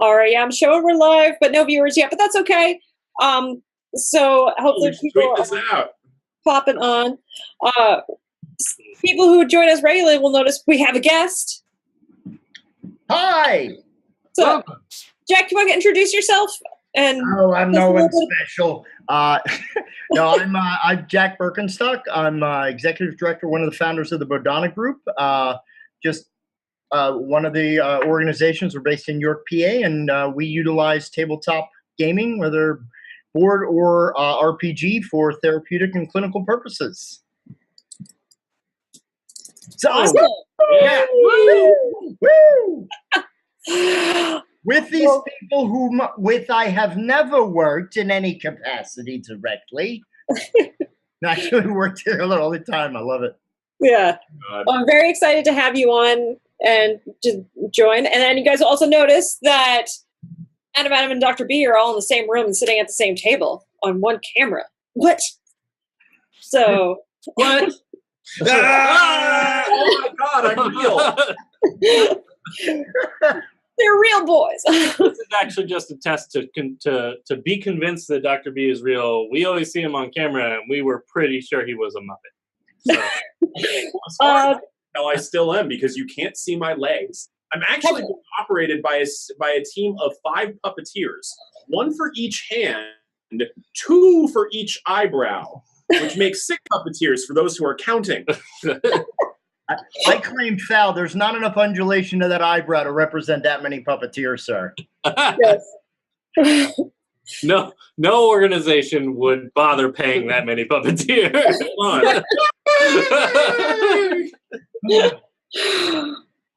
All right, yeah, I'm showing we're live, but no viewers yet, but that's okay. So hopefully people tweet this out. Popping on. People who join us regularly will notice we have a guest. Hi. So, Jack, you want to introduce yourself? And I'm no one special. No, I'm Jack Berkenstock. I'm executive director, one of the founders of the Baeridin Group. One of the organizations. We're based in York, PA, and we utilize tabletop gaming, whether board or RPG, for therapeutic and clinical purposes. So, awesome. Yeah. Woo! Woo! With these people whom with I have never worked in any capacity directly. Actually worked together all the time. I love it. Yeah. Well, I'm very excited to have you on and to join. And then you guys will also notice that Adam and Dr. B are all in the same room and sitting at the same table on one camera. What? So what? Oh my God, I'm real. They're real boys. This is actually just a test to be convinced that Dr. B is real. We always see him on camera, and we were pretty sure he was a Muppet. So. No, I still am, because you can't see my legs. I'm actually being operated by a team of 5 puppeteers, 1 for each hand, 2 for each eyebrow, which makes 6 puppeteers for those who are counting. I claim foul. There's not enough undulation to that eyebrow to represent that many puppeteers, sir. Yes. No organization would bother paying that many puppeteers.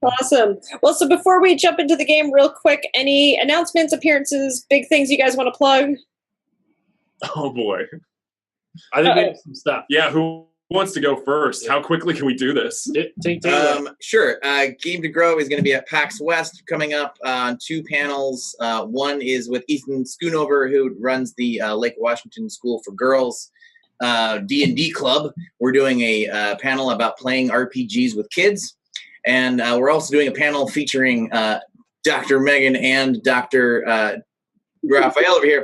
Awesome. Well, so before we jump into the game real quick, any announcements, appearances, big things you guys want to plug? Oh, boy. I think we have some stuff. Yeah, who wants to go first? How quickly can we do this? Sure. Game to Grow is going to be at PAX West coming up on 2 panels. One is with Ethan Schoonover, who runs the Lake Washington School for Girls D&D Club. We're doing a panel about playing RPGs with kids. And we're also doing a panel featuring Dr. Megan and Dr. Raphael over here.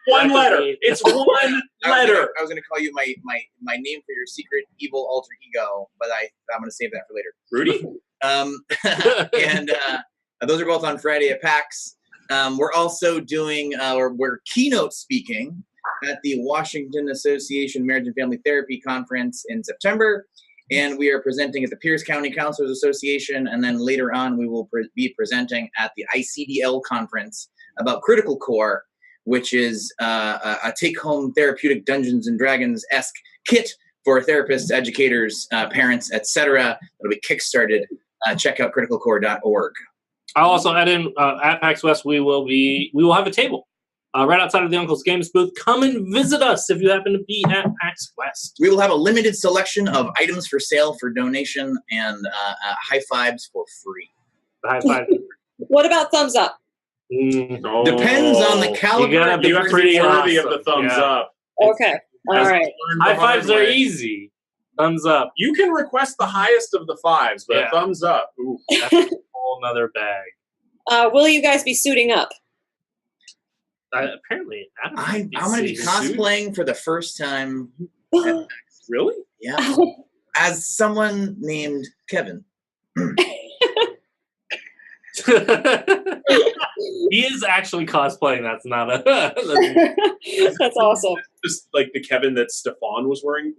One letter. It's one letter. I was going to call you my name for your secret evil alter ego, but I'm going to save that for later. Rudy? And those are both on Friday at PAX. We're also doing, we're keynote speaking at the Washington Association Marriage and Family Therapy Conference in September. And we are presenting at the Pierce County Counselors Association. And then later on, we will be presenting at the ICDL conference about Critical Core, which is a take-home therapeutic Dungeons & Dragons-esque kit for therapists, educators, parents, etc. It'll be kickstarted. Check out criticalcore.org. I'll also add in at PAX West, we will have a table right outside of the Uncle's Games booth. Come and visit us if you happen to be at PAX West. We will have a limited selection of items for sale for donation and high fives for free. The high five. What about thumbs up? Depends on the caliber. You have to be pretty worthy of the thumbs up. Okay. All right. High fives are easy. Thumbs up. You can request the highest of the 5s, but thumbs up. Ooh. That's a whole nother bag. Will you guys be suiting up? Apparently. I'm going to be cosplaying for the first time. Really? Yeah. As someone named Kevin. He is actually cosplaying. That's not a. That's awesome. Just like the Kevin that Stefan was referring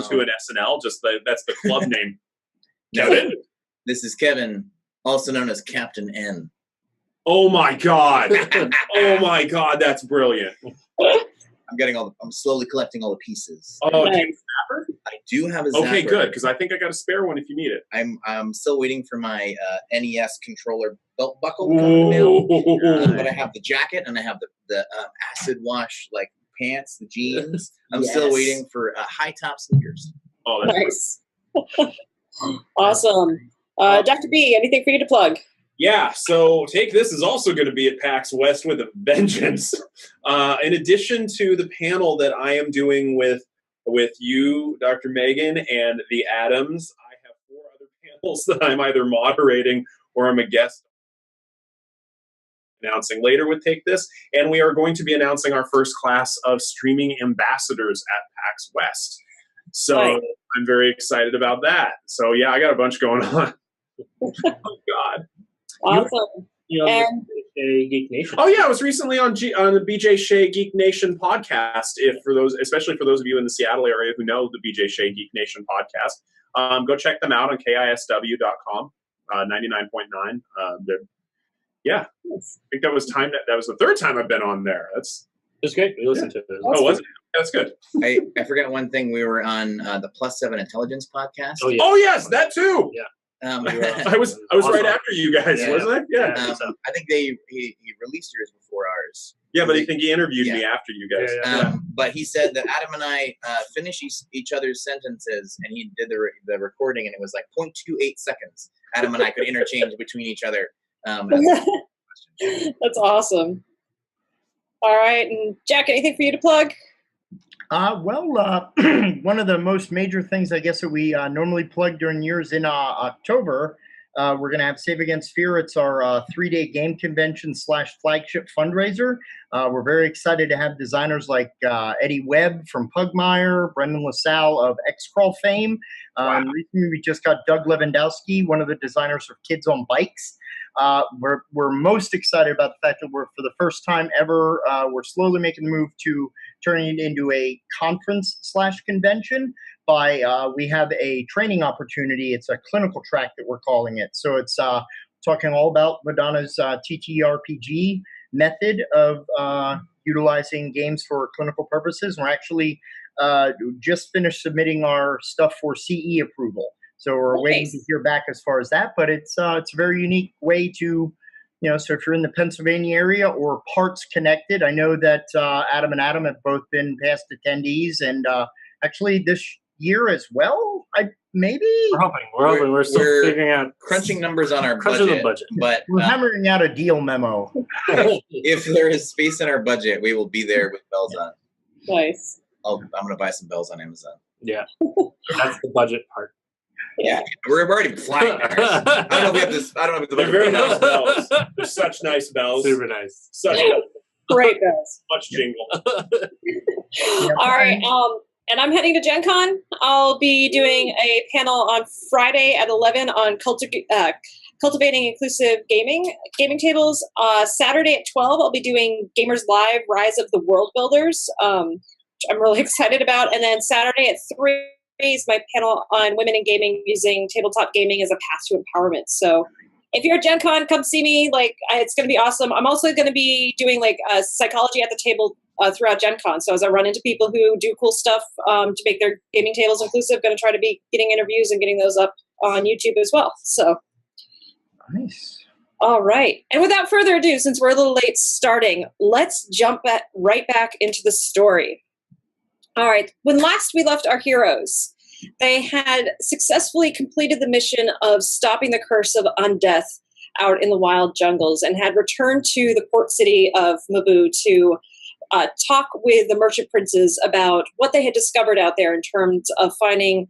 to in SNL. That's the club name. Kevin. This is Kevin, also known as Captain N. Oh my God! Oh my God! That's brilliant. I'm slowly collecting all the pieces. Oh, do you have a zapper? I do have a zapper. Okay, good, because I think I got a spare one if you need it. I'm still waiting for my NES controller belt buckle to come in the mail. But I have the jacket and I have the acid wash pants, the jeans. I'm still waiting for high top sneakers. Oh, that's nice. Awesome. Dr. B, anything for you to plug? Yeah, so Take This is also going to be at PAX West with a vengeance. In addition to the panel that I am doing with you, Dr. Megan, and the Adams, I have 4 other panels that I'm either moderating or I'm a guest announcing later with Take This. And we are going to be announcing our first class of streaming ambassadors at PAX West. So I'm very excited about that. So yeah, I got a bunch going on. Oh God. Awesome. And Geek Nation. Oh yeah, I was recently on the BJ Shea Geek Nation podcast. Especially for those of you in the Seattle area who know the BJ Shea Geek Nation podcast, go check them out on KISW.com, 99.9. Yeah, I think that was the third time I've been on there. It's great. We listened to it. Oh, was it? That's good. I forgot one thing. We were on the Plus 7 Intelligence podcast. Oh, yeah. Oh yes, that too. Yeah. I was right after you guys, wasn't I? Yeah. I think he released yours before ours. Yeah, but I think he interviewed me after you guys. But he said that Adam and I finish each other's sentences, and he did the recording, and it was like 0.28 seconds. Adam and I could interchange between each other. That's awesome. All right, and Jack, anything for you to plug? One of the most major things, I guess, that we normally plug during years in October, we're going to have Save Against Fear. It's our 3-day game convention / flagship fundraiser. We're very excited to have designers like Eddie Webb from Pugmire, Brendan LaSalle of X-Crawl fame. Recently, we just got Doug Lewandowski, one of the designers of Kids on Bikes. We're most excited about the fact that we're, for the first time ever, we're slowly making the move to turning it into a conference / convention. We have a training opportunity. It's a clinical track that we're calling it. So it's talking all about Madonna's TTRPG method of utilizing games for clinical purposes. We're actually just finished submitting our stuff for CE approval. So we're waiting to hear back as far as that, but it's a very unique way to, so if you're in the Pennsylvania area or parts connected, I know that Adam and Adam have both been past attendees, and actually this year as well, maybe? We're hoping. We're still figuring out. Crunching numbers on our budget. But we're hammering out a deal memo. If there is space in our budget, we will be there with bells on. Nice. I'm going to buy some bells on Amazon. Yeah. That's the budget part. Yeah, we're already flying there. I don't know if we have this. I don't know if they're very nice bells. They're such nice bells. Super nice. Such great bells. Much jingle. All right. And I'm heading to Gen Con. I'll be doing a panel on Friday at 11 on cultivating inclusive gaming tables. Saturday at 12, I'll be doing Gamers Live: Rise of the World Builders. Which I'm really excited about. And then Saturday at 3. Is my panel on women in gaming using tabletop gaming as a path to empowerment. So if you're at Gen Con, come see me. It's going to be awesome. I'm also going to be doing psychology at the table throughout Gen Con. So as I run into people who do cool stuff to make their gaming tables inclusive, going to try to be getting interviews and getting those up on YouTube as well. So nice. All right. And without further ado, since we're a little late starting, let's jump right back into the story. All right. When last we left our heroes, they had successfully completed the mission of stopping the curse of undeath out in the wild jungles and had returned to the port city of Mabu to talk with the merchant princes about what they had discovered out there in terms of finding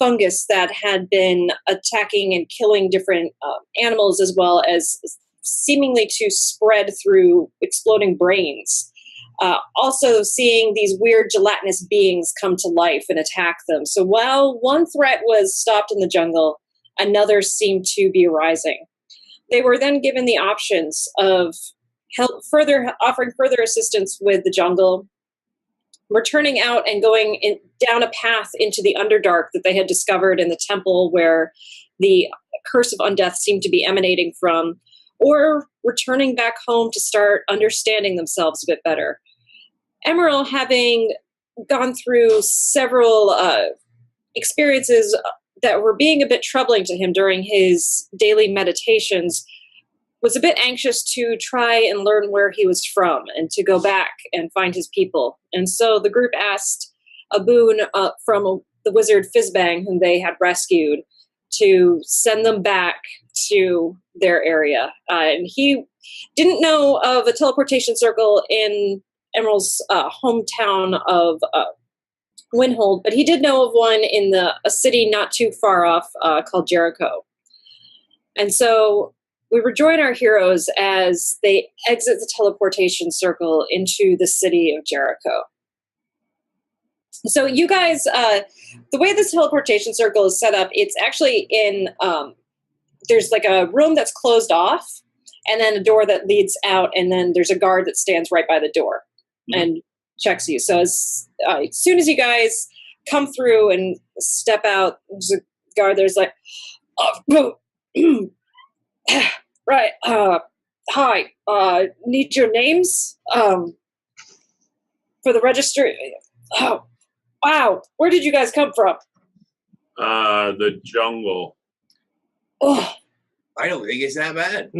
fungus that had been attacking and killing different animals, as well as seemingly to spread through exploding brains. Also seeing these weird gelatinous beings come to life and attack them. So while one threat was stopped in the jungle, another seemed to be arising. They were then given the options of offering further assistance with the jungle, returning out and going down a path into the Underdark that they had discovered in the temple where the curse of undeath seemed to be emanating from, or returning back home to start understanding themselves a bit better. Immeral, having gone through several experiences that were being a bit troubling to him during his daily meditations, was a bit anxious to try and learn where he was from and to go back and find his people. And so the group asked a boon from the wizard Fizzbang, whom they had rescued, to send them back to their area. And he didn't know of a teleportation circle in Immeral's hometown of Windhold, but he did know of one in a city not too far off called Jericho. And so we rejoin our heroes as they exit the teleportation circle into the city of Jericho. So you guys, the way this teleportation circle is set up, it's actually in, there's like a room that's closed off, and then a door that leads out, and then there's a guard that stands right by the door and checks you. So as soon as you guys come through and step out, there's a guard there's like, right, hi, need your names for the registry. Oh, wow, where did you guys come from? The jungle. Oh, I don't think it's that bad.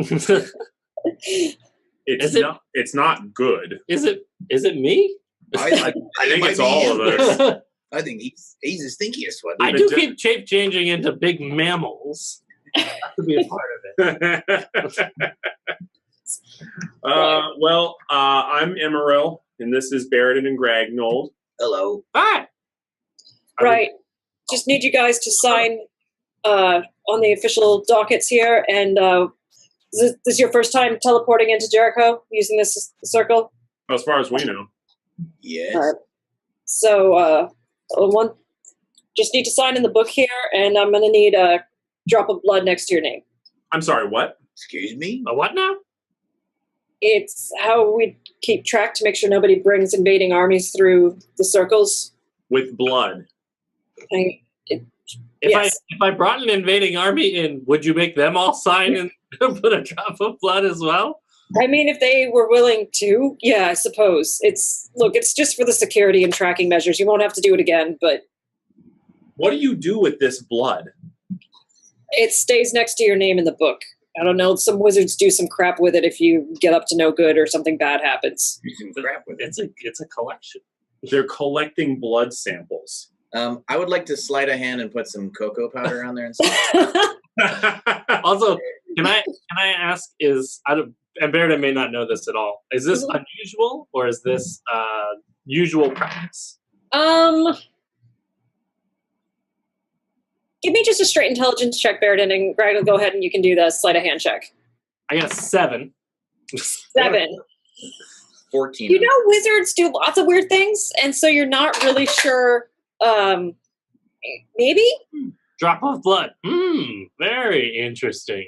It's not good. Is it me? I think it's all of us. I think he's the stinkiest one. I do keep shape changing into big mammals. That could be a part of it. Well, I'm Immeral, and this is Baeridin and Gragnold. Hello. Hi. right. Just need you guys to sign on the official dockets here. And this is your first time teleporting into Jericho using this circle? As far as we know. Yes. All right. So just need to sign in the book here, and I'm going to need a drop of blood next to your name. I'm sorry, what? Excuse me? A what now? It's how we keep track to make sure nobody brings invading armies through the circles. With blood. Yes. If I brought an invading army in, would you make them all sign and put a drop of blood as well? I mean, if they were willing to, yeah, I suppose. It's just for the security and tracking measures. You won't have to do it again, but... What do you do with this blood? It stays next to your name in the book. I don't know, some wizards do some crap with it if you get up to no good or something bad happens. Do some crap with it. It's a collection. They're collecting blood samples. I would like to sleight a hand and put some cocoa powder on there and stuff. Also, can I ask, and Baeridin may not know this at all, is this unusual or is this usual practice? Give me just a straight intelligence check, Baeridin, and Greg will go ahead and you can do the sleight of hand check. I got a 7. 7. 14. You know, wizards do lots of weird things, and so you're not really sure. Maybe? Drop of blood. Very interesting.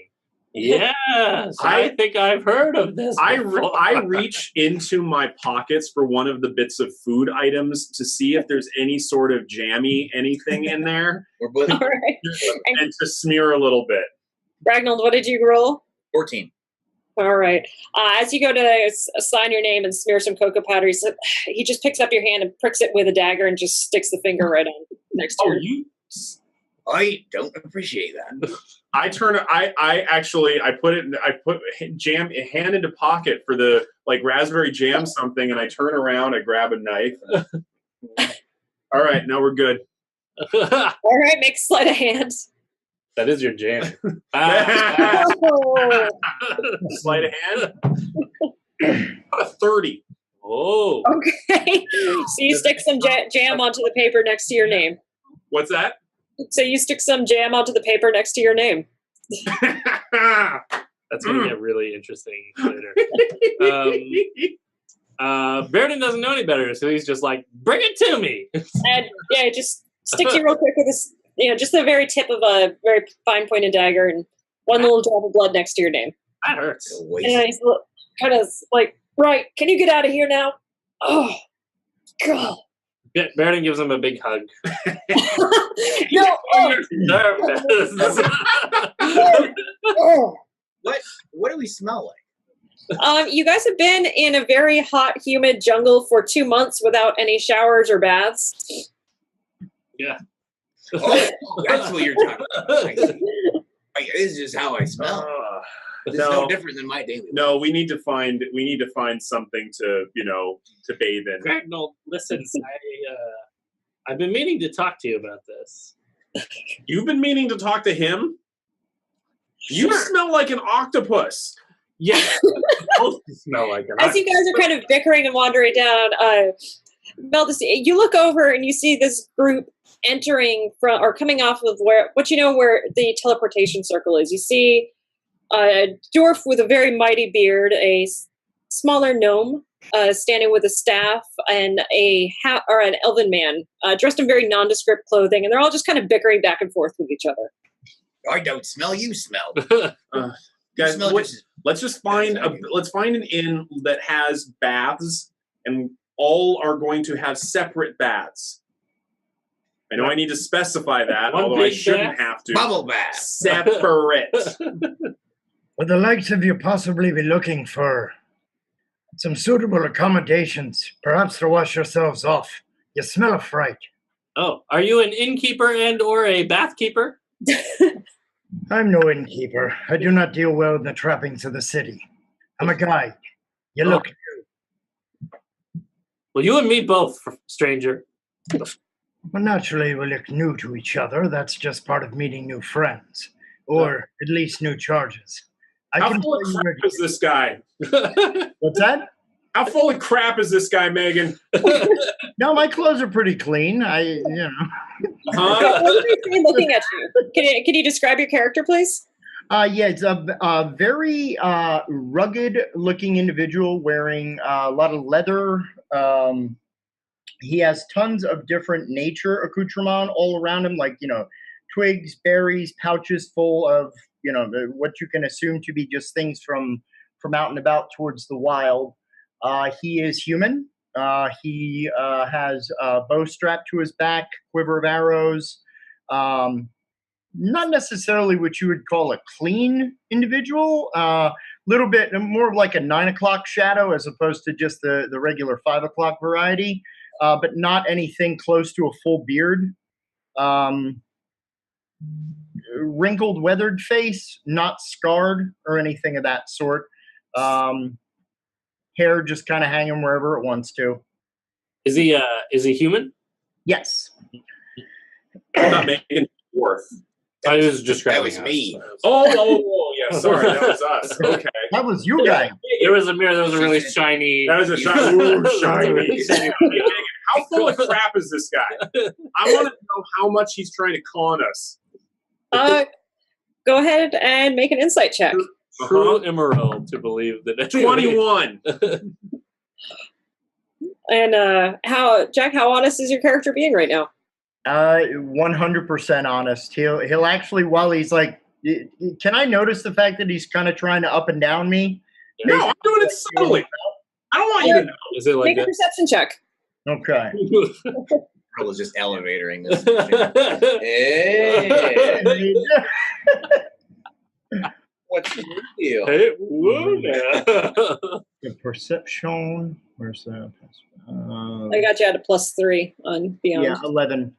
Yes, I think I've heard of this. I reach into my pockets for one of the bits of food items to see if there's any sort of jammy anything in there. All right. And to smear a little bit. Gragnold, what did you roll? 14. All right. As you go to sign your name and smear some cocoa powder, he just picks up your hand and pricks it with a dagger and just sticks the finger right on next to you. I don't appreciate that. I put jam a hand into pocket for the raspberry jam something, and I turn around, I grab a knife. All right, now we're good. All right, make sleight of hand. That is your jam. Sleight of hand. 30. Oh. Okay. So you stick some jam onto the paper next to your name. What's that? So you stick some jam onto the paper next to your name. That's going to get really interesting later. Baeridin doesn't know any better, so he's just like, bring it to me. And yeah, just sticks you real quick with this, just the very tip of a very fine pointed dagger and one little drop of blood next to your name. That hurts. And he's kind of like, right, can you get out of here now? Oh, God. Baeridin gives him a big hug. No, What do we smell like? you guys have been in a very hot, humid jungle for 2 months without any showers or baths. Yeah. Oh, that's what you're talking about. This is just how I smell. This is no different than my daily life. No, we need to find something to bathe in. Gragnold, listen, I've been meaning to talk to you about this. You've been meaning to talk to him? You smell like an octopus. Yeah. Both smell like an octopus. As you guys are kind of bickering and wandering down, Meldis, you look over and you see this group entering from or coming off of where the teleportation circle is. You see a dwarf with a very mighty beard, a smaller gnome standing with a staff, and an elven man dressed in very nondescript clothing, and they're all just kind of bickering back and forth with each other. I don't smell. You smell. Guys, let's just find an inn that has baths, and all are going to have separate baths. I know I need to specify that, although I shouldn't have to. Bubble bath. Separate. Would the likes of you possibly be looking for some suitable accommodations, perhaps to wash yourselves off? You smell of fright. Oh, are you an innkeeper and or a bathkeeper? I'm no innkeeper. I do not deal well with the trappings of the city. I'm a guide. You look new. Well, you and me both, stranger. Well, naturally, we look new to each other. That's just part of meeting new friends, or at least new charges. How full of crap is this guy? What's that? How full of crap is this guy, Megan? No, my clothes are pretty clean. What are they looking at you? Can you describe your character, please? Yeah, it's a very rugged-looking individual wearing a lot of leather. He has tons of different nature accoutrement all around him, like, twigs, berries, pouches full of, what you can assume to be just things from out and about towards the wild. He is human. He has a bow strapped to his back, quiver of arrows. Not necessarily what you would call a clean individual. Little bit more of like a 9 o'clock shadow as opposed to just the regular 5 o'clock variety. But not anything close to a full beard. Wrinkled, weathered face, not scarred or anything of that sort. Hair just kind of hanging wherever it wants to. Is he human? Yes. I'm not making dwarf. I was just That was me. Oh, yeah. Sorry, that was us. Okay. That was you guys. There was a mirror. That was a really shiny. That was a shiny. Ooh, shiny. How full of crap is this guy? I want to know how much he's trying to con us. Go ahead and make an insight check. True Immeral to believe that 21. And how honest is your character being right now? 100% honest. He'll actually, while he's like, can I notice the fact that he's kind of trying to up and down me? No, I'm doing it subtly. I don't want you to know. Is it like make a perception check. Okay. Earl is just elevatoring this. Hey. What's your deal? Hey, whoa now. The perception. Where's that? I got you at a +3 on Beyond. Yeah, 11.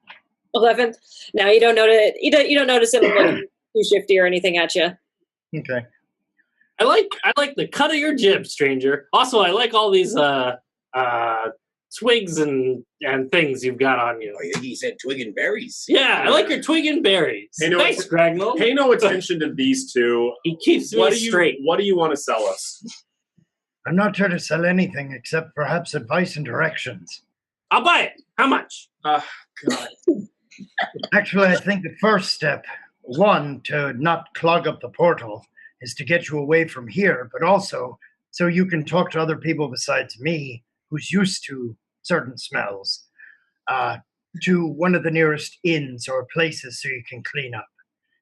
11. Now you don't notice. You don't notice him looking too shifty or anything at you. Okay. I like the cut of your jib, stranger. Also, I like all these twigs and things you've got on you. Oh, yeah, he said twig and berries. Yeah, I like your twig and berries. Hey, no, thanks, Gragnold. Pay no attention to these two. He keeps me straight. What do you want to sell us? I'm not here to sell anything except perhaps advice and directions. I'll buy it. How much? God. Actually, I think the first step, one, to not clog up the portal, is to get you away from here, but also so you can talk to other people besides me who's used to certain smells, to one of the nearest inns or places so you can clean up.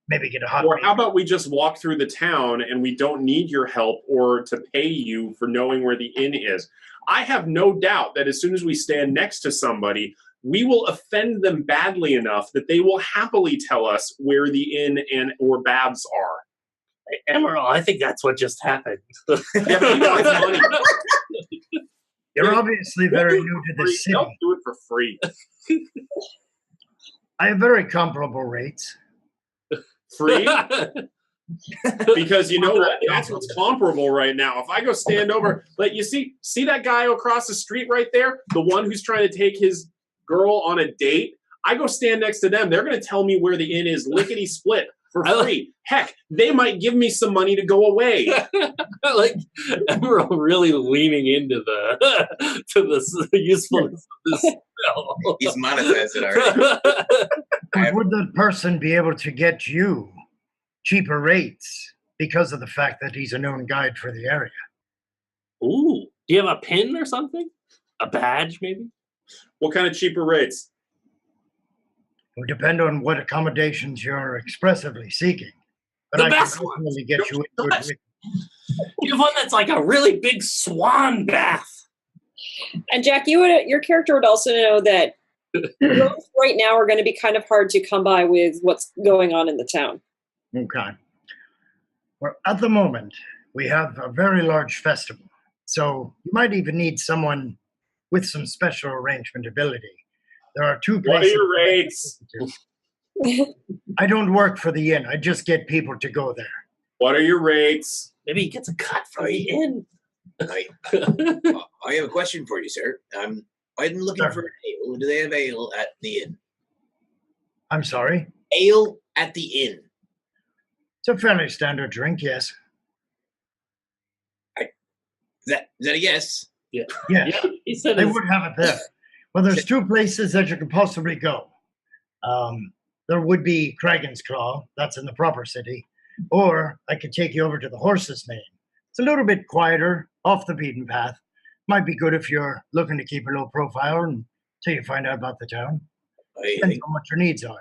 Maybe get a hot Or how about we just walk through the town and we don't need your help or to pay you for knowing where the inn is? I have no doubt that as soon as we stand next to somebody, we will offend them badly enough that they will happily tell us where the inn and or baths are. Immeral, I think that's what just happened. Yeah, but you know, it's money. You're obviously very new to the city. Don't do it for free. I have very comparable rates. Free? Because you know what? That's what's comparable right now. If I go stand over, like you see that guy across the street right there, the one who's trying to take his girl on a date. I go stand next to them. They're going to tell me where the inn is, lickety split for free. Heck, they might give me some money to go away. Like Immeral really leaning into the usefulness of this spell. He's monetized it already. Would that person be able to get you cheaper rates because of the fact that he's a known guide for the area. Ooh. Do you have a pin or something? A badge, maybe? What kind of cheaper rates? It would depend on what accommodations you're expressively seeking. But The I best can ones. definitely get you in good with. You have one that's like a really big swan bath. And Jack, your character would also know that roads right now are going to be kind of hard to come by with what's going on in the town. Okay. Well, at the moment, we have a very large festival. So you might even need someone with some special arrangement ability. There are two What are places. your rates? I don't work for the inn. I just get people to go there. What are your rates? Maybe he gets a cut from the inn. I have a question for you, sir. I'm looking for ale. Do they have ale at the inn? I'm sorry? Ale at the inn. It's a fairly standard drink, yes. Is that a yes? Yeah. Yes. Yeah, he said They his- would have it there. Well, there's two places that you could possibly go. There would be Kraken's Claw, that's in the proper city, or I could take you over to the Horse's Mane. It's a little bit quieter, off the beaten path. Might be good if you're looking to keep a low profile until you find out about the town. Depends on what your needs are.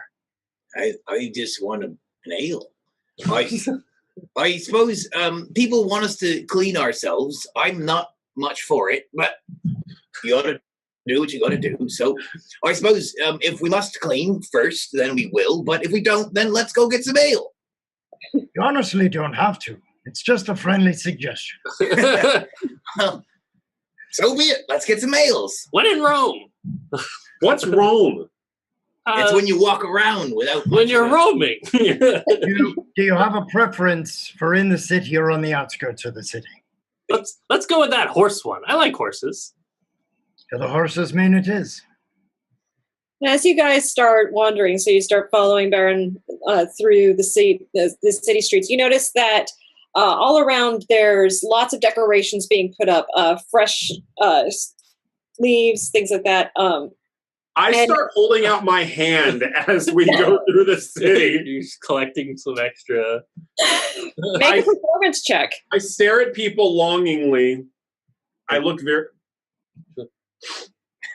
I just want an ale. I suppose people want us to clean ourselves. I'm not much for it, but you ought to do what you got to do. So I suppose if we must clean first, then we will. But if we don't, then let's go get some ale. You honestly don't have to. It's just a friendly suggestion. Well, so be it. Let's get some ales. When in Rome. What's Rome? It's when you walk around without. When you're roaming. Do you have a preference for in the city or on the outskirts of the city? Let's go with that horse one. I like horses. To the Horse's Mane it is. And as you guys start wandering, so you start following Baron through the city streets, you notice that all around there's lots of decorations being put up, fresh leaves, things like that. I start holding out my hand as we go through the city. You're just collecting some extra. Make a performance check. I stare at people longingly. I look very.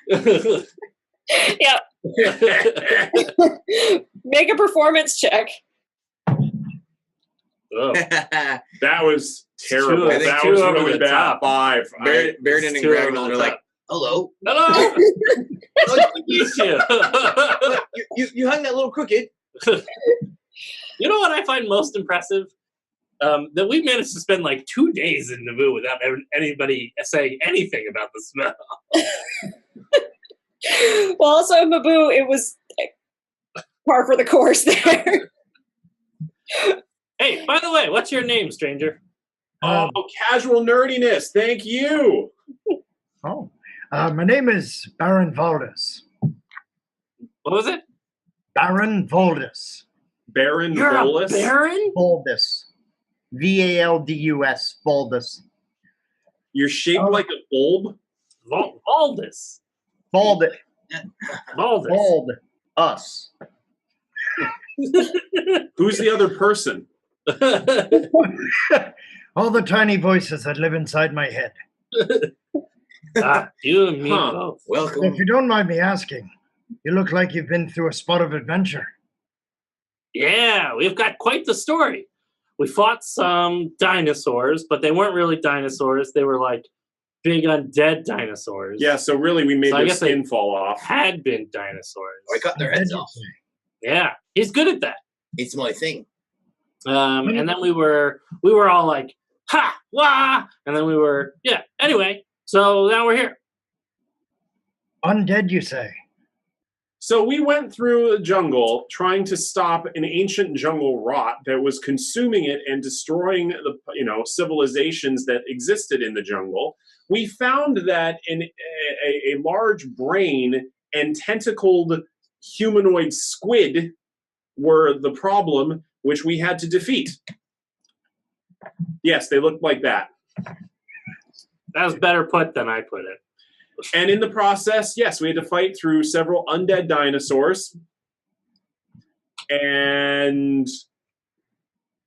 Yeah. Make a performance check. Oh. That was terrible. I think That two was over really the bad. top. 5. Baeridin and Two over Gragnold the are like, top. hello. Hello. Nice to meet you. You hung that little crooked. You know what I find most impressive? That we managed to spend like 2 days in Naboo without anybody saying anything about the smell. Well, also in Maboo, it was par for the course there. Hey, by the way, what's your name, stranger? Oh, casual nerdiness. Thank you. Oh, my name is Baron Valdus. What was it? Baron Valdus. Baron You're Volus. a baron? Valdus. Valdus. Valdus. You're shaped like a bulb. Valdus. Valdus. Valdus. Vald. Us. Who's the other person? All the tiny voices that live inside my head. You and me Huh. both. Welcome. If you don't mind me asking, you look like you've been through a spot of adventure. Yeah, we've got quite the story. We fought some dinosaurs, but they weren't really dinosaurs. They were like big undead dinosaurs. Yeah, so really we made So I their guess they skin fall off. had been dinosaurs. I cut their heads off. Yeah, he's good at that. It's my thing. And then we were all like, ha, wah, and then we were, yeah. Anyway, so now we're here. Undead, you say? So we went through the jungle trying to stop an ancient jungle rot that was consuming it and destroying the civilizations that existed in the jungle. We found that a large brain and tentacled humanoid squid were the problem, which we had to defeat. Yes, they looked like that. That was better put than I put it. And in the process, yes, we had to fight through several undead dinosaurs. And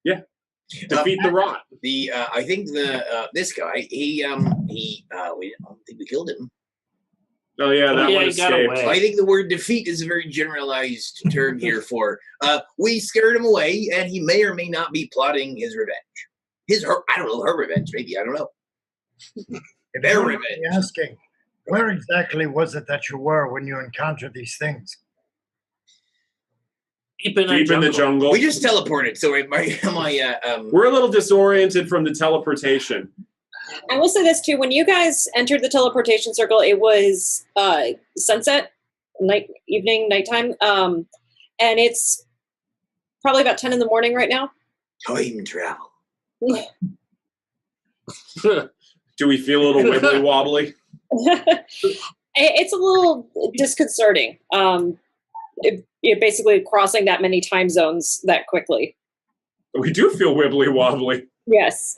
yeah. Defeat the rot. I think this guy, I don't think we killed him. Oh yeah, that one he got escaped. away. I think the word defeat is a very generalized term here for we scared him away, and he may or may not be plotting his revenge. I don't know, her revenge, maybe, I don't know. If Their you were revenge. asking, where exactly was it that you were when you encountered these things? Deep in The jungle. We just teleported, so We're a little disoriented from the teleportation. I will say this too: when you guys entered the teleportation circle, it was sunset, nighttime, and it's probably about 10 in the morning right now. time travel. Do we feel a little wibbly wobbly? It's a little disconcerting. You're basically crossing that many time zones that quickly. We do feel wibbly wobbly. Yes.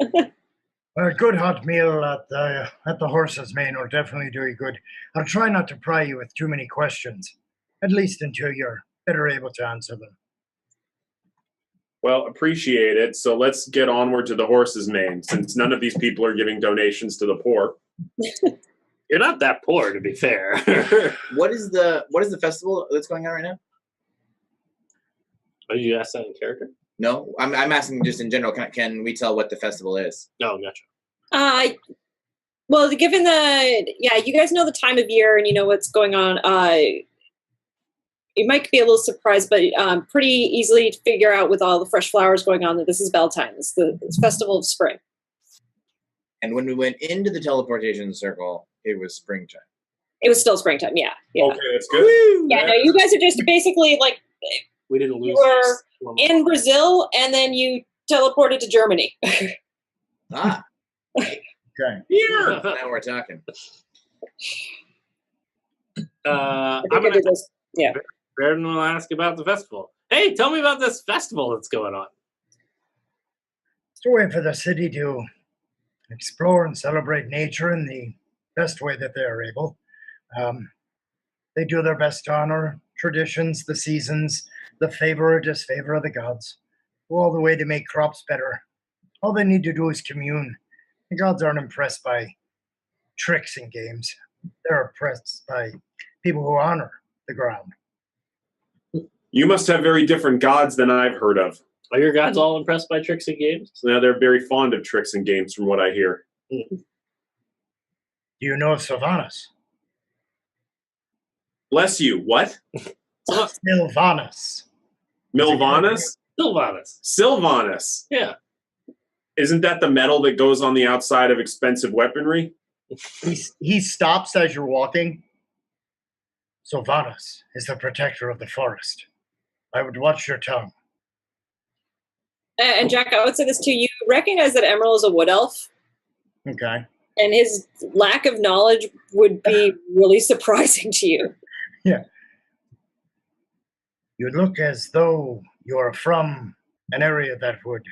A good hot meal at the Horse's Mane will definitely do you good. I'll try not to pry you with too many questions, at least until you're better able to answer them. Well, appreciate it. So let's get onward to the Horse's Mane, since none of these people are giving donations to the poor. You're not that poor, to be fair. What is the festival that's going on right now? Oh, you asked that in character? No, I'm asking just in general. Can we tell what the festival is? Oh, gotcha. Well, given you guys know the time of year and you know what's going on. You might be a little surprised, but pretty easily to figure out with all the fresh flowers going on that this is Beltane. It's the festival of spring. And when we went into the teleportation circle, it was springtime. It was still springtime. Yeah. Okay, that's good. Yeah. No, you guys are just basically like We didn't lose. you were in Brazil and then you teleported to Germany. Ah, Okay. Here. now we're talking. I I'm think I gonna. did this. Yeah. Baeridin will ask about the festival. Hey, tell me about this festival that's going on. It's a way for the city to explore and celebrate nature in the best way that they're able. They do their best to honor traditions, the seasons, the favor or disfavor of the gods. Go all the way to make crops better. All they need to do is commune. The gods aren't impressed by tricks and games. They're impressed by people who honor the ground. You must have very different gods than I've heard of. Are your gods all impressed by tricks and games? So now they're very fond of tricks and games, from what I hear. Do you know of Sylvanas? Bless you. What? Sylvanas. Milvanus? Sylvanas. Sylvanus. Yeah. Isn't that the metal that goes on the outside of expensive weaponry? He stops as you're walking. Sylvanas is the protector of the forest. I would watch your tongue. And Jack, I would say this too. You recognize that Immeral is a wood elf, Okay. and his lack of knowledge would be really surprising to you. Yeah. You look as though you're from an area that would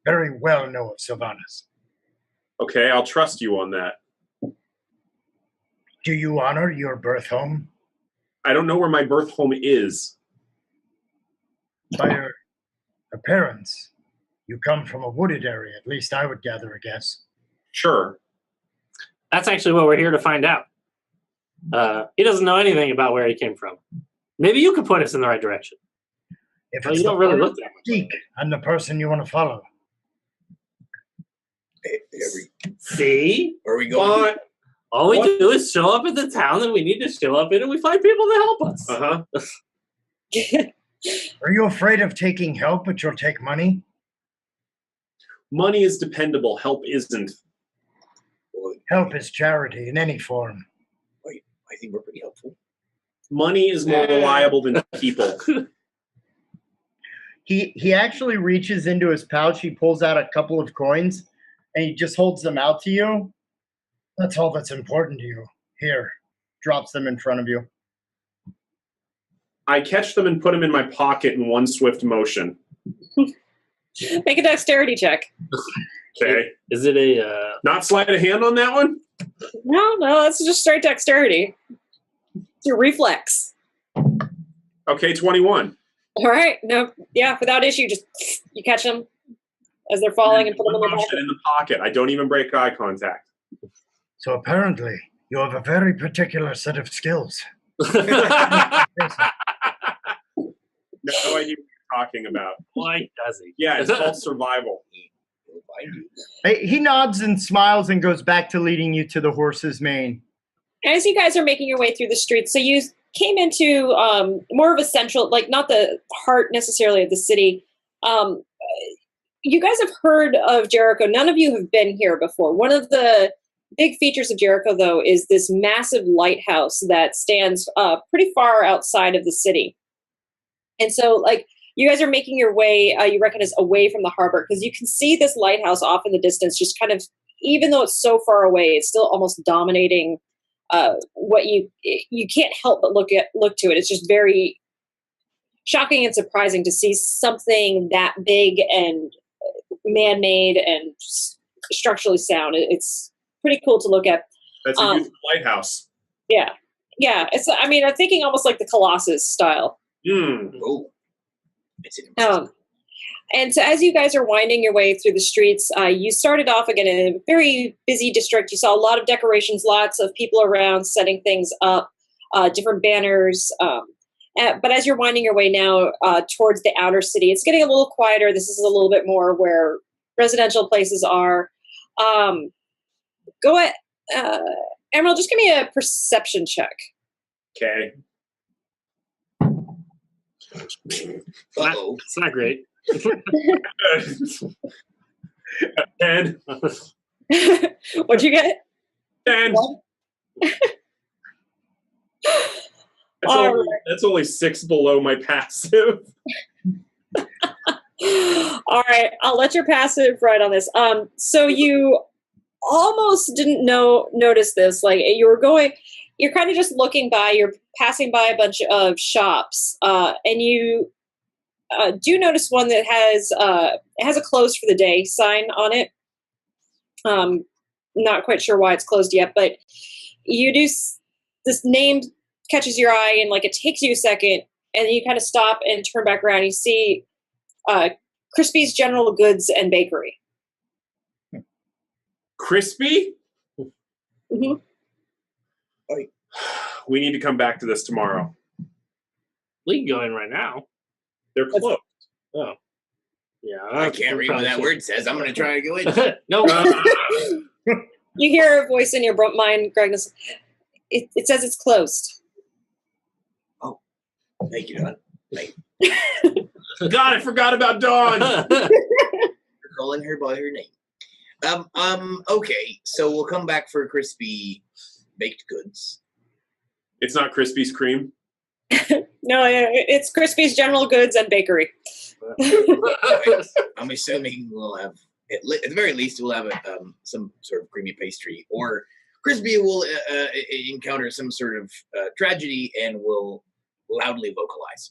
very well know of Sylvanas. Okay, I'll trust you on that. Do you honor your birth home? I don't know where my birth home is. By your appearance, you come from a wooded area. At least I would gather a guess. Sure. That's actually what we're here to find out. He doesn't know anything about where he came from. Maybe you could point us in the right direction. If Well, it's you don't the really forest, look that much. seek, I'm the person you want to follow. See? Where are we going? But, All we What? do is show up at the town that we need to show up in, and we find people to help us. uh-huh. Are you afraid of taking help, but you'll take money? Money is dependable. Help isn't. Help is charity in any form. I think we're pretty helpful. Money is more reliable than people. He actually reaches into his pouch. He pulls out a couple of coins, and he just holds them out to you. That's all that's important to you. Here. Drops them in front of you. I catch them and put them in my pocket in one swift motion. Make a dexterity check. Okay. Is it a... Not sleight of hand on that one? No, that's just straight dexterity. It's your reflex. Okay, 21. All right. No, yeah, without issue, just you catch them. as they're falling and put them in the in the pocket. I don't even break eye contact. So apparently, you have a very particular set of skills. No idea what you're talking about. Why does he? Yeah, it's called survival. He nods and smiles and goes back to leading you to the horse's mane. As you guys are making your way through the streets, so you came into more of a central, like not the heart necessarily of the city. You guys have heard of Jericho. None of you have been here before. One of the big features of Jericho, though, is this massive lighthouse that stands pretty far outside of the city. And so, like, you guys are making your way, you reckon, is away from the harbor, because you can see this lighthouse off in the distance, just kind of, even though it's so far away, it's still almost dominating what you can't help but look to it. It's just very shocking and surprising to see something that big and man-made and structurally sound. It's pretty cool to look at. That's a beautiful lighthouse. Yeah. It's. I mean, I'm thinking almost like the Colossus style. Oh. And so as you guys are winding your way through the streets, you started off again in a very busy district. You saw a lot of decorations, lots of people around setting things up, different banners. But as you're winding your way now towards the outer city, it's getting a little quieter. This is a little bit more where residential places are. Go ahead, Immeral, just give me a perception check. Okay. It's not great. 10. What'd you get? 10. That's only 6 below my passive. All right, I'll let your passive ride on this. So you almost didn't notice this. Like you're kind of just looking by. You're passing by a bunch of shops, and you do notice one that has a closed for the day sign on it. Not quite sure why it's closed yet, but you do. This name catches your eye, and like it takes you a second, and then you kind of stop and turn back around. You see Crispy's General Goods and Bakery. Crispy? Mm-hmm. We need to come back to this tomorrow. We can go in right now. They're closed. Oh. Yeah. I can't read what that word says. I'm going to try to go in. No. You hear a voice in your mind, Gragnold. It says it's closed. Oh, thank you, Don. God, I forgot about Dawn. You're calling her by her name. Okay, so we'll come back for crispy baked goods. It's not Crispy's Cream? No, it's Crispy's General Goods and Bakery. I'm assuming we'll have, at the very least, we'll have some sort of creamy pastry, or Crispy will encounter some sort of tragedy and will loudly vocalize.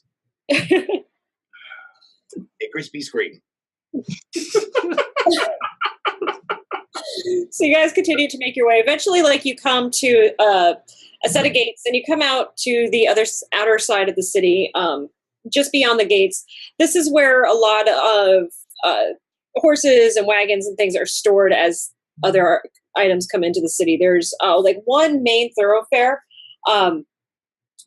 A crispy scream. So you guys continue to make your way. Eventually, like, you come to a set of gates, and you come out to the outer side of the city, just beyond the gates. This is where a lot of horses and wagons and things are stored as other items come into the city. There's like one main thoroughfare.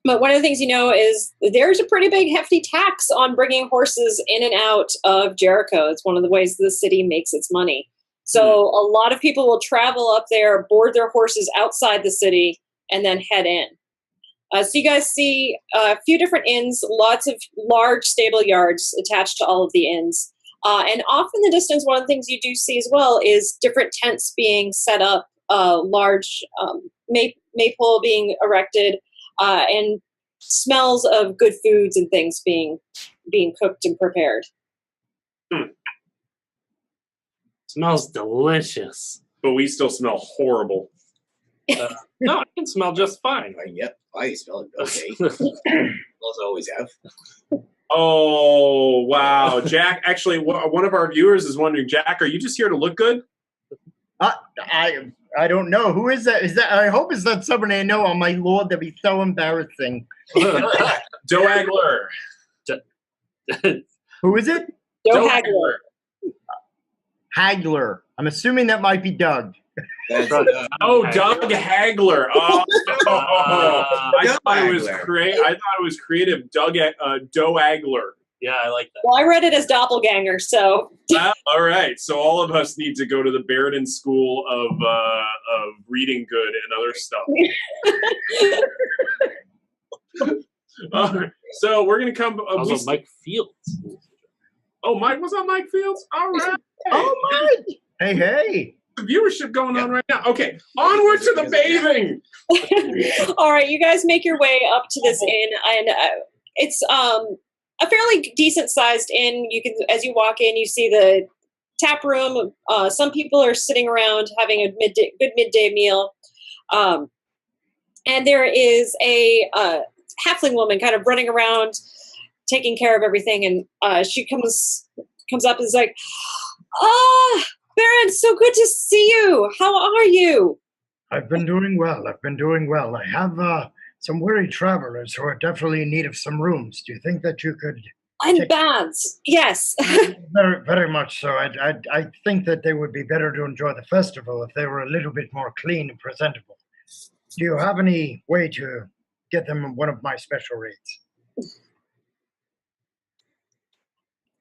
But one of the things you know is there's a pretty big hefty tax on bringing horses in and out of Jericho. It's one of the ways the city makes its money. So a lot of people will travel up there, board their horses outside the city, and then head in. So you guys see a few different inns, lots of large stable yards attached to all of the inns. And off in the distance, one of the things you do see as well is different tents being set up, large maypole being erected, and smells of good foods and things being cooked and prepared. Smells delicious. But we still smell horrible. No, I can smell just fine. Yep, I smell it okay. Also always have. Oh, wow. Jack, actually, one of our viewers is wondering, Jack, are you just here to look good? I don't know. Who is that? I hope it's not someone I know. Oh, my Lord, that'd be so embarrassing. Joe Agler. Who is it? Joe Hagler. Haggler. I'm assuming that might be Doug. That's, Doug Hagler. Oh, I thought it was Hagler. I thought it was creative. Doe Agler. Yeah, I like that. Well, I read it as doppelganger, so All right, so all of us need to go to the Baeridin School of Reading Good and other stuff. All right, so we're gonna come. Also, Mike Fields. Oh, Mike was on Mike Fields. All right. Oh, Mike. Hey. The viewership going on right now. Okay, onward to the bathing. all right, you guys make your way up to this inn, and it's a fairly decent-sized inn. You can, as you walk in, you see the tap room. Some people are sitting around having a good midday meal, and there is a halfling woman kind of running around, taking care of everything. And she comes up and is like, Baron, so good to see you. How are you? I've been doing well. I have some weary travelers who are definitely in need of some rooms. Do you think that you could? And baths, yes. Very, very much so. I think that they would be better to enjoy the festival if they were a little bit more clean and presentable. Do you have any way to get them one of my special rates?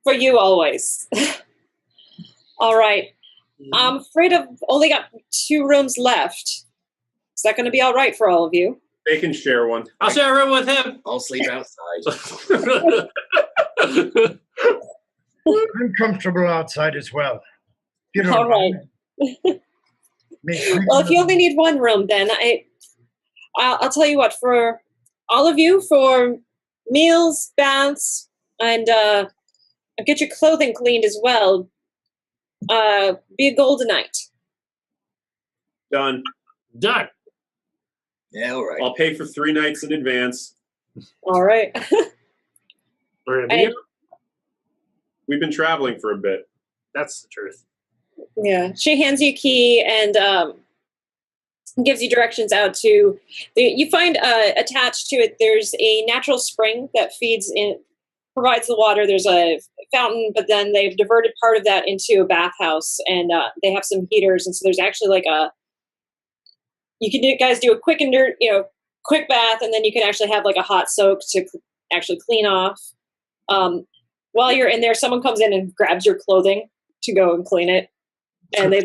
For you always. All right. I'm afraid I've only got 2 rooms left. Is that going to be all right for all of you? They can share one. I'll share a room with him. I'll sleep outside. I'm comfortable outside as well. You don't All right. Well, if you only need 1 room, then I'll tell you what. For all of you, for meals, baths, and get your clothing cleaned as well. Be a gold a night. Done. Yeah, all right. I'll pay for 3 nights in advance. All right. We've been traveling for a bit. That's the truth. Yeah. She hands you a key and gives you directions out to. You find attached to it. There's a natural spring that provides the water. There's a fountain, but then they've diverted part of that into a bathhouse, and they have some heaters, and so there's actually like you can guys do a quick bath, and then you can actually have like a hot soak to actually clean off. While you're in there, someone comes in and grabs your clothing to go and clean it, and they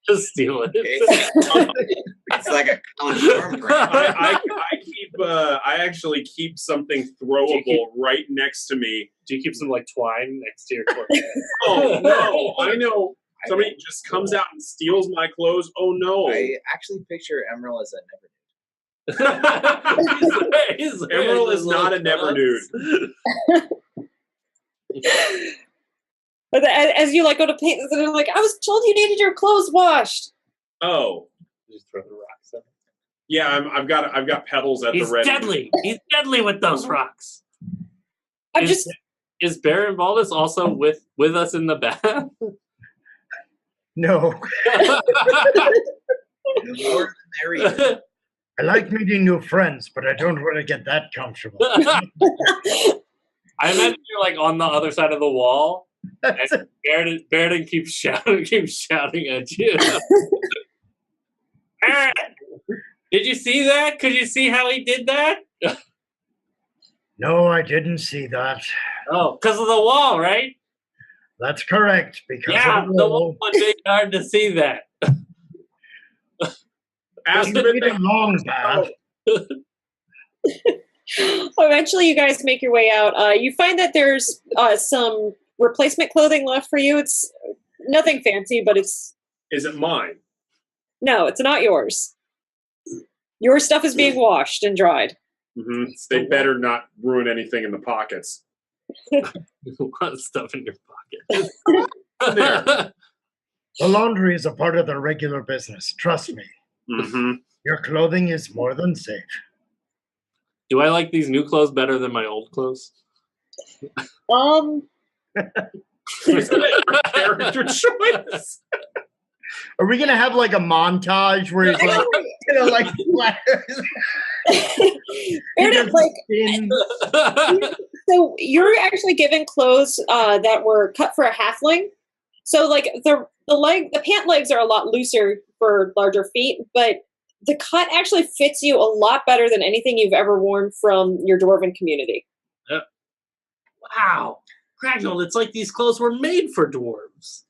just steal it. It's like a college dorm room. I actually keep something throwable right next to me. Do you keep some like twine next to your clothes? Oh no! I know somebody just comes out and steals my clothes. Oh no! I actually picture Immeral as a never. Immeral is not a never nude. But as you go to paint, they're like, I was told you needed your clothes washed. Oh, Just throw the rocks at him. Yeah, I've got pebbles at He's the ready. deadly. He's deadly with those rocks. Is Baron Valdis also with us in the bath? No. More than I like meeting new friends, but I don't want to get that comfortable. I imagine you're like on the other side of the wall, and Baeridin keeps shouting at you. Baeridin, did you see that? Could you see how he did that? No, I didn't see that. Oh, because of the wall, right? That's correct. Because Yeah, of the wall would make it hard to see that. Ask You need a long bath. Eventually, you guys make your way out. You find that there's some replacement clothing left for you. It's nothing fancy, but it's... Is it mine? No, it's not yours. Your stuff is being washed and dried. Mm-hmm. They better not ruin anything in the pockets. A lot of stuff in your pocket. There. The laundry is a part of their regular business. Trust me. Mm-hmm. Your clothing is more than safe. Do I like these new clothes better than my old clothes? Is that your character choice? Are we gonna have like a montage where he's like, So you're actually given clothes that were cut for a halfling, So like the pant legs are a lot looser for larger feet, but the cut actually fits you a lot better than anything you've ever worn from your dwarven community. Wow. Gragnold, it's like these clothes were made for dwarves.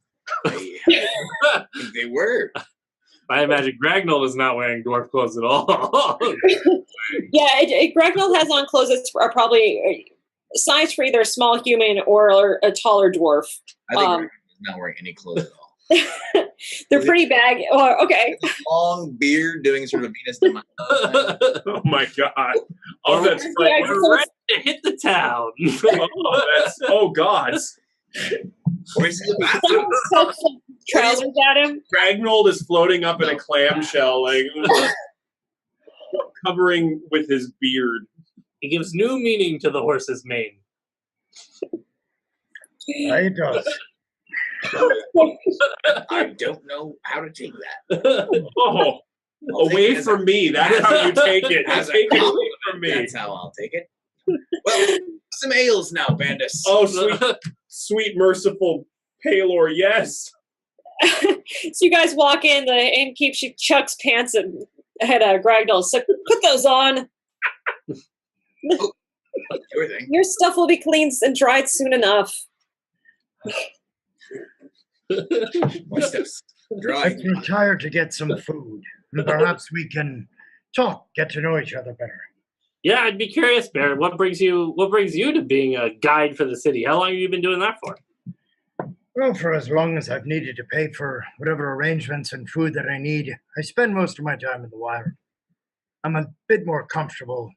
They were. I imagine Gragnold is not wearing dwarf clothes at all. Yeah, Gragnold has on clothes that are probably size for either a small human or a taller dwarf. I think Gragnold is not wearing any clothes at all. They're pretty baggy. Oh, okay. Long beard doing sort of Venus de Milo. Oh my god. Oh, that's Yeah, We're ready to hit the town. oh god. Where's the bathroom? Someone sucks some trousers at him. Gragnold is floating up in a clamshell, like covering with his beard. He gives new meaning to the horse's mane. It does. I don't know how to take that. Oh, away from me. That's how you take it. As a Take it away compliment, from me. That's how I'll take it. Well, some ales now, Bandus. Oh, sweet, merciful Paylor, yes. So you guys walk in, the innkeep, she chucks pants at Gragnold. So put those on. Sure thing. Your stuff will be cleaned and dried soon enough. My stuff's dry. I've been tired to get some food. Perhaps we can talk, get to know each other better. Yeah, I'd be curious, Baird. What brings you to being a guide for the city? How long have you been doing that for? Well, for as long as I've needed to pay for whatever arrangements and food that I need, I spend most of my time in the wild. I'm a bit more comfortable,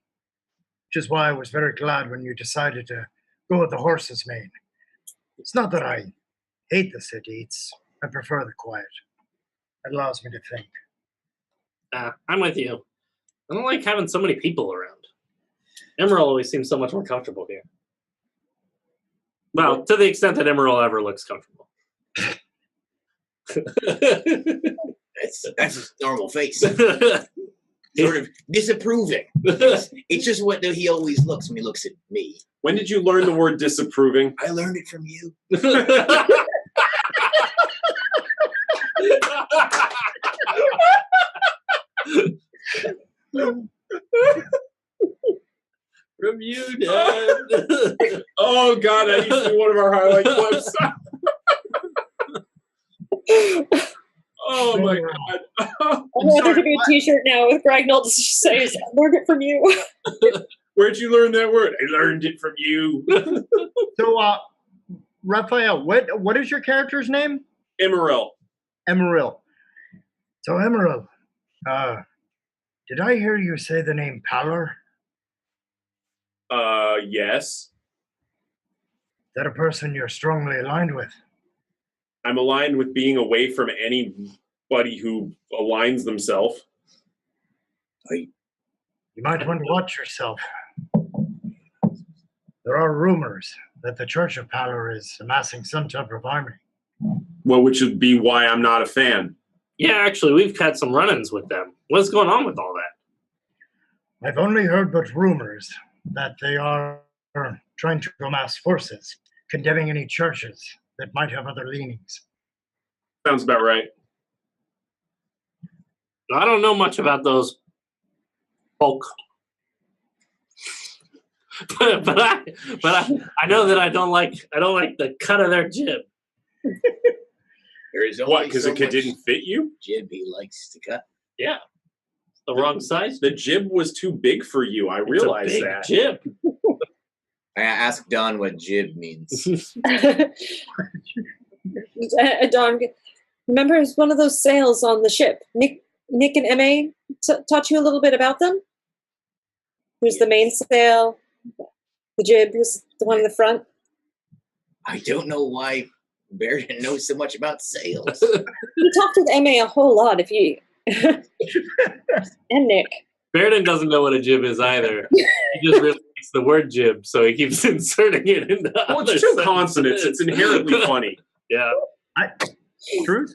which is why I was very glad when you decided to go with the horse's mane. It's not that I hate the city, I prefer the quiet. It allows me to think. I'm with you. I don't like having so many people around. Immeral always seems so much more comfortable here. Well, to the extent that Immeral ever looks comfortable. That's his normal face. Sort of disapproving. It's just what he always looks when he looks at me. When did you learn the word disapproving? I learned it from you. From you, Dad. Oh god, that used to be one of our highlight clips. Oh my god. I'm going to do a t-shirt now with Gragnold that says, I learned it from you. Where'd you learn that word? I learned it from you. So, Raphael, what is your character's name? Immeral. Immeral. So, Immeral, did I hear you say the name Pallor? Yes. Is that a person you're strongly aligned with? I'm aligned with being away from anybody who aligns themselves. You might want to watch yourself. There are rumors that the Church of Pallor is amassing some type of army. Well, which would be why I'm not a fan. Yeah, actually, we've had some run-ins with them. What's going on with all that? I've only heard but rumors that they are trying to amass forces, condemning any churches that might have other leanings. Sounds about right. I don't know much about those folk. but I know that I don't like the cut of their jib. There is only What, because so it didn't much fit you? jib he likes to cut. Yeah. The wrong size. The jib was too big for you. I realize it's a big that. jib. I asked Don what jib means. Don, remember, it's one of those sails on the ship. Nick and M.A. taught you a little bit about them? Who's the main sail? The jib was the one in the front? I don't know why Baeridin knows so much about sails. You talked with M.A. a whole lot, if you... and Nick. Baeridin doesn't know what a jib is either. He just really likes the word jib, so he keeps inserting it into Well, other it's two sentences. consonants. It's inherently funny. Yeah. Truth?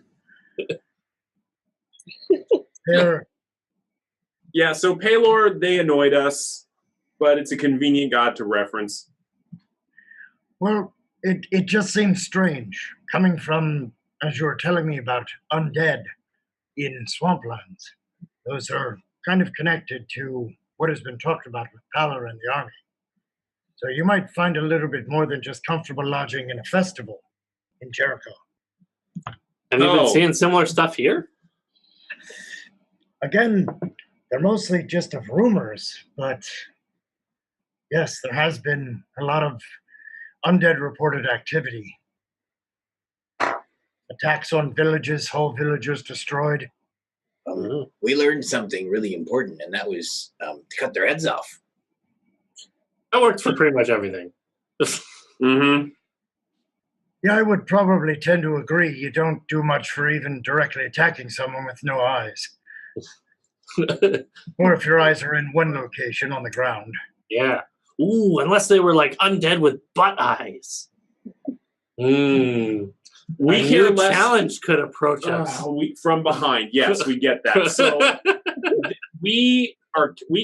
They're Yeah, so Paylor, they annoyed us, but it's a convenient god to reference. Well, It just seems strange coming from, as you were telling me about undead in swamplands. Those are kind of connected to what has been talked about with Valor and the army. So you might find a little bit more than just comfortable lodging in a festival in Jericho. Have you been seeing similar stuff here? Again, they're mostly just of rumors, but yes, there has been a lot of undead reported activity. Attacks on villages, whole villages destroyed. We learned something really important, and that was to cut their heads off. That works for pretty much everything. Mm-hmm. Yeah, I would probably tend to agree. You don't do much for even directly attacking someone with no eyes. Or if your eyes are in one location on the ground. Yeah. Ooh, unless they were like undead with butt eyes. We hear less. Challenge could approach us. From behind. Yes, we get that. So we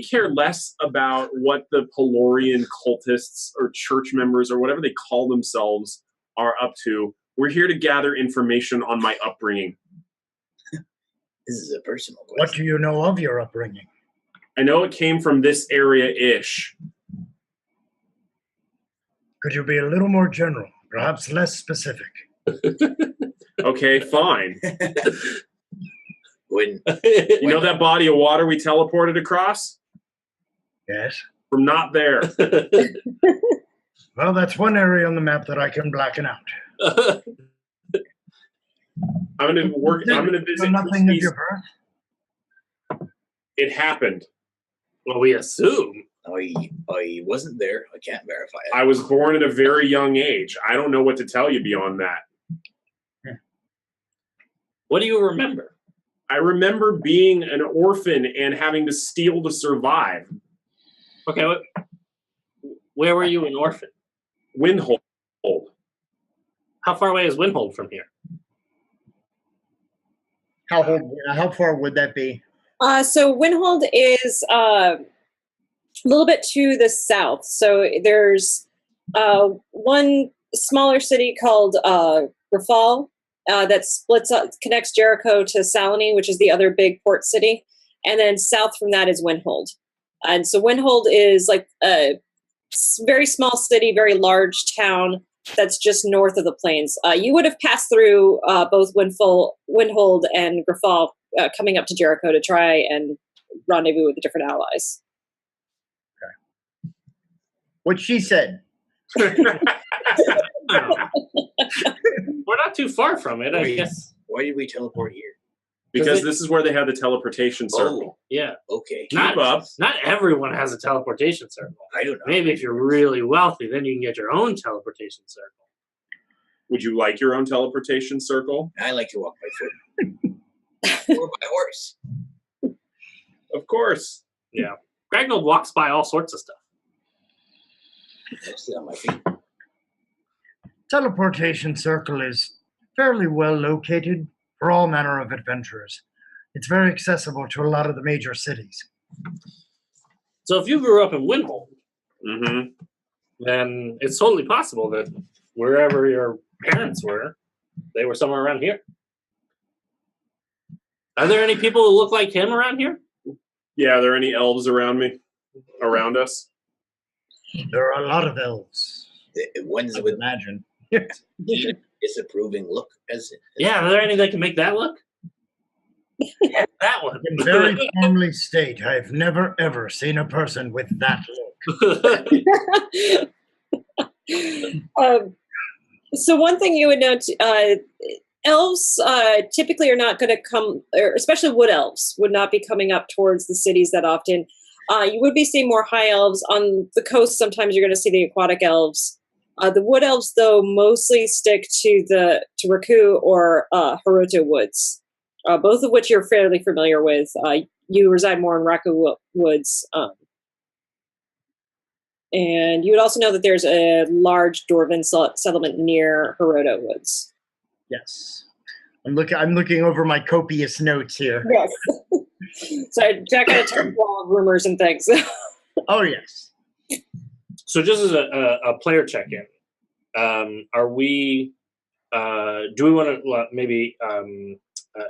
care less about what the Pelorian cultists or church members or whatever they call themselves are up to. We're here to gather information on my upbringing. This is a personal question. What do you know of your upbringing? I know it came from this area-ish. Could you be a little more general, perhaps less specific? Okay, fine. You know that body of water we teleported across? Yes. From not there. Well, that's one area on the map that I can blacken out. I'm gonna visit. Nothing of your birth? It happened. Well, we assume. I wasn't there. I can't verify it. I was born at a very young age. I don't know what to tell you beyond that. What do you remember? I remember being an orphan and having to steal to survive. Okay, where were you an orphan? Windhold. How far away is Windhold from here? How far would that be? So Windhold is a little bit to the south. So there's one smaller city called Grafal that splits up, connects Jericho to Salony, which is the other big port city. And then south from that is Windhold. And so Windhold is like a very small city, very large town that's just north of the plains. You would have passed through both Windhold and Grafal coming up to Jericho to try and rendezvous with the different allies. Okay. What she said. We're not too far from it, I guess. Why did we teleport here? Because this is where they have the teleportation circle. Yeah. Okay. Not everyone has a teleportation circle. I don't know. Maybe if you're really wealthy, then you can get your own teleportation circle. Would you like your own teleportation circle? I like to walk by foot. Or by horse. Of course. Yeah. Gragnold walks by all sorts of stuff. Mostly on my feet. Teleportation circle is fairly well located for all manner of adventurers. It's very accessible to a lot of the major cities. So if you grew up in Windhold, mm-hmm. then it's totally possible that wherever your parents were, they were somewhere around here. Are there any people who look like him around here? Yeah, are there any elves around us? There are a lot of elves. One's I with would imagine. disapproving look. Yeah, are there any that can make that look? Yeah, that one. I can very firmly state I have never, ever seen a person with that look. So one thing you would note, elves typically are not going to come, or especially wood elves, would not be coming up towards the cities that often. You would be seeing more high elves. On the coast, sometimes you're going to see the aquatic elves. The wood elves, though, mostly stick to Raku or Haruto woods, both of which you're fairly familiar with. You reside more in Raku woods. And you would also know that there's a large Dwarven settlement near Haruto woods. Yes. I'm looking over my copious notes here. Yes. So Jack got a ton of rumors and things. Oh, yes. So just as a player check-in, are we? Do we want to maybe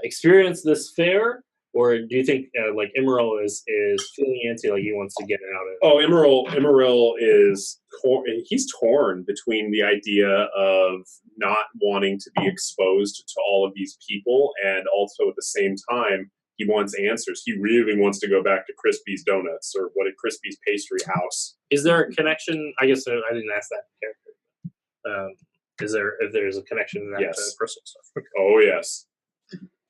experience this fair, or do you think like Immeral is feeling antsy, like he wants to get out of it? Oh, Immeral is he's torn between the idea of not wanting to be exposed to all of these people, and also at the same time he wants answers. He really wants to go back to Crispy's Donuts or Crispy's Pastry House. Is there a connection? I guess I didn't ask that character. If there's a connection to that Yes. personal stuff? Oh yes.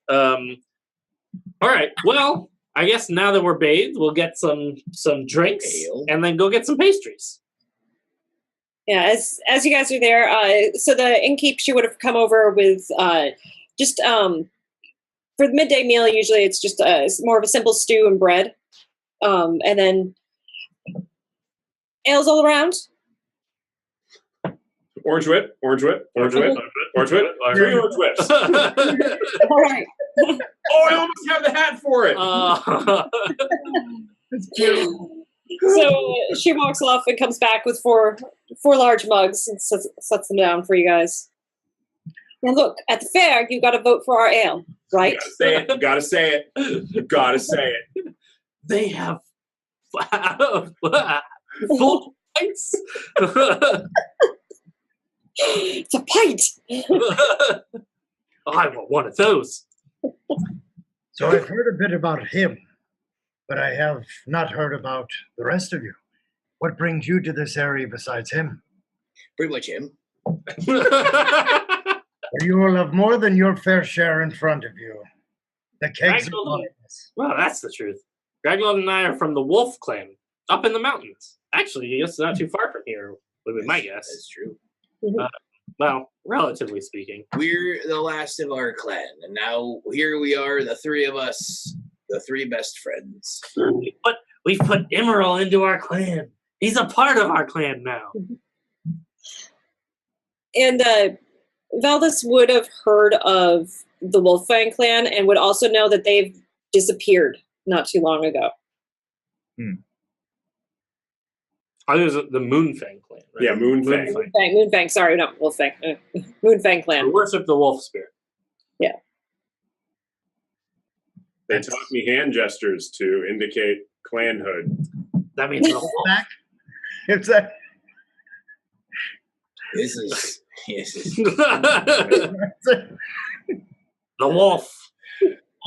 All right. Well, I guess now that we're bathed, we'll get some drinks and then go get some pastries. Yeah, as you guys are there, so the innkeep, she would have come over with just for the midday meal. Usually, it's just more of a simple stew and bread, and then ales all around. Orange whip, orange whip, orange whip, orange whip, 3 orange whips. All right. Oh, I almost have the hat for it. It's cute. So she walks off and comes back with four large mugs and sets them down for you guys. Now look, at the fair, you got to vote for our ale, right? You gotta say it. You gotta say it. They have full pints. It's a pint. I want one of those. So I've heard a bit about him, but I have not heard about the rest of you. What brings you to this area besides him? Pretty much him. You will have more than your fair share in front of you. The kegs Gragnold. are us. Well, that's the truth. Gragnold and I are from the Wolf Clan, up in the mountains. Actually, I guess it's not too far from here, would be my guess. That's true. Well, relatively speaking. We're the last of our clan, and now here we are, the three of us, the three best friends. We've put Immeral into our clan. He's a part of our clan now. And Valdis would have heard of the Wolffang clan and would also know that they've disappeared not too long ago. Oh, there's the Moonfang clan, right? Yeah, Moonfang. Moonfang, sorry, not Wolffang. Moonfang clan. We worship the wolf spirit. Yeah. They taught me hand gestures to indicate clanhood. That means the wolf. It's a This is The wolf.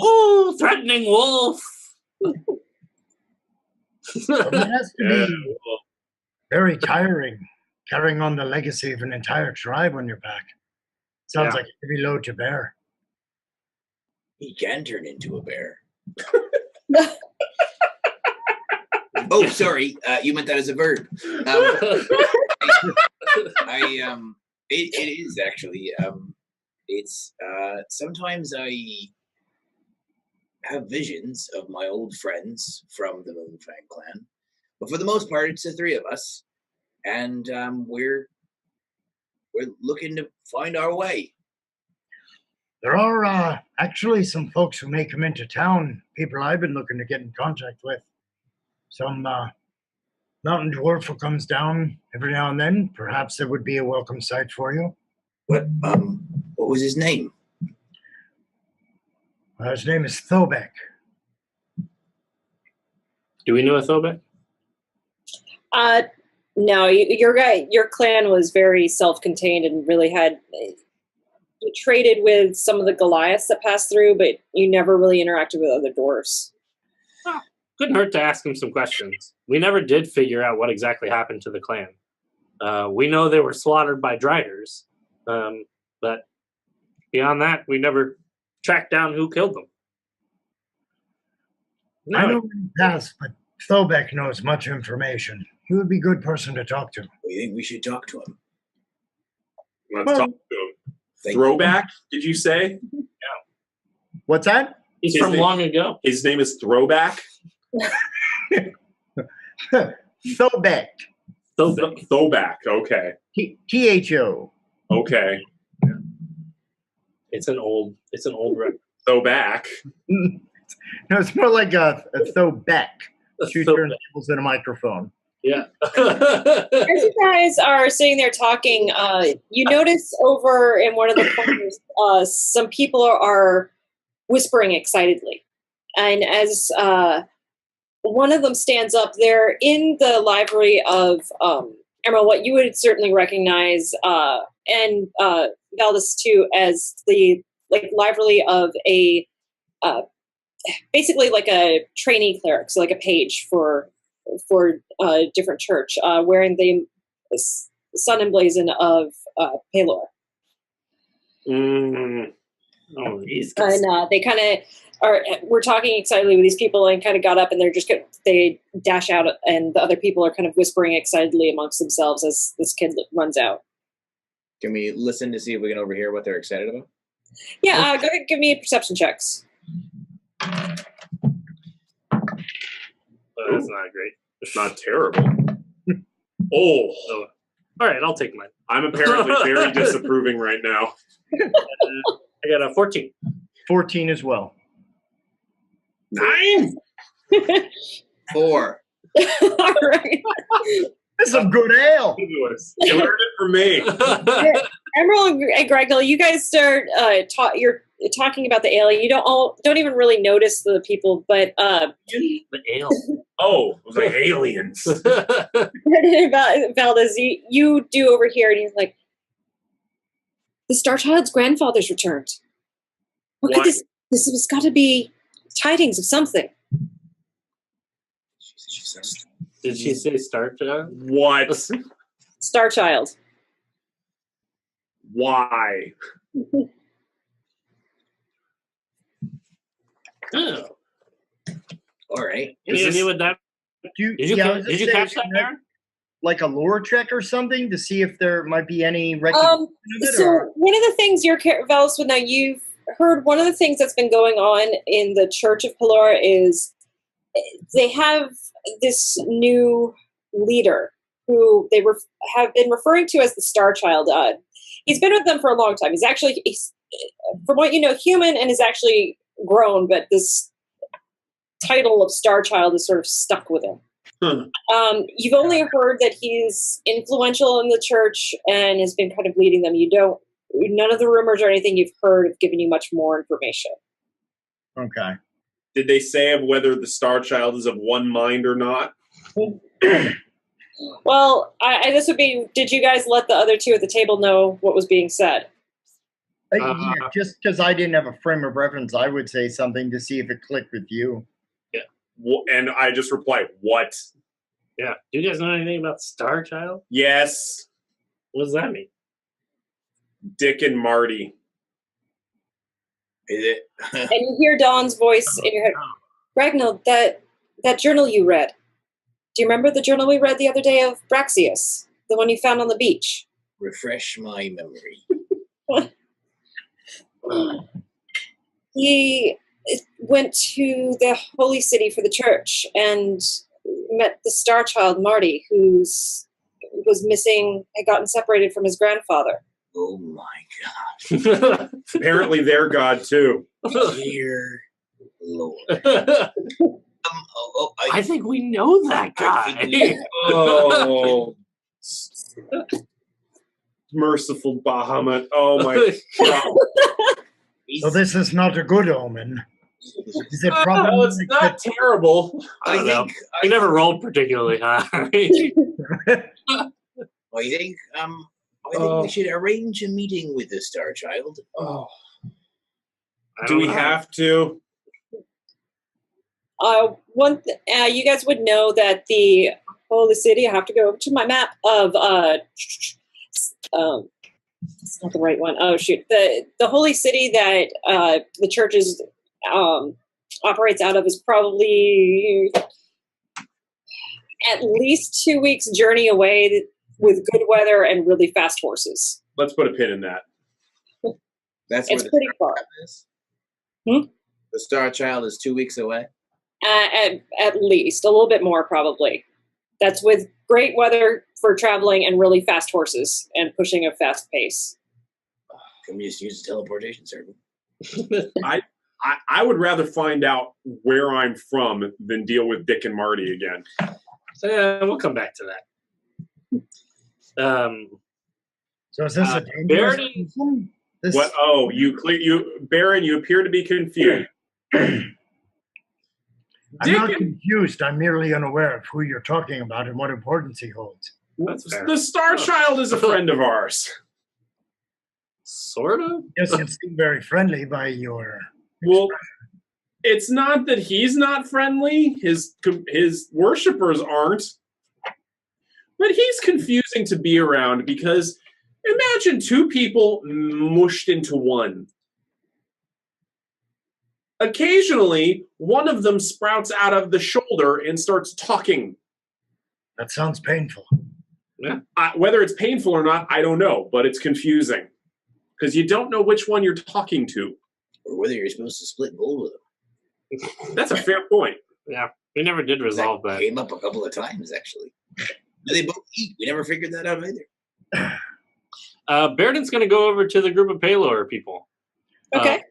Oh, threatening wolf. It has to Yeah. be very tiring carrying on the legacy of an entire tribe on your back. Sounds Yeah. like a heavy load to bear. he can turn into a bear. Oh, sorry, you meant that as a verb. It is actually. It's sometimes I have visions of my old friends from the Moonfang clan, but for the most part, it's the three of us, and we're looking to find our way. There are actually some folks who may come into town, people I've been looking to get in contact with. Some mountain dwarf who comes down every now and then. Perhaps it would be a welcome sight for you. What was his name? His name is Thobek. Do we know a Thobek? No, your clan was very self-contained and really had you traded with some of the Goliaths that passed through, but you never really interacted with other dwarves. Oh, couldn't hurt to ask him some questions. We never did figure out what exactly happened to the clan. We know they were slaughtered by Driders, but beyond that, we never tracked down who killed them. I know in the past, but Thobek knows much information. He would be a good person to talk to. We think we should talk to him. Let's talk to him. Thank Throwback, did you say? what's that? He's His from name- long ago. His name is Throwback? Thobek. Throwback, okay. THO. Okay. It's an old record. Throwback. No, it's more like a Thobek. Two Thobek. turntables and a microphone. Yeah. As you guys are sitting there talking, you notice over in one of the corners, some people are whispering excitedly. And as one of them stands up, they're in the library of Immeral, what you would certainly recognize, and Valdis too, as the library of a basically like a trainee cleric, so like a page for a different church, wearing the sun emblazoned of Pelor. Oh, these guys. And they kind of we're talking excitedly with these people, and kind of got up, and they dash out, and the other people are kind of whispering excitedly amongst themselves as this kid runs out. Can we listen to see if we can overhear what they're excited about? Yeah, go ahead, give me perception checks. That's not great. It's not terrible. Oh. All right, I'll take mine. I'm apparently very disapproving right now. I got a 14. 14 as well. 9? 4. All right. That's some good ale. You learned it from me. Immeral and Gragnold, you guys start you're talking about the ale. You don't even really notice the people, but The ale. Oh, it was like aliens. Valdis, you do over here, and he's like, the Starchild's grandfather's returned. What could this has got to be tidings of something. Did she say Starchild? What? Starchild. Why? Oh. All right. Did you with that? Did you catch that there? Like a lore check or something to see if there might be any recognition of it? So Or? one of the things Valdis would know, you've heard one of the things that's been going on in the Church of Pelor is they have this new leader who they have been referring to as the Star Child. He's been with them for a long time. He's from what you know, human, and is actually grown, but this title of Star Child is sort of stuck with him. You've only heard that he's influential in the church and has been kind of leading them. None of the rumors or anything you've heard have given you much more information. Okay. Did they say of whether the Star Child is of one mind or not? Well, this would be, did you guys let the other two at the table know what was being said? Yeah, just because I didn't have a frame of reference, I would say something to see if it clicked with you. And I just replied, what? Yeah. Do you guys know anything about Starchild? Yes. What does that mean? Dick and Marty. Is it? And you hear Dawn's voice in your head. Gragnold, that journal you read. Do you remember the journal we read the other day of Braxius? The one you found on the beach? Refresh my memory. He went to the holy city for the church and met the Star Child, Marty, who was missing, had gotten separated from his grandfather. Oh my God. Apparently they're God too. Dear Lord. I think we know that guy. Oh. Merciful Bahamut. Oh my God. So this is not a good omen. Is it No, probably it's not terrible. I don't know. He never rolled particularly high. I think we should arrange a meeting with the Star Child. Oh. Do we have to? You guys would know that the holy city, I have to go over to my map of it's not the right one. Oh shoot. The holy city that the church operates out of is probably at least 2 weeks journey away with good weather and really fast horses. Let's put a pin in that. That's It's where pretty far. is. Hmm? The Star Child is 2 weeks away. At least a little bit more probably. That's with great weather for traveling and really fast horses and pushing a fast pace. Can we just use a teleportation circle? I would rather find out where I'm from than deal with Dick and Marty again. We'll come back to that. So is this a dangerous Baeridin- person? This, What? Oh, Baron, you appear to be confused. I'm not Dick- confused. I'm merely unaware of who you're talking about and what importance he holds. That's fair. The Star Child is a friend of ours. Sort of. Doesn't seem very friendly by your. Well, it's not that he's not friendly. His worshippers aren't. But he's confusing to be around because imagine two people mushed into one. Occasionally, one of them sprouts out of the shoulder and starts talking. That sounds painful. Yeah. Whether it's painful or not, I don't know, but it's confusing. Because you don't know which one you're talking to. Or whether you're supposed to split gold with them. That's a fair point. Yeah. We never did resolve that. Came up a couple of times, actually. Do they both eat? We never figured that out either. Baeridin's going to go over to the group of Paylor people. Okay.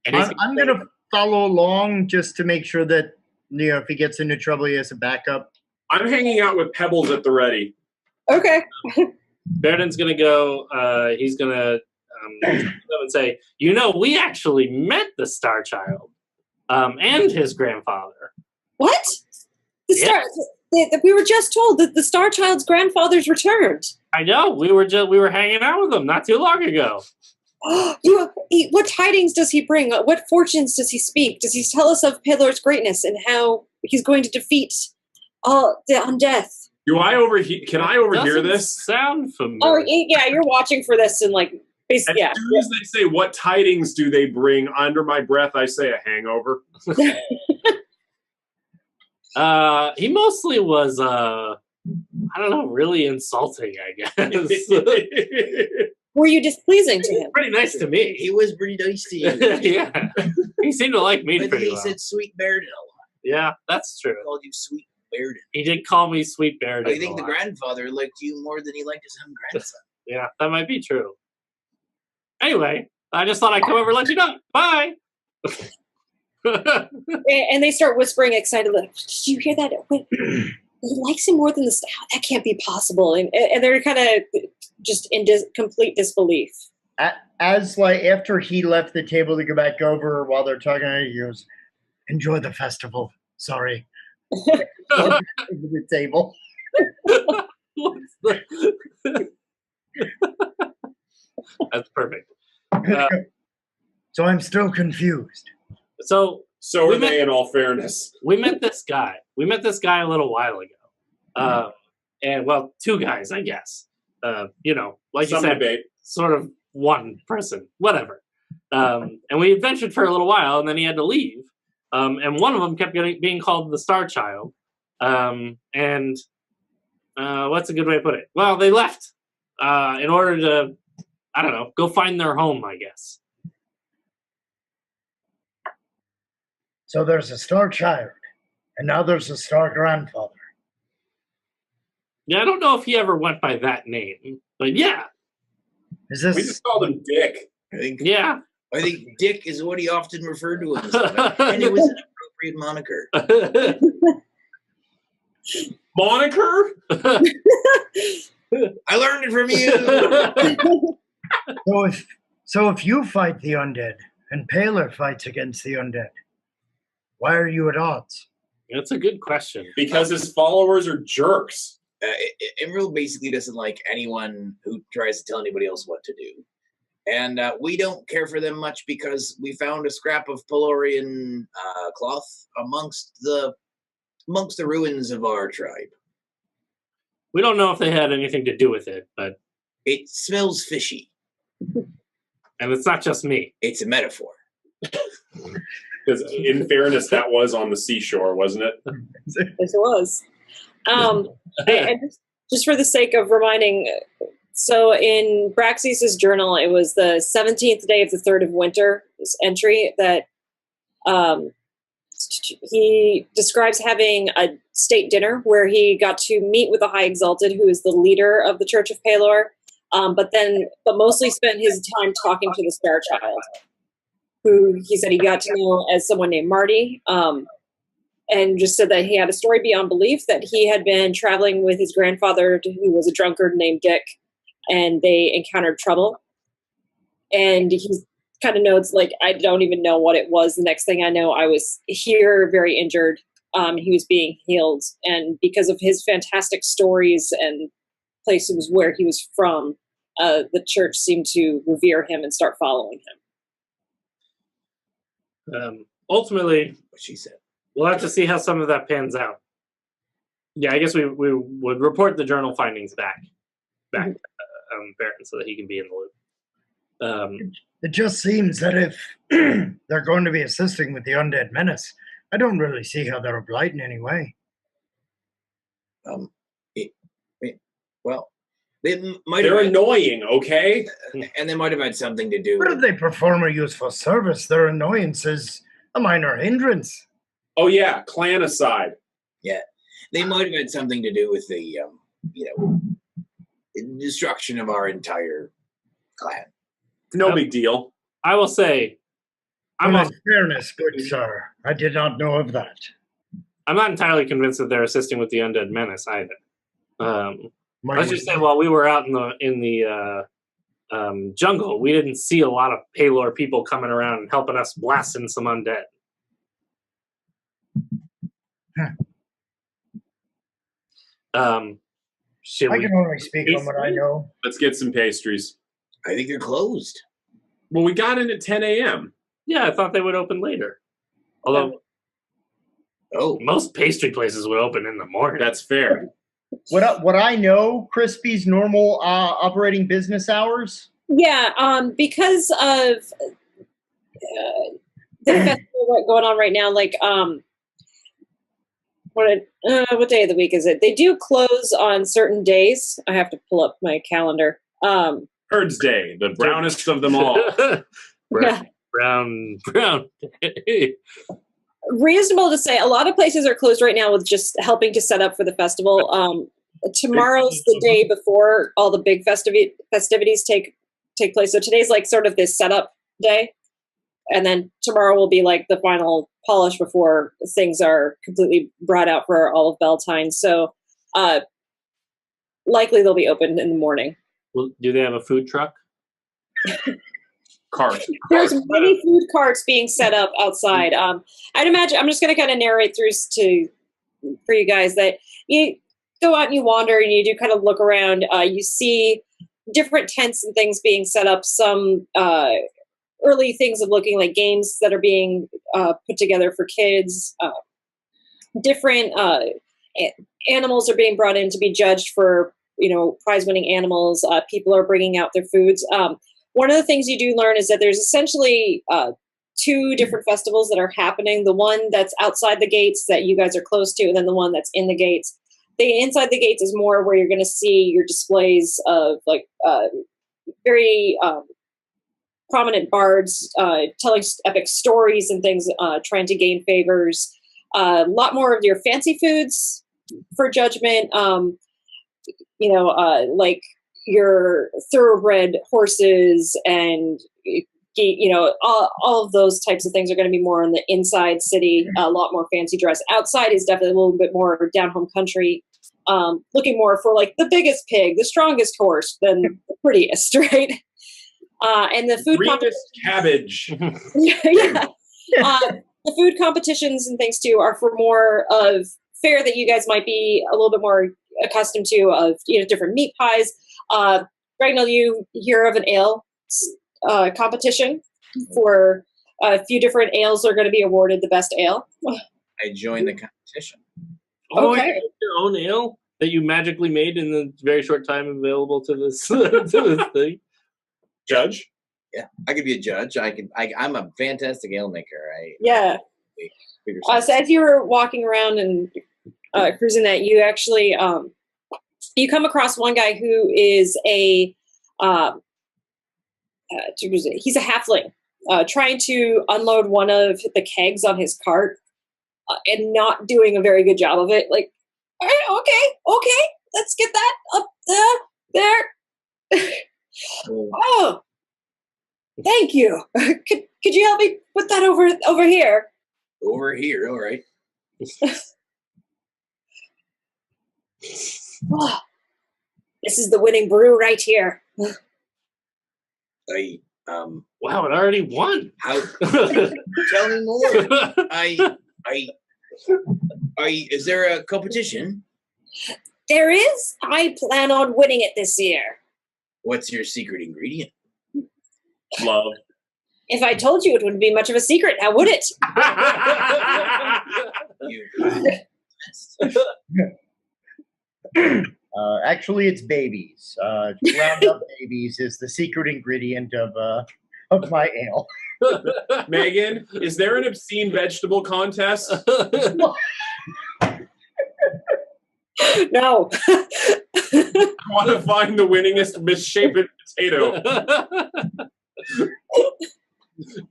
And he's I'm going to follow along just to make sure that, if he gets into trouble, he has a backup. I'm hanging out with Pebbles at the ready. Okay. Baeridin's going to go, he's going to and say, we actually met the Star Child and his grandfather. What? We were just told that the Star Child's grandfather's returned. I know. We were hanging out with him not too long ago. What tidings does he bring? What fortunes does he speak? Does he tell us of Paylor's greatness and how he's going to defeat all the undead? Can I overhear Doesn't this? Sound familiar? Oh, yeah, you're watching for this and As soon as they say, what tidings do they bring? Under my breath, I say a hangover. He mostly was, really insulting, I guess. Were you displeasing to him? Pretty nice to me. He was pretty nice to you. Yeah. He seemed to like me But pretty he well. said sweet Baeridin a lot. Yeah, that's true. He called you sweet Baeridin. He did call me Sweet Baeridin. I think a the lot. grandfather liked you more than he liked his own grandson. Yeah, that might be true. Anyway, I just thought I'd come over and let you know. Bye! And they start whispering excitedly, did you hear that? He likes him more than the Star. That can't be possible. And they're kind of just in complete disbelief. After he left the table to go back over while they're talking, he goes, Enjoy the festival. Sorry. to the table. What's That's perfect. So I'm still confused. So are they, in all fairness. we met this guy. We met this guy a little while ago. And, two guys, I guess. Like you Some said, debate. sort of one person, whatever. And we adventured for a little while, and then he had to leave. And one of them kept being called the Star Child. And what's a good way to put it? Well, they left in order to, go find their home, I guess. So there's a Star Child, and now there's a Star Grandfather. Yeah, I don't know if he ever went by that name, but yeah. Is this? We just called him Dick. I think Dick is what he often referred to himself, and it was an appropriate moniker. Moniker? I learned it from you. So if you fight the undead and Paylor fights against the undead, why are you at odds? That's a good question. Because his followers are jerks. Immeral basically doesn't like anyone who tries to tell anybody else what to do. And we don't care for them much because we found a scrap of Pelorian cloth amongst the ruins of our tribe. We don't know if they had anything to do with it, but... It smells fishy. And it's not just me. It's a metaphor. Because in fairness, that was on the seashore, wasn't it? Yes, it was. And just for the sake of reminding, so in Braxius' journal, it was the 17th day of the 3rd of winter, this entry, that he describes having a state dinner where he got to meet with the High Exalted, who is the leader of the Church of Paylor, but mostly spent his time talking to the Star Child, who he said he got to know as someone named Marty. and just said that he had a story beyond belief, that he had been traveling with his grandfather, who was a drunkard named Dick, and they encountered trouble. And he kind of notes, like, I don't even know what it was. The next thing I know, I was here, very injured. He was being healed. And because of his fantastic stories and places where he was from, the church seemed to revere him and start following him. Ultimately, What she said. we'll have to see how some of that pans out. Yeah, I guess we would report the journal findings back to Baron so that he can be in the loop. It just seems that if they're going to be assisting with the undead menace, I don't really see how they're a blight in any way. Well, they might They're have annoying, okay? and they might have had something to do But if with they perform a useful service, their annoyance is a minor hindrance. Oh yeah, clan aside. they might have had something to do with the destruction of our entire clan. No Yep. big deal. I will say, I'm Well, not, in fairness, good sir, I did not know of that. I'm not entirely convinced that they're assisting with the undead menace either. Might Let's we- just say, while we were out in the jungle, we didn't see a lot of Paylor people coming around and helping us blasting some undead. Should I we? can only speak on what I know. Let's get some pastries. I think they're closed. Well, we got in at 10 a.m. Yeah, I thought they would open later. Although Oh, most pastry places would open in the morning. That's fair. What I know, Crispy's normal operating business hours. Yeah, because of the festival going on right now, like what day of the week is it? They do close on certain days. I have to pull up my calendar. Herds Day, the brownest of them all. Yeah. brown. Reasonable to say a lot of places are closed right now with just helping to set up for the festival. Tomorrow's the day before all the big festivities take place. So today's like sort of this setup day, and then tomorrow will be like the final polish before things are completely brought out for all of Beltane. So likely they'll be open in the morning. Well, do they have a food truck? Cart. There's many food carts being set up outside. I'd imagine, I'm just going to kind of narrate through for you guys that you go out and you wander and you do kind of look around. You see different tents and things being set up. Some early things of looking like games that are being put together for kids. Different animals are being brought in to be judged for, prize-winning animals. People are bringing out their foods. One of the things you do learn is that there's essentially two different festivals that are happening. The one that's outside the gates that you guys are close to, and then the one that's in the gates. The inside the gates is more where you're going to see your displays of like very prominent bards telling epic stories and things, trying to gain favors. A lot more of your fancy foods for judgment. Like your thoroughbred horses and all of those types of things are going to be more in the inside city. A lot more fancy dress. Outside is definitely a little bit more down home country. Looking more for like the biggest pig, the strongest horse, than the prettiest, right? And the food cabbage. yeah. The food competitions and things too are for more of fare that you guys might be a little bit more accustomed to, of different meat pies. Gragnold, you hear of an ale competition for a few different ales are going to be awarded the best ale. I joined the competition. Oh, Okay. you made your own ale that you magically made in the very short time available to this to this thing. Judge? Yeah, I could be a judge. I'm a fantastic ale maker. Yeah. So as you were walking around and cruising that, you actually you come across one guy who is he's a halfling trying to unload one of the kegs on his cart and not doing a very good job of it. Like, okay, let's get that up there. Oh, thank you. Could you help me put that over here? Over here, all right. Oh, this is the winning brew right here. Wow, it already won. Tell me more. Is there a competition? There is. I plan on winning it this year. What's your secret ingredient? Love. If I told you, it wouldn't be much of a secret, now would it? Actually, it's babies. Roundup babies is the secret ingredient of my ale. Megan, is there an obscene vegetable contest? No. I want to find the winningest misshapen potato.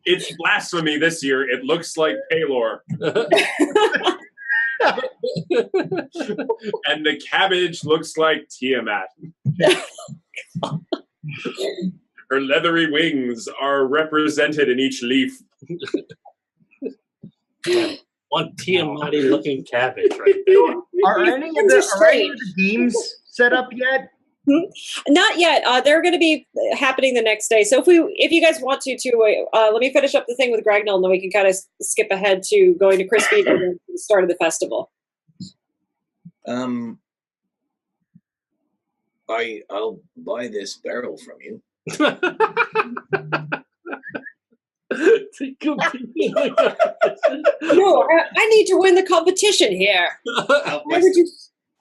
It's blasphemy this year. It looks like Paylor. And the cabbage looks like Tiamat. Her leathery wings are represented in each leaf. One Tiamat-y looking cabbage right there. Are any of the games set up yet? Not yet. They're going to be happening the next day. So if you guys want to, let me finish up the thing with Gragnold, and then we can kind of skip ahead to going to Crispy and the start of the festival. I'll buy this barrel from you. No, I need to win the competition here.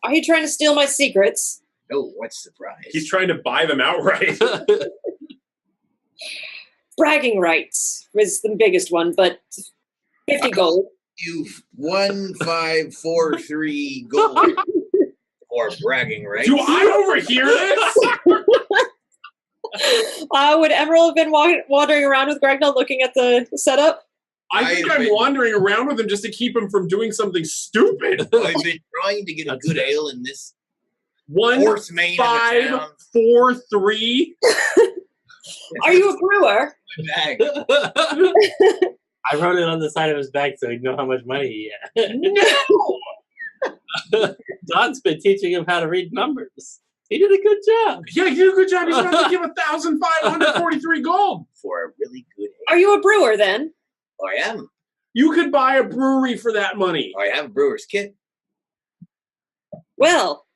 Are you trying to steal my secrets? Oh, what's the prize? He's trying to buy them outright. Bragging rights was the biggest one, but 50 gold. You've 1543 gold for bragging rights. Do I overhear this? Would Immeral have been wandering around with Gragnold looking at the setup? I think I'm wandering around with him just to keep him from doing something stupid. I've been trying to get a good ale in this 1, 5, 4, 3. Are you a brewer? Bag. I wrote it on the side of his bag so he'd know how much money he had. No! Don's been teaching him how to read numbers. He did a good job. Yeah, you did a good job. He's about to give 1,543 gold For a really good ale. Are you a brewer then? I am. You could buy a brewery for that money. I have a brewer's kit. Well,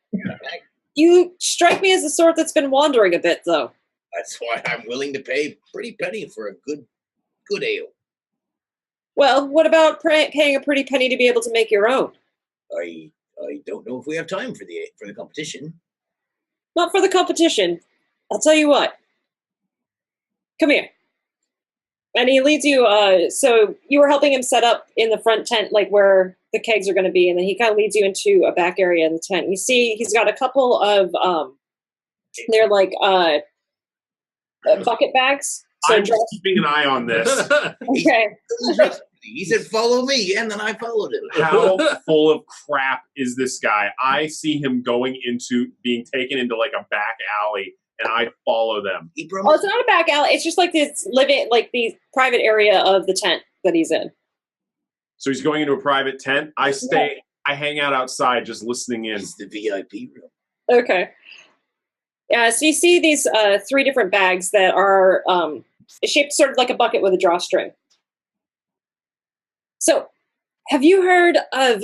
you strike me as the sort that's been wandering a bit, though. That's why I'm willing to pay a pretty penny for a good ale. Well, what about paying a pretty penny to be able to make your own? I don't know if we have time for the competition. Not for the competition. I'll tell you what. Come here. And he leads you, so you were helping him set up in the front tent, like where the kegs are going to be, and then he kind of leads you into a back area in the tent. You see he's got a couple of, they're like bucket bags. So I'm just keeping an eye on this. Okay. He said, follow me, and then I followed him. How full of crap is this guy? I see him going into being taken into like a back alley, and I follow them. Oh, it's not a back alley. It's just like this the private area of the tent that he's in. So he's going into a private tent. I hang out outside just listening in. It's the VIP room. Okay. Yeah, so you see these 3 different bags that are shaped sort of like a bucket with a drawstring. So, have you heard of,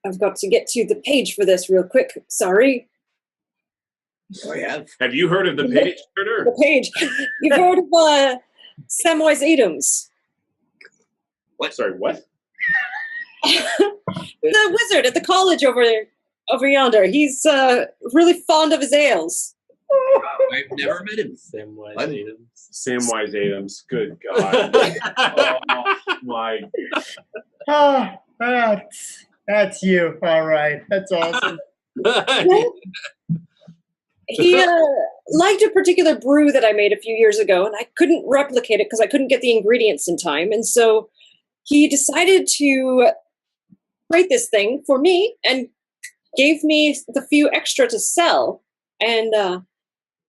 I've got to get to the page for this real quick, sorry. I have. Have you heard of the page turner? The page. You've heard of Samwise Adams? What? Sorry, what? The wizard at the college over yonder. He's really fond of his ales. I've never met him. Samwise Adams. Good God. Oh, my. Oh, that's you. All right. That's awesome. He liked a particular brew that I made a few years ago, and I couldn't replicate it because I couldn't get the ingredients in time. And so he decided to create this thing for me and gave me the few extra to sell. And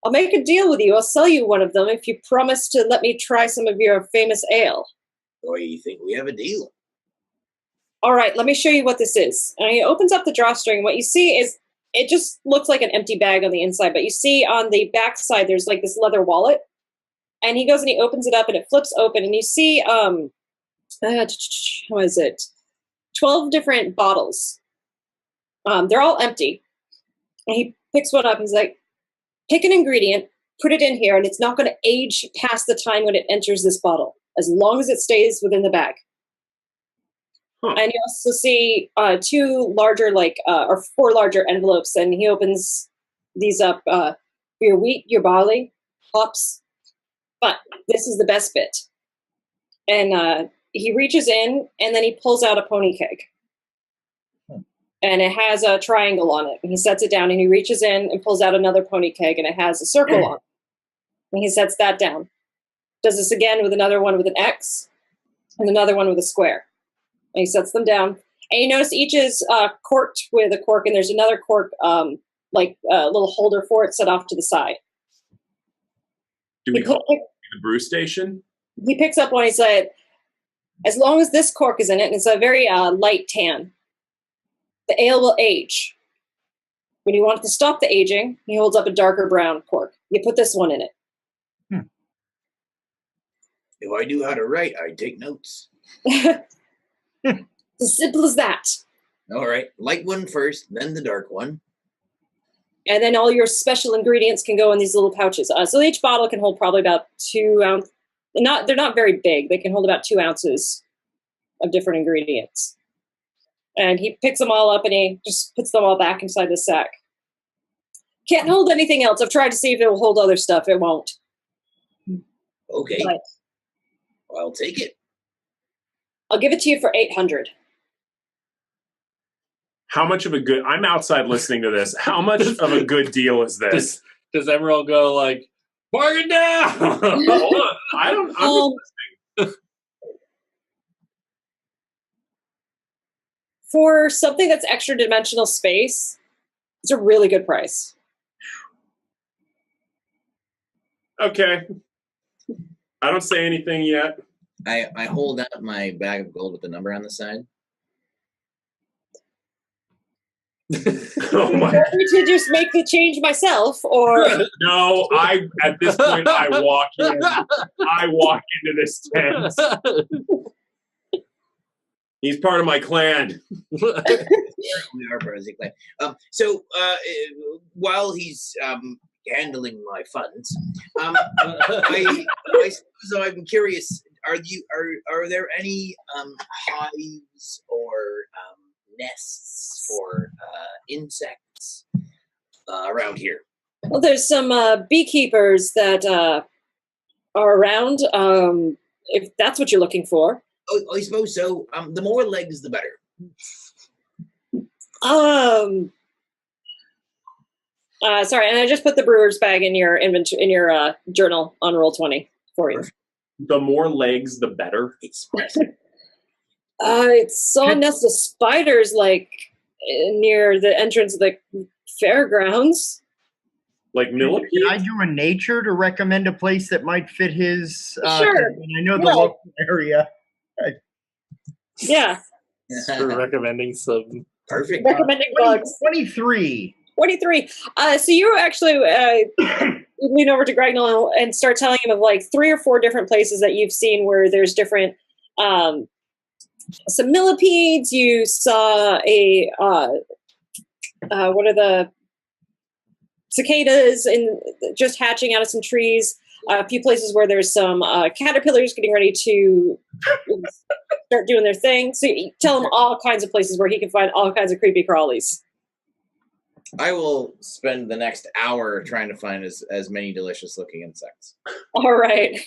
I'll make a deal with you. I'll sell you one of them if you promise to let me try some of your famous ale. Oh, you think we have a deal? All right, let me show you what this is. And he opens up the drawstring. What you see is it just looks like an empty bag on the inside, but you see on the back side there's like this leather wallet. And he goes and he opens it up and it flips open and you see what is it? 12 different bottles. They're all empty. And he picks one up and he's like, pick an ingredient, put it in here, and it's not going to age past the time when it enters this bottle, as long as it stays within the bag. Huh. And you also see 2 larger, or 4 larger envelopes, and he opens these up for your wheat, your barley, hops. But this is the best bit. And he reaches in, and then he pulls out a pony keg. And it has a triangle on it. And he sets it down, and he reaches in and pulls out another pony keg, and it has a circle on it. And he sets that down. Does this again with another one with an X, and another one with a square. And he sets them down. And you notice each is corked with a cork, and there's another cork, like a little holder for it set off to the side. Do we call it the brew station? He picks up one, he said, as long as this cork is in it, and it's a very light tan, the ale will age. When you want it to stop the aging, he holds up a darker brown cork. You put this one in it. If I knew how to write, I'd take notes. As simple as that. All right. Light one first, then the dark one. And then all your special ingredients can go in these little pouches. So each bottle can hold probably about 2 ounces. They're not very big. They can hold about 2 ounces of different ingredients. And he picks them all up and he just puts them all back inside the sack. Can't hold anything else. I've tried to see if it will hold other stuff. It won't. Okay. But I'll take it. I'll give it to you for 800. How much of a good... I'm outside listening to this. How much of a good deal is this? Does Immeral go like, bargain down? Hold on. I'm just listening. For something that's extra dimensional space, it's a really good price. Okay. I don't say anything yet. I hold out my bag of gold with the number on the side. Oh my! Want me to just make the change myself, or No, at this point I walk into this tent. He's part of my clan. We are part of the clan. So while he's handling my funds, I suppose I'm curious. Are there any hives or nests for insects around here? well, there's some beekeepers that are around. If that's what you're looking for. Oh, I suppose so. The more legs, the better. Sorry, and I just put the brewer's bag in your inventory in your journal on Roll20 for you. The more legs, the better. It's I saw a nest of spiders like near the entrance of the fairgrounds. Like millipedes? Can I do a nature to recommend a place that might fit his? Sure. I know the local area. Yeah. For recommending some. perfect. Recommending bugs. 23. 23. So you actually lean over to Gragnold and start telling him of like 3 or 4 different places that you've seen where there's different some millipedes. You saw a what are the cicadas just hatching out of some trees. A few places where there's some caterpillars getting ready to start doing their thing. So you tell him all kinds of places where he can find all kinds of creepy crawlies. I will spend the next hour trying to find as many delicious looking insects. All right.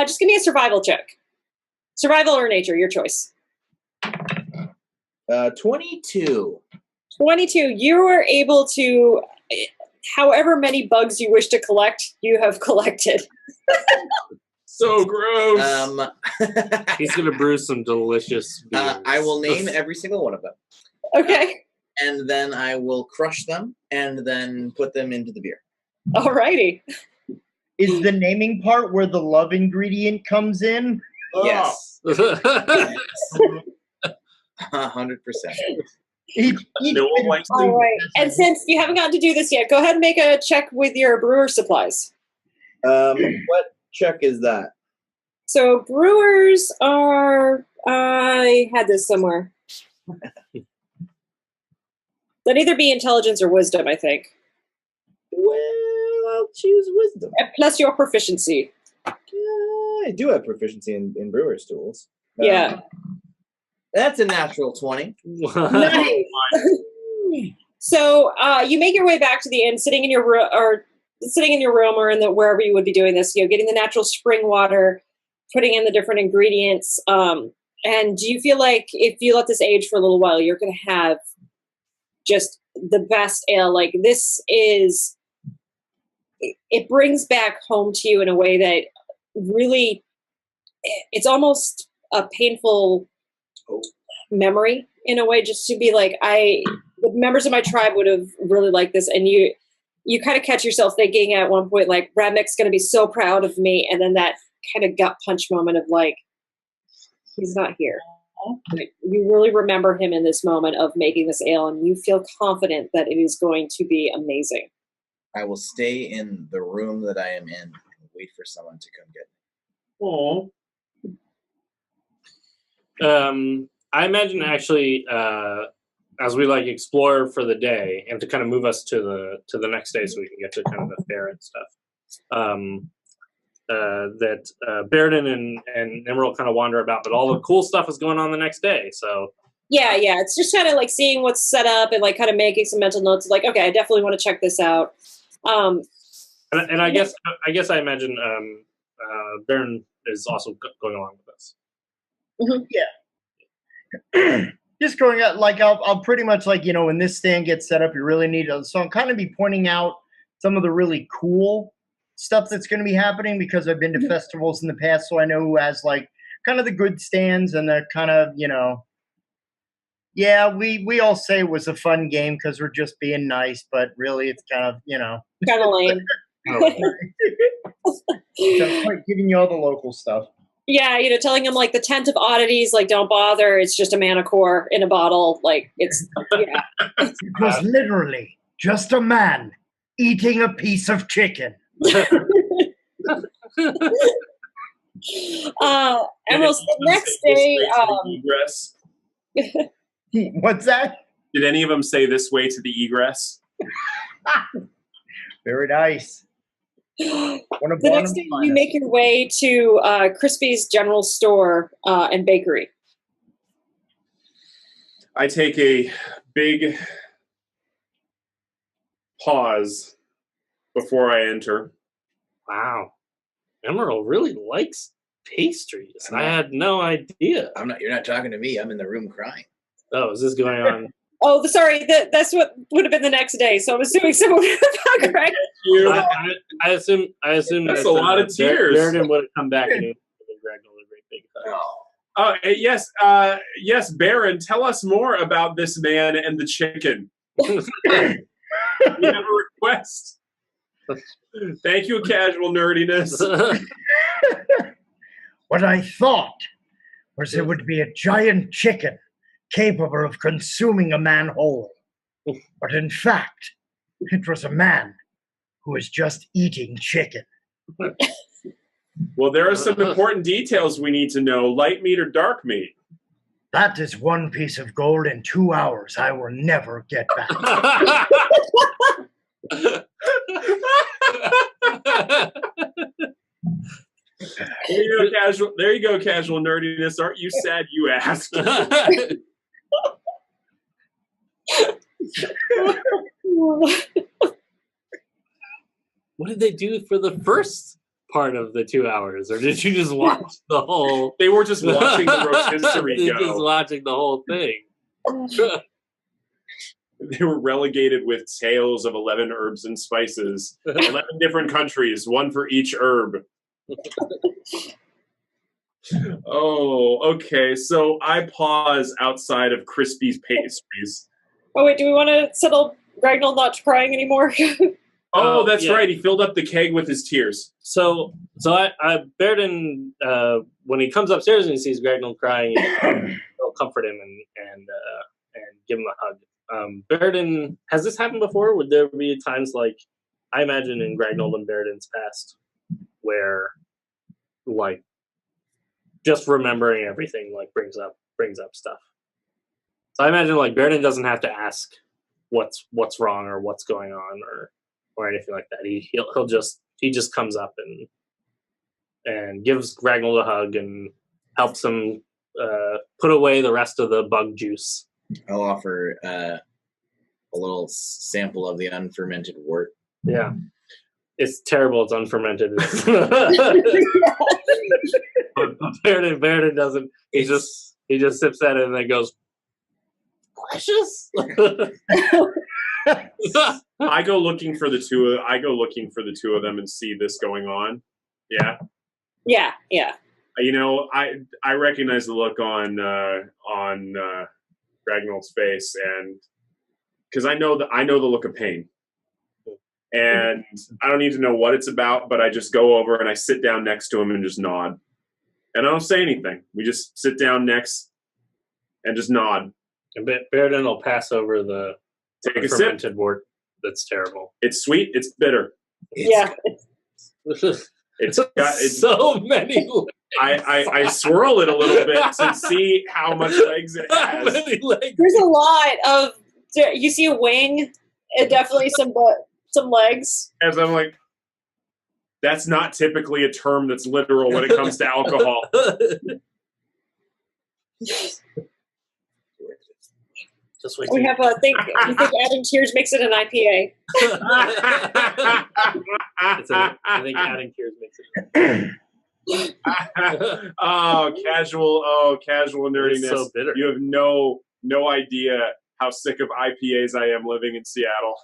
Just give me a survival check. Survival or nature, your choice. 22. 22. You were able to, however many bugs you wish to collect, you have collected. So gross. He's going to brew some delicious beers. I will name every single one of them. Okay. And then I will crush them and then put them into the beer. All righty. Is the naming part where the love ingredient comes in? Yes. 100%. All right. And since you haven't gotten to do this yet, go ahead and make a check with your brewer supplies. What check is that? So brewers are, I had this somewhere. That'd either be intelligence or wisdom, I think. Well, I'll choose wisdom. Plus your proficiency. I do have proficiency in brewer's tools. Yeah. That's a natural 20. Nice. So you make your way back to the inn, sitting in your room or in the wherever you would be doing this. Getting the natural spring water, putting in the different ingredients. And do you feel like if you let this age for a little while, you're going to have just the best ale? Like this is, it brings back home to you in a way that really, it's almost a painful memory in a way, just to be like, the members of my tribe would have really liked this. And you kind of catch yourself thinking at one point, like, Radmic's going to be so proud of me. And then that kind of gut punch moment of like, he's not here. Like, you really remember him in this moment of making this ale, and you feel confident that it is going to be amazing. I will stay in the room that I am in and wait for someone to come get me. I imagine actually, as we like explore for the day, and to kind of move us to the next day, so we can get to kind of the fair and stuff. That Baeridin and Immeral kind of wander about, but all the cool stuff is going on the next day. So yeah, it's just kind of like seeing what's set up and like kind of making some mental notes. Like, okay, I definitely want to check this out. And I guess I imagine Baeridin is also going along with us. Mm-hmm. Yeah. Just going out, like I'll pretty much, like, when this stand gets set up, you really need to. So I'll kind of be pointing out some of the really cool stuff that's going to be happening, because I've been to festivals in the past, so I know who has like kind of the good stands and the kind of, yeah, we all say it was a fun game because we're just being nice, but really it's kind of, kind of lame. So I'm giving you all the local stuff. Yeah, telling them like the tent of oddities, like don't bother, it's just a mana core in a bottle. Like it's, yeah. It was literally just a man eating a piece of chicken. And the next day, what's that? Did any of them say this way to the egress? Very nice. The next day, you make your way to Crispy's General Store and Bakery. I take a big pause before I enter. Wow, Immeral really likes pastries. I had no idea. You're not talking to me. I'm in the room crying. Oh, is this going on? Oh, sorry. That's what would have been the next day. So I'm assuming someone would have talked, right? I assume that's a lot of tears. Baeridin would have come back and Gragnold a great big hug. Yes, Baron. Tell us more about this man and the chicken. We have a request. Thank you, casual nerdiness. What I thought was it would be a giant chicken capable of consuming a man whole. But in fact, it was a man who was just eating chicken. Well, there are some important details we need to know. Light meat or dark meat? That is one piece of gold in 2 hours I will never get back. There you go, casual nerdiness. Aren't you sad you asked? What did they do for the first part of the 2 hours, or did you just watch the whole? They were just watching the rotisserie go. Just watching the whole thing. They were relegated with tales of 11 herbs and spices, 11 different countries, one for each herb. Oh, okay. So I pause outside of Crispy's pastries. Oh wait, do we want to settle Gragnold not crying anymore? Oh, that's yeah. right. He filled up the keg with his tears. So Baeridin, when he comes upstairs and he sees Gragnold crying, he'll comfort him and give him a hug. Baeridin, has this happened before? Would there be times like, I imagine in Gragnold and Baeridin's past, where like just remembering everything like brings up stuff. So I imagine like Baeridin doesn't have to ask what's wrong or what's going on or anything like that. He just comes up and gives Gragnold a hug and helps him put away the rest of the bug juice. I'll offer a little sample of the unfermented wort. Yeah. It's terrible. It's unfermented. But Baeridin doesn't. He just sips at it and then goes, "Precious." I go looking for the two of them and see this going on. Yeah. Yeah. You know, I recognize the look on Gragnold's face, and because I know the look of pain. And I don't need to know what it's about, but I just go over and I sit down next to him and just nod. And I don't say anything. We just sit down next and just nod. And Baeridin will pass over the Take a sip. fermented wort. That's terrible. It's sweet. It's bitter. It's so many legs. I swirl it a little bit to see how much legs it How has. many legs? There's a lot of. You see a wing, and definitely some legs. As I'm like, that's not typically a term that's literal when it comes to alcohol. Just wait. We have a think. You think adding tears makes it an IPA? I think adding tears makes it. Casual nerdiness. So bitter. You have no idea how sick of IPAs I am living in Seattle.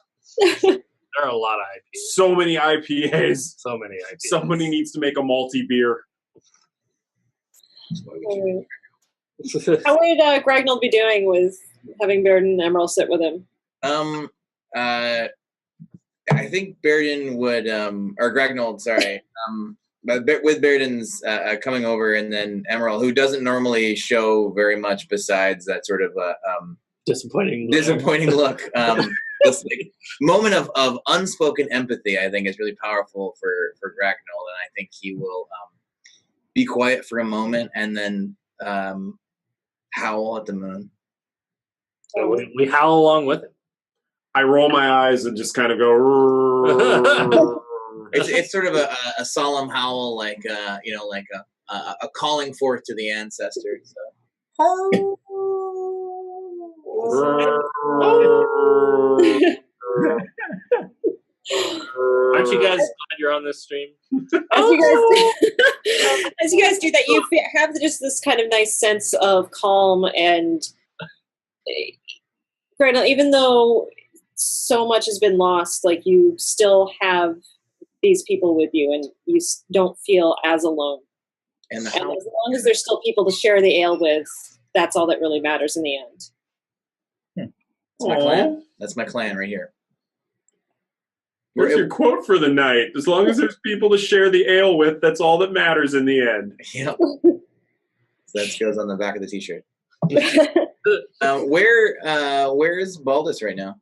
There are a lot of IPAs. So many IPAs. So many IPAs. Somebody needs to make a malty beer. How would Gragnold be doing with having Baeridin and Immeral sit with him? I think Baeridin would, or Gragnold, sorry, with Baeridin's coming over, and then Immeral, who doesn't normally show very much besides that sort of disappointing look. This moment of unspoken empathy, I think, is really powerful for Gragnold, and I think he will be quiet for a moment and then howl at the moon. So we howl along with it. I roll my eyes and just kind of go. It's sort of a solemn howl, like a calling forth to the ancestors. So. Aren't you guys glad you're on this stream? As you guys do that, you have just this kind of nice sense of calm and even though so much has been lost, like you still have these people with you, and you don't feel as alone. And as long as there's still people to share the ale with, that's all that really matters in the end. That's my clan. That's my clan right here. Where's your quote for the night? As long as there's people to share the ale with, that's all that matters in the end. Yep. So that goes on the back of the t-shirt. Where is Baldus right now?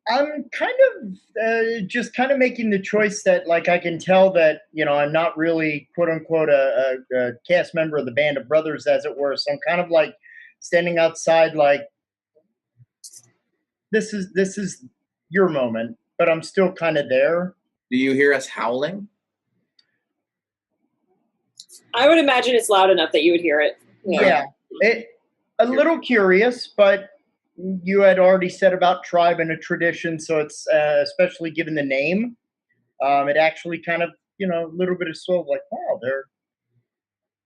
I'm kind of just kind of making the choice that, like, I can tell that, you know, I'm not really, quote unquote, a cast member of the Band of Brothers, as it were. So I'm kind of like standing outside, like, this is your moment, but I'm still kind of there. Do you hear us howling? I would imagine it's loud enough that you would hear it. Yeah. A little curious, but you had already said about tribe and a tradition, so it's especially given the name, it actually kind of, you know, a little bit of sort of like, wow, there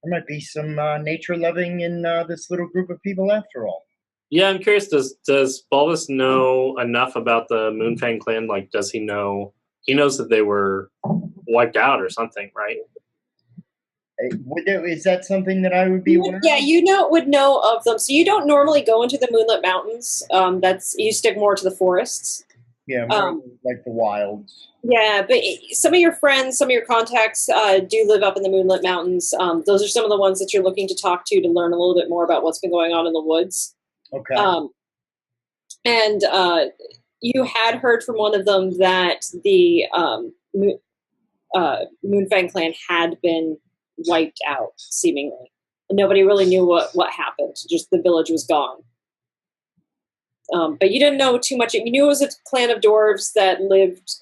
might be some nature loving in this little group of people after all. Yeah, I'm curious. Does Baldus know enough about the Moonfang clan? Like, does he know? He knows that they were wiped out or something, right? Is that something that I would be aware of? Yeah, would know of them. So you don't normally go into the Moonlit Mountains. You stick more to the forests. Yeah, more like the wilds. Yeah, but some of your friends, some of your contacts do live up in the Moonlit Mountains. Those are some of the ones that you're looking to talk to learn a little bit more about what's been going on in the woods. Okay. And you had heard from one of them that the Moonfang clan had been wiped out, seemingly. And nobody really knew what happened. Just the village was gone. But you didn't know too much. You knew it was a clan of dwarves that lived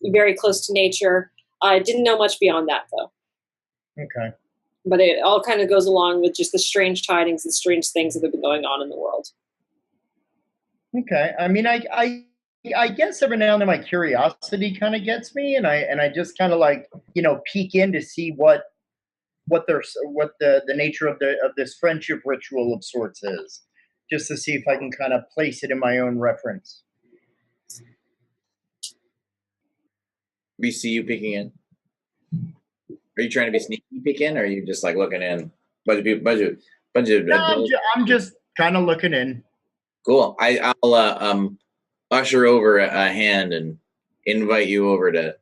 very close to nature. I didn't know much beyond that, though. Okay. But it all kind of goes along with just the strange tidings and strange things that have been going on in the world. Okay. I mean, I guess every now and then my curiosity kind of gets me, and I just kind of like, peek in to see what the nature of this friendship ritual of sorts is, just to see if I can kind of place it in my own reference. We see you peeking in. Are you trying to be sneaky peeking, or are you just like looking in? Bunch of. No, I'm just kind of looking in. Cool. I'll usher over a hand and invite you over to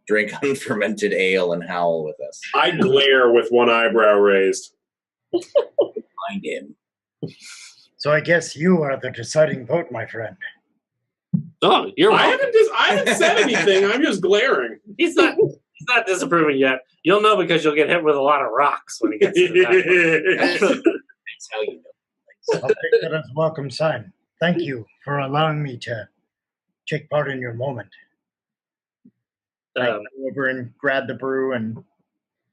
drink unfermented ale and howl with us. I glare with one eyebrow raised. Find him. So I guess you are the deciding vote, my friend. Oh, you're I welcome. haven't said anything. I'm just glaring. He's not disapproving yet. You'll know because you'll get hit with a lot of rocks when he gets to that. That's how you know. I'll take that as a welcome sign. Thank you for allowing me to take part in your moment. I go over and grab the brew and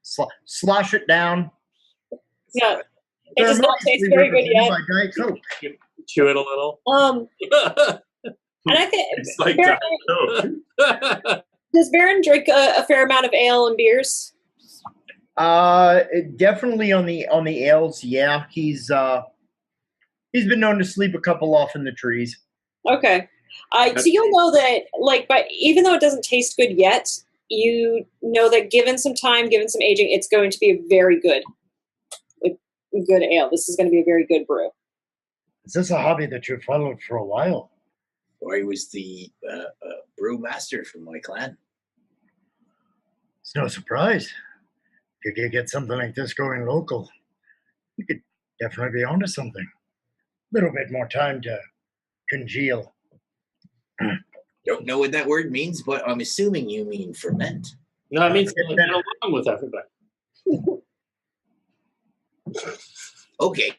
slosh it down. Yeah. It does not taste very good yet. By Diet Coke. Chew it a little. And I think It's like Diet Coke. does Baron drink a fair amount of ale and beers? Definitely on the ales. Yeah, he's been known to sleep a couple off in the trees. Okay. So you'll know that, but even though it doesn't taste good yet, you know that given some time, given some aging, it's going to be a very good ale. This is going to be a very good brew. Is this a hobby that you've followed for a while? I was the brew master from my clan. It's no surprise. If you could get something like this going local, you could definitely be onto something. A little bit more time to congeal. Don't know what that word means, but I'm assuming you mean ferment. No, it means get along with everybody. Okay.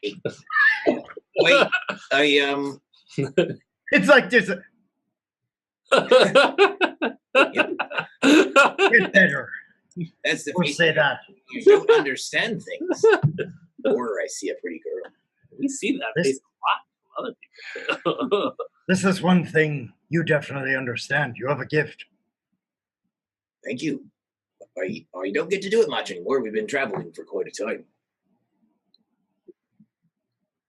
Wait, It's like this. Get better. That's the We'll face. say that. You don't understand things. Or I see a pretty girl. We see that face a lot from other people. This is one thing you definitely understand. You have a gift. Thank you. I don't get to do it much anymore. We've been traveling for quite a time.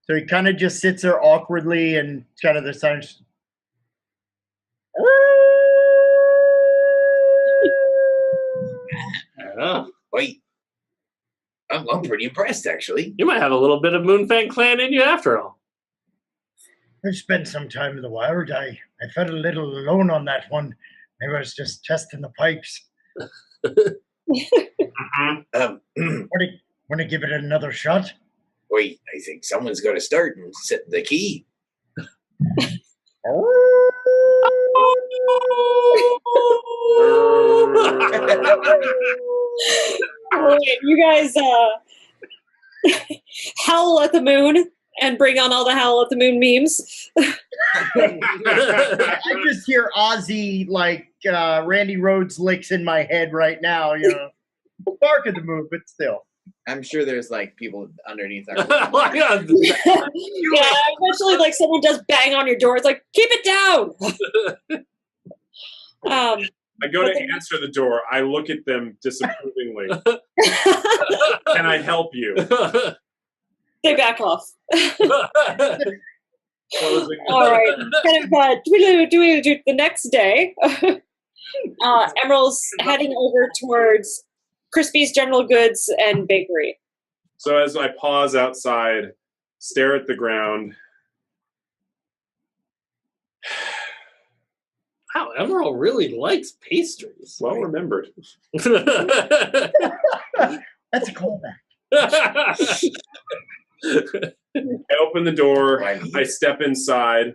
So he kind of just sits there awkwardly and kind of the sounds. Wait, I'm pretty impressed, actually. You might have a little bit of Moonfang clan in you after all. I've spent some time in the wild. I felt a little alone on that one. Maybe I was just testing the pipes. Want to give it another shot? Wait, I think someone's got to start and set the key. You guys howl at the moon and bring on all the howl at the moon memes. I just hear Ozzy Randy Rhoads licks in my head right now. Bark at the moon, but still. I'm sure there's people underneath our. Yeah, eventually, someone does bang on your door. It's like, keep it down. I go to answer the door. I look at them disapprovingly. Can I help you? They back off. All right. Kind of do the next day. Immeral's heading over towards Crispy's General Goods and Bakery. So as I pause outside, stare at the ground, Wow, Immeral really likes pastries. Well remembered. That's a callback. I open the door. I step inside.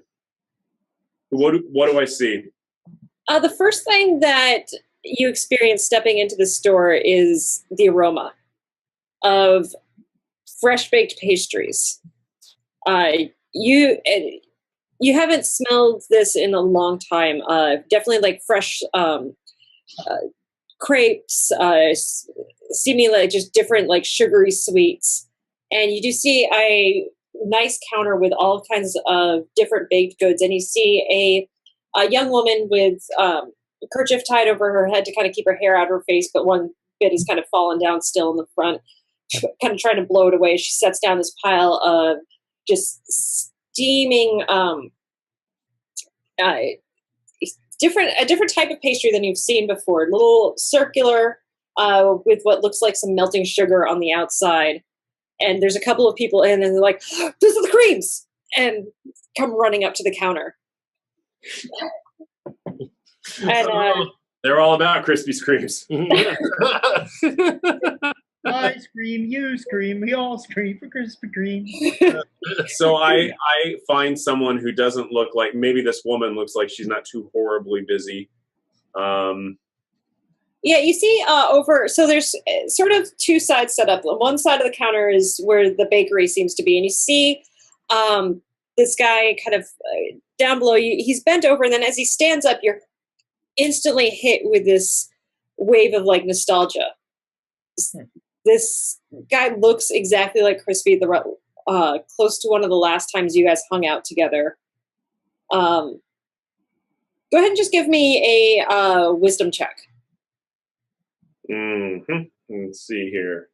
What do I see? The first thing that you experience stepping into the store is the aroma of fresh baked pastries. You haven't smelled this in a long time. Definitely like fresh crepes, seemingly like just different like sugary sweets. And you do see a nice counter with all kinds of different baked goods. And you see a young woman with a kerchief tied over her head to kind of keep her hair out of her face, but one bit is kind of fallen down still in the front, kind of trying to blow it away. She sets down this pile of just steaming a different type of pastry than you've seen before. Little circular with what looks like some melting sugar on the outside. And there's a couple of people in, and they're like, "Those are the creams!" and come running up to the counter. And they're all about Krispy Kremes. I scream, you scream, we all scream for Krispy Kreme. So I find someone who doesn't look like, maybe this woman looks like she's not too horribly busy. Yeah, you see over, so there's sort of two sides set up. One side of the counter is where the bakery seems to be, and you see this guy kind of down below you. He's bent over, and then as he stands up, you're instantly hit with this wave of like nostalgia. This guy looks exactly like Crispy, close to one of the last times you guys hung out together. Go ahead and just give me a wisdom check. Let's see here.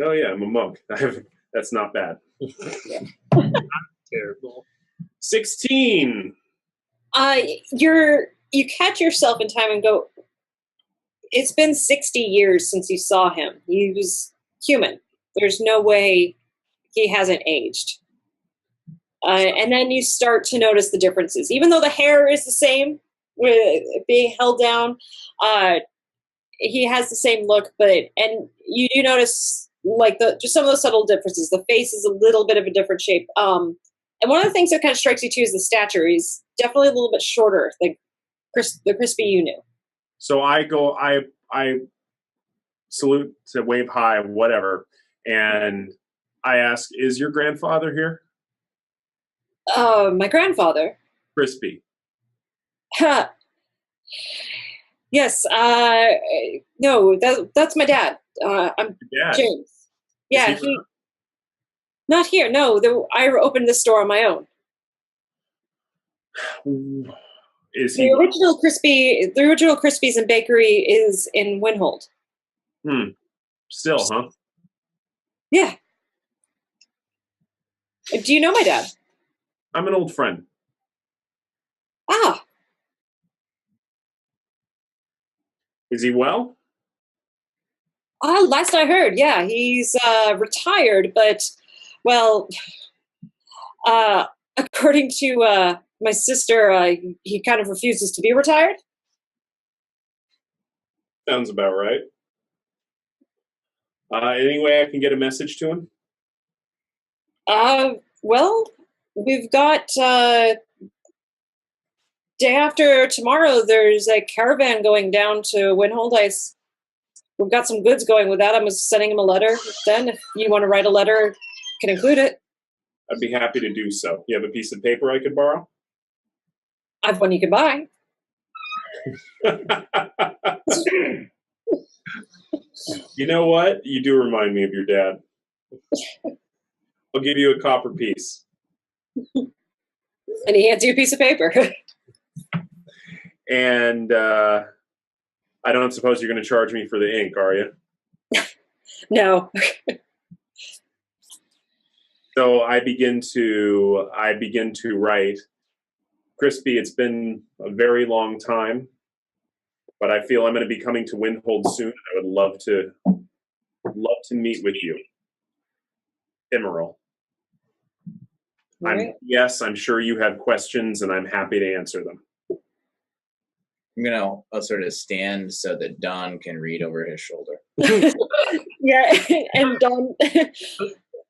Oh yeah, I'm a monk. That's not bad. Terrible. 16. You catch yourself in time and go, it's been 60 years since you saw him. He was human. There's no way he hasn't aged. And then you start to notice the differences. Even though the hair is the same, with being held down, he has the same look, and you do notice like just some of the subtle differences. The face is a little bit of a different shape. And one of the things that kind of strikes you too is the stature. He's definitely a little bit shorter than the Crispy you knew. So I salute to wave hi, whatever, and I ask, "Is your grandfather here?" My grandfather. Crispy. Yes. No, that's my dad. I'm Dad. James. Yeah, he not here. No, I opened this store on my own. Is The he? original Crispies and Bakery is in Windhold. Still, huh? Yeah. Do you know my dad? I'm an old friend. Ah. Is he well? Last I heard, yeah, he's retired, but, well, according to my sister, he kind of refuses to be retired. Sounds about right. Any way I can get a message to him? Well, we've got day after tomorrow, there's a caravan going down to Windhold Ice. We've got some goods going with that. I'm sending him a letter. Then, if you want to write a letter, can include it. I'd be happy to do so. You have a piece of paper I could borrow? I've one you can buy. You know what? You do remind me of your dad. I'll give you a copper piece. And he hands you a piece of paper. And I don't suppose you're going to charge me for the ink, are you? No. So I begin to write. Crispy, it's been a very long time, but I feel I'm going to be coming to Windhold soon. I would love to meet with you. Immeral. Right. Yes, I'm sure you have questions, and I'm happy to answer them. I'm gonna sort of stand so that Don can read over his shoulder. Yeah, and Don.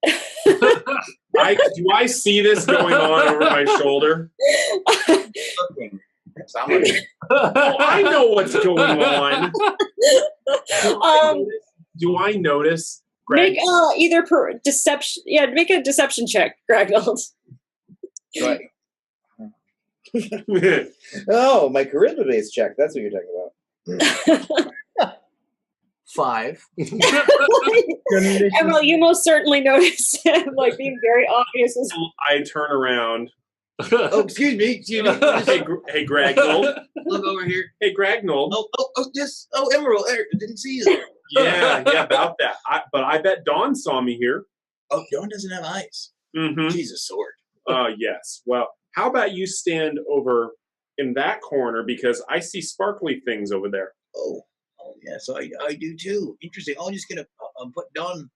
Do I see this going on over my shoulder? Looking. So I'm gonna, Oh, I know what's going on. Do I notice? Make either deception. Yeah, make a deception check, Gragnold. right. Oh, my charisma-based check. That's what you're talking about. 5. Immeral, you most certainly notice him like being very obvious. I turn around. Oh, excuse me. Hey, Gragnold. Look over here. Hey, Gragnold. Oh, Immeral. Didn't see you there. Yeah, about that. But I bet Dawn saw me here. Oh, Dawn doesn't have eyes. Mm-hmm. She's a sword. Yes. Well, how about you stand over in that corner because I see sparkly things over there. Oh yes, I do too. Interesting. I'll just get a put Dawn.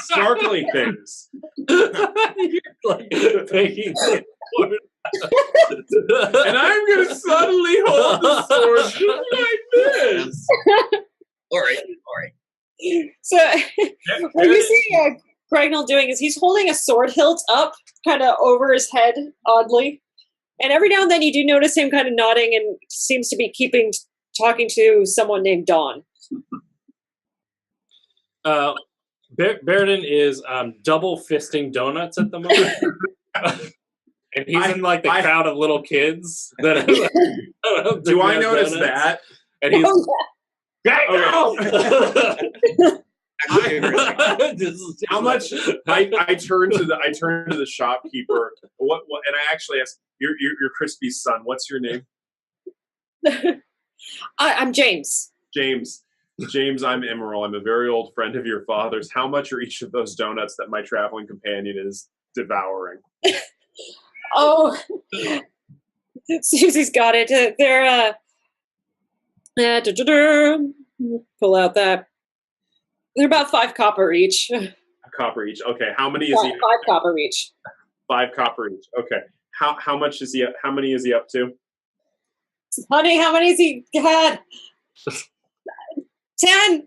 Sparkly things. Like, taking And I'm going to suddenly hold the sword just like this. All right. So what you see Gragnold doing is he's holding a sword hilt up kind of over his head oddly. And every now and then you do notice him kind of nodding and seems to be talking to someone named Dawn. Baeridin is double fisting donuts at the moment. And he's in like the crowd of little kids that do I notice donuts. That? And he's how much I turn to the shopkeeper. What and I actually ask your Crispy's son, what's your name? I'm James. James, I'm Immeral. I'm a very old friend of your father's. How much are each of those donuts that my traveling companion is devouring? Oh, Susie's got it. They're pull out that. They're about 5 copper each. A copper each. Okay. How many is he? 5 copper each. 5 copper each. Okay. How much is he? How many is he up to? Honey, how many has he had? 10.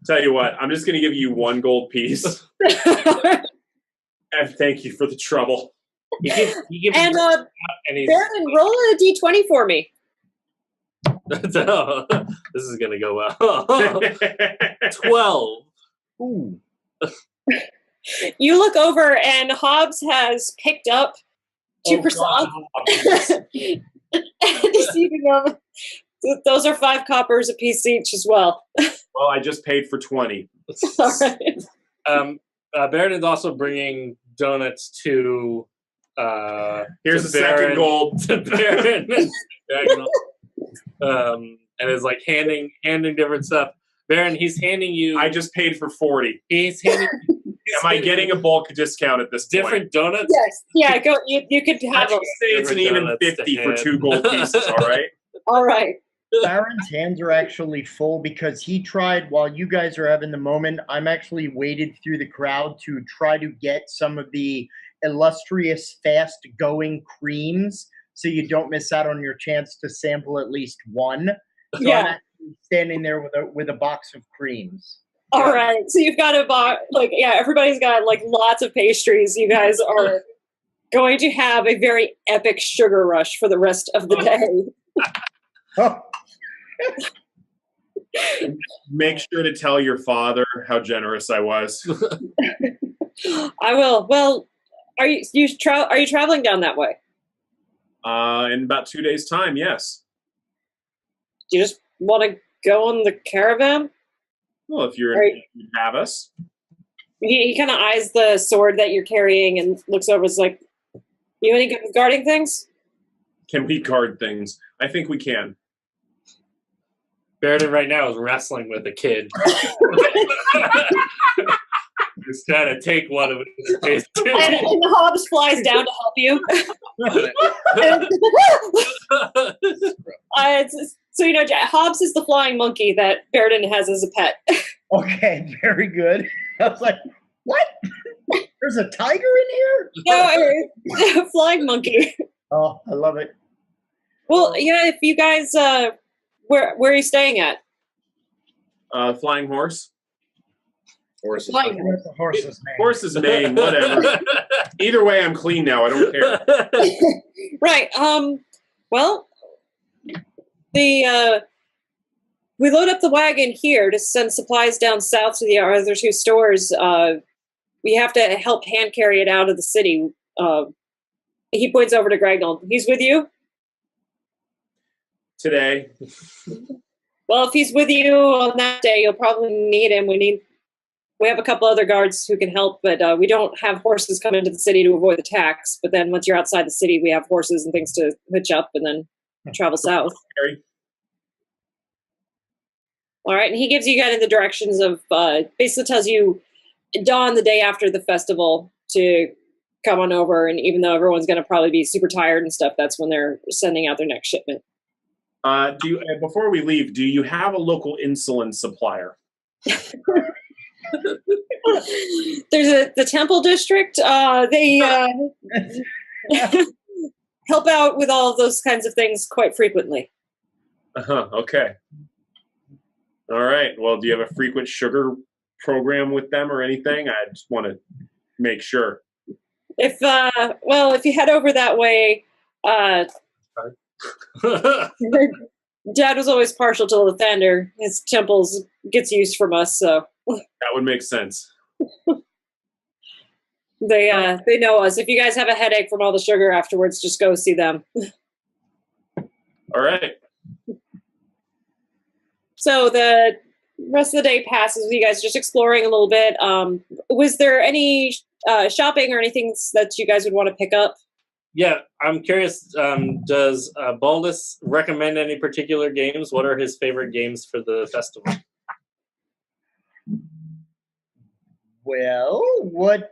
Tell you what, I'm just going to give you 1 gold piece. And thank you for the trouble. And Baeridin, roll a d20 for me. This is going to go well. 12. Ooh. You look over and Hobbs has picked up 2%. Deceiving them. Those are 5 coppers a piece each as well. Well, I just paid for 20. All right. Baeridin's also bringing donuts to here's the second gold to Baeridin. And is like handing different stuff. Baeridin, he's handing you. I just paid for 40. He's handing. Am I getting a bulk discount at this point? Different donuts? Yes. Yeah, go. You could have them. Say it's an even 50 for 2 gold pieces, all right? All right. Baron's hands are actually full because he tried, while you guys are having the moment, I'm actually waded through the crowd to try to get some of the illustrious fast-going creams so you don't miss out on your chance to sample at least one. So Yeah. I'm actually standing there with a box of creams. All right. So you've got a box. Like, yeah, everybody's got like lots of pastries. You guys are going to have a very epic sugar rush for the rest of the day. Oh. Make sure to tell your father how generous I was. I will. Well, are you traveling down that way? In about 2 days' time, yes. Do you just want to go on the caravan? Well, if you have us. He kind of eyes the sword that you're carrying and looks over. It's like, you any good with guarding things? Can we guard things? I think we can. Baeridin right now is wrestling with a kid. He's trying to take one of his and Hobbs flies down to help you. So, Hobbs is the flying monkey that Baeridin has as a pet. Okay, very good. I was like, what? There's a tiger in here? No, flying monkey. Oh, I love it. Well, yeah, if you guys, where are you staying at? Flying Horse. Horses. Flying What's the horse's name? Horse's name, whatever. Either way, I'm clean now. I don't care. Right. Well, we load up the wagon here to send supplies down south to the other two stores. We have to help hand carry it out of the city. He points over to Gragnold. He's with you? Today. Well, if he's with you on that day, you'll probably need him. We have a couple other guards who can help, but we don't have horses come into the city to avoid the tax. But then once you're outside the city, we have horses and things to hitch up and then travel south. All right, and he gives you guys the directions of, basically tells you dawn the day after the festival to come on over. And even though everyone's going to probably be super tired and stuff, that's when they're sending out their next shipment. Before we leave, do you have a local insulin supplier? There's the temple district. They help out with all of those kinds of things quite frequently. Okay. All right. Well, do you have a frequent sugar program with them or anything? I just want to make sure. If you head over that way, Dad was always partial to the Thunder. His temples gets used from us, so that would make sense. They know us. If you guys have a headache from all the sugar afterwards, just go see them. All right. So the rest of the day passes with you guys just exploring a little bit. Was there any shopping or anything that you guys would want to pick up? Yeah, I'm curious, does Baldus recommend any particular games? What are his favorite games for the festival? Well, what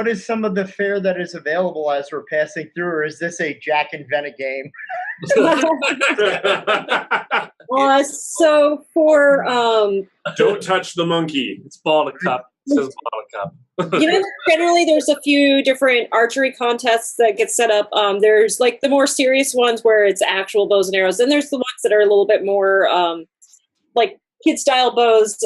is some of the fare that is available as we're passing through, or is this a Jack invented game? So for don't touch the monkey. It's Ball to Cup. It says Ball to Cup. Generally there's a few different archery contests that get set up. There's like the more serious ones where it's actual bows and arrows. Then there's the ones that are a little bit more like kid style bows.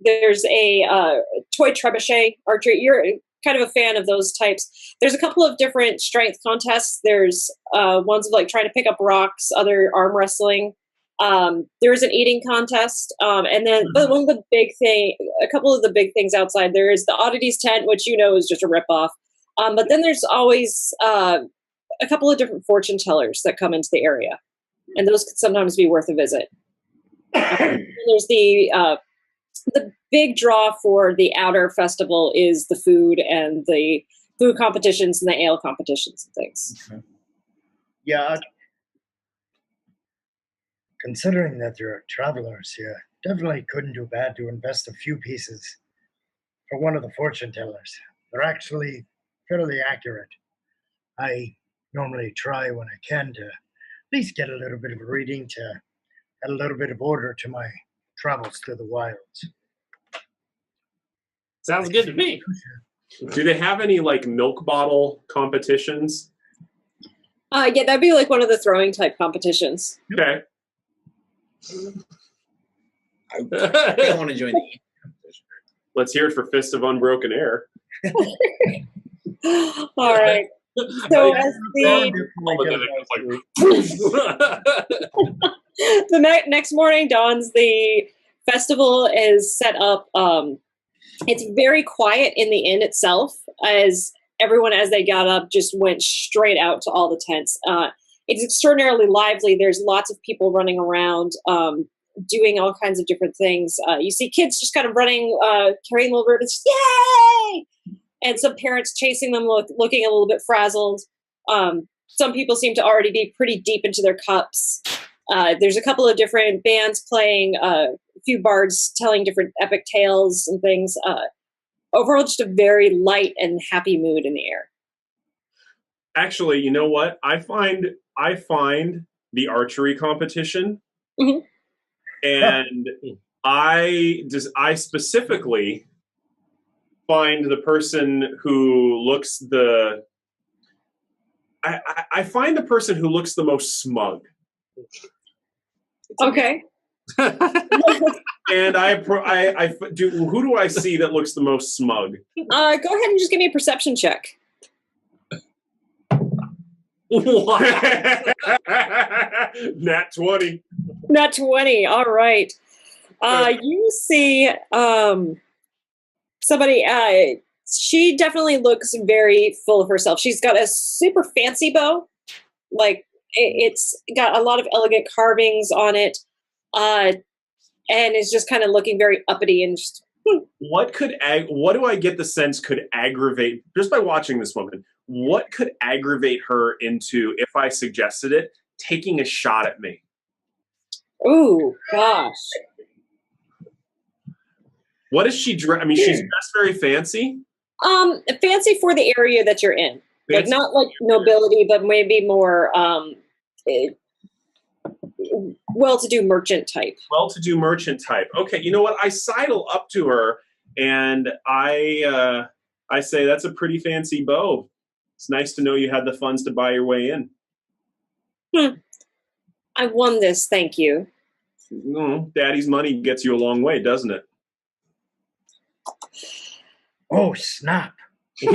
There's a toy trebuchet archery. You're kind of a fan of those types. There's a couple of different strength contests. There's ones of like trying to pick up rocks, other arm wrestling. There's an eating contest. And then but one of the big thing, a couple of the big things outside, there is the oddities tent, which is just a ripoff. But then there's always a couple of different fortune tellers that come into the area. And those could sometimes be worth a visit. There's the big draw for the outer festival is the food and the food competitions and the ale competitions and things. Okay. Yeah. Considering that there are travelers here, definitely couldn't do bad to invest a few pieces for one of the fortune tellers. They're actually fairly accurate. I normally try when I can to at least get a little bit of a reading to add a little bit of order to my travels through the wilds. Sounds good to me. Do they have any like milk bottle competitions? Yeah, that'd be like one of the throwing type competitions. Okay. I don't want to join the eating competition. Let's hear it for Fist of Unbroken Air. All right. So as the next morning dawns, the festival is set up. It's very quiet in the inn itself, as everyone, as they got up, just went straight out to all the tents. It's extraordinarily lively. There's lots of people running around, doing all kinds of different things. You see kids just kind of running, carrying little ribbons, yay! And some parents chasing them, looking a little bit frazzled. Some people seem to already be pretty deep into their cups. There's a couple of different bands playing, a few bards telling different epic tales and things. Overall, just a very light and happy mood in the air. Actually, you know what? I find the archery competition, and I specifically find the person who looks the I find the person who looks the most smug. Okay. And I do. Who do I see that looks the most smug? Go ahead and just give me a perception check. Nat 20. Nat 20. All right. You see somebody. She definitely looks very full of herself. She's got a super fancy bow, like it's got a lot of elegant carvings on it, and is just kind of looking very uppity and just. What do I get the sense could aggravate just by watching this woman? What could aggravate her into, if I suggested it, taking a shot at me? Ooh, gosh. What is she dressed? I mean, she's dressed very fancy. Fancy for the area that you're in. Like not like nobility, but maybe more well-to-do merchant type. Well-to-do merchant type. Okay, you know what? I sidle up to her and I say, "That's a pretty fancy bow. It's nice to know you had the funds to buy your way in." I won this, thank you. Daddy's money gets you a long way, doesn't it? Oh, snap. Yeah,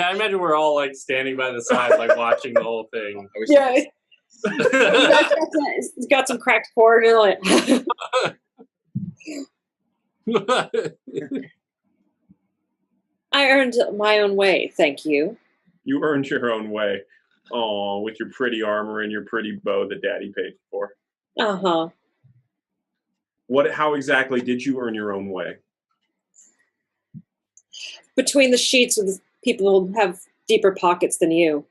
I imagine we're all like standing by the side, like watching the whole thing. Yeah. It's got some cracked cord and like. I earned my own way, thank you. You earned your own way. Oh, with your pretty armor and your pretty bow that Daddy paid for. Uh-huh. How exactly did you earn your own way? Between the sheets with people who have deeper pockets than you.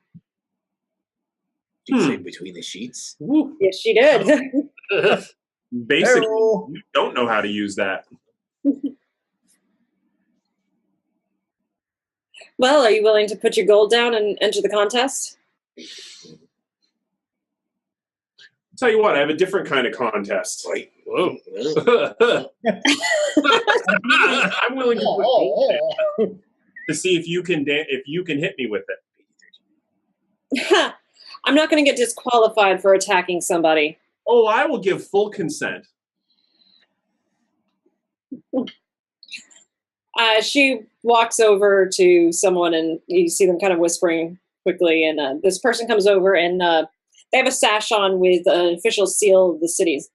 Did you say between the sheets? Yes, she did. Basically, you don't know how to use that. Well, are you willing to put your gold down and enter the contest? Tell you what, I have a different kind of contest. Wait. Whoa. I'm willing to put gold in to see if you can hit me with it. I'm not going to get disqualified for attacking somebody. Oh, I will give full consent. She walks over to someone, and you see them kind of whispering quickly. And this person comes over, and they have a sash on with an official seal of the cities.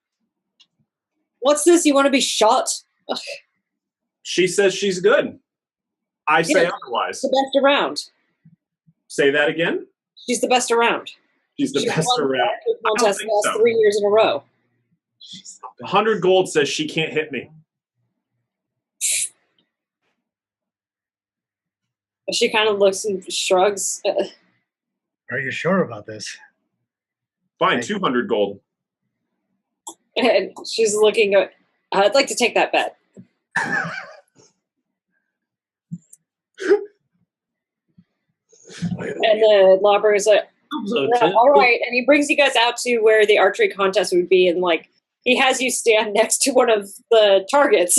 What's this? You want to be shot? Ugh. She says she's good. I say otherwise. The best around. Say that again? She's the best around. She's the best around. Contest the last 3 years in a row. 100 gold says she can't hit me. She kind of looks and shrugs. Are you sure about this? Fine, 200 gold. And she's looking at, I'd like to take that bet. And the lawbreaker's like, all right. And he brings you guys out to where the archery contest would be. And like, he has you stand next to one of the targets.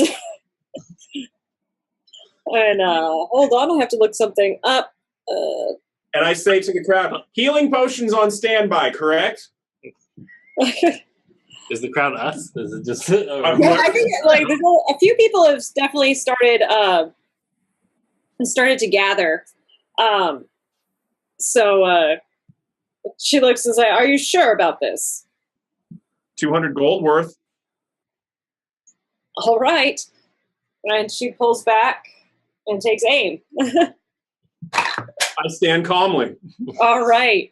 And hold on, I have to look something up. And I say to the crowd, healing potions on standby, correct? Is the crowd us? Is it just? Yeah, I think like there's a few people have definitely started to gather. So she looks and says, "Are you sure about this?" 200 gold worth. All right. And she pulls back and takes aim. I stand calmly. All right.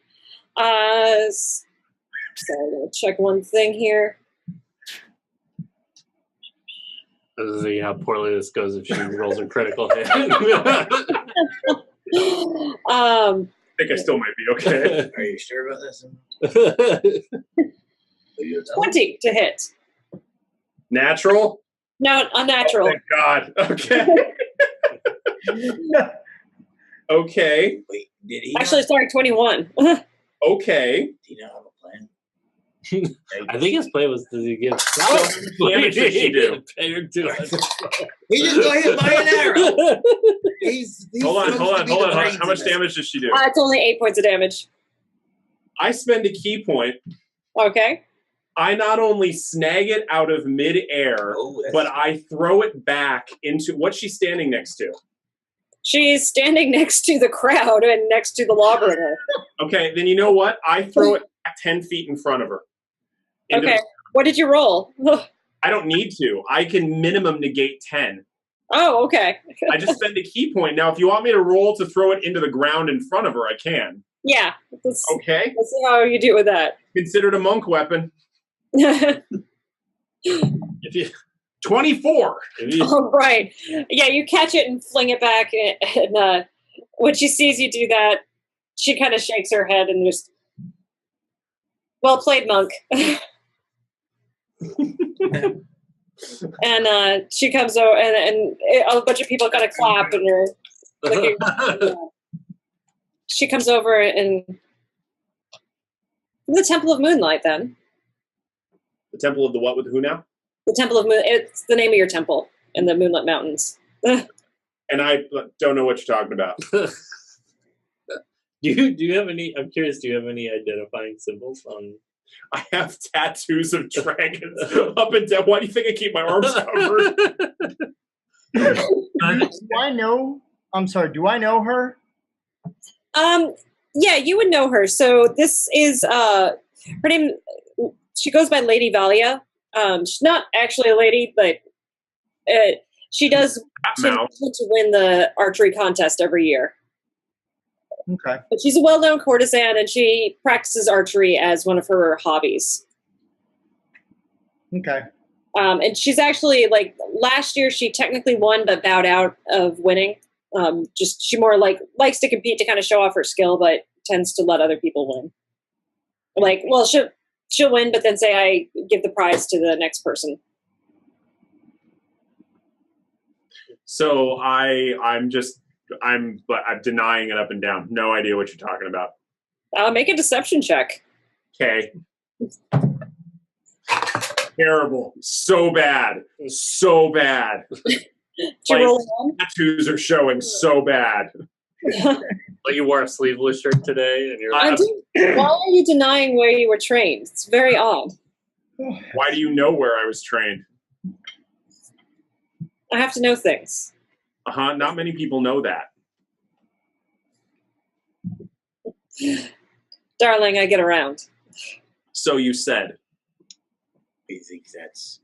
So I'm going to check one thing here. Let's see how poorly this goes if she rolls a critical hit. I think I still might be okay. Are you sure about this? 20 to hit. Natural? No, unnatural. Oh, thank God. Okay. Okay. Wait, did he? Actually, sorry, 21. Okay. Do you not have a plan? I think his play was to give How much damage did she do? He just go ahead and buy an arrow. He's Hold supposed to be on. the brains How much in this. damage does she do? It's only 8 points of damage. I spend a key point. Okay. I not only snag it out of midair, but I throw it back into what's she standing next to? She's standing next to the crowd and next to the lawbreaker. Okay, then you know what? I throw it back 10 feet in front of her. Okay. What did you roll? I don't need to. I can minimum negate 10. Oh, okay. I just spend a key point. Now, if you want me to roll to throw it into the ground in front of her, I can. Yeah. Let's Okay. see how you do with that. Considered a monk weapon. If you 24. Oh, right. Yeah, you catch it and fling it back. And when she sees you do that, she kind of shakes her head and just, well played, monk. And she comes over, and a bunch of people kind of clap and are looking. She comes over and the Temple of Moonlight, then. The Temple of the what with who now? The Temple of Moon. It's the name of your temple in the Moonlit Mountains. And I don't know what you're talking about. do you have any? I'm curious. Do you have any identifying symbols on? I have tattoos of dragons up and down. Why do you think I keep my arms covered? Do I know? I'm sorry. Do I know her? Yeah, you would know her. So this is her name. She goes by Lady Valia. She's not actually a lady, but she does tend to win the archery contest every year. Okay. But she's a well-known courtesan, and she practices archery as one of her hobbies. Okay. And she's actually, like, last year she technically won, but bowed out of winning. Just she more likes to compete to kind of show off her skill, but tends to let other people win. Like, well, she'll win, but then say I give the prize to the next person. So I'm denying it up and down. No idea what you're talking about. Make a deception check. Okay. Terrible. So bad. So bad. Did you roll a 1? Tattoos are showing so bad. Like you wore a sleeveless shirt today, and you're. Why are you denying where you were trained? It's very odd. Why do you know where I was trained? I have to know things. Not many people know that. Darling, I get around. So you said. I think that's.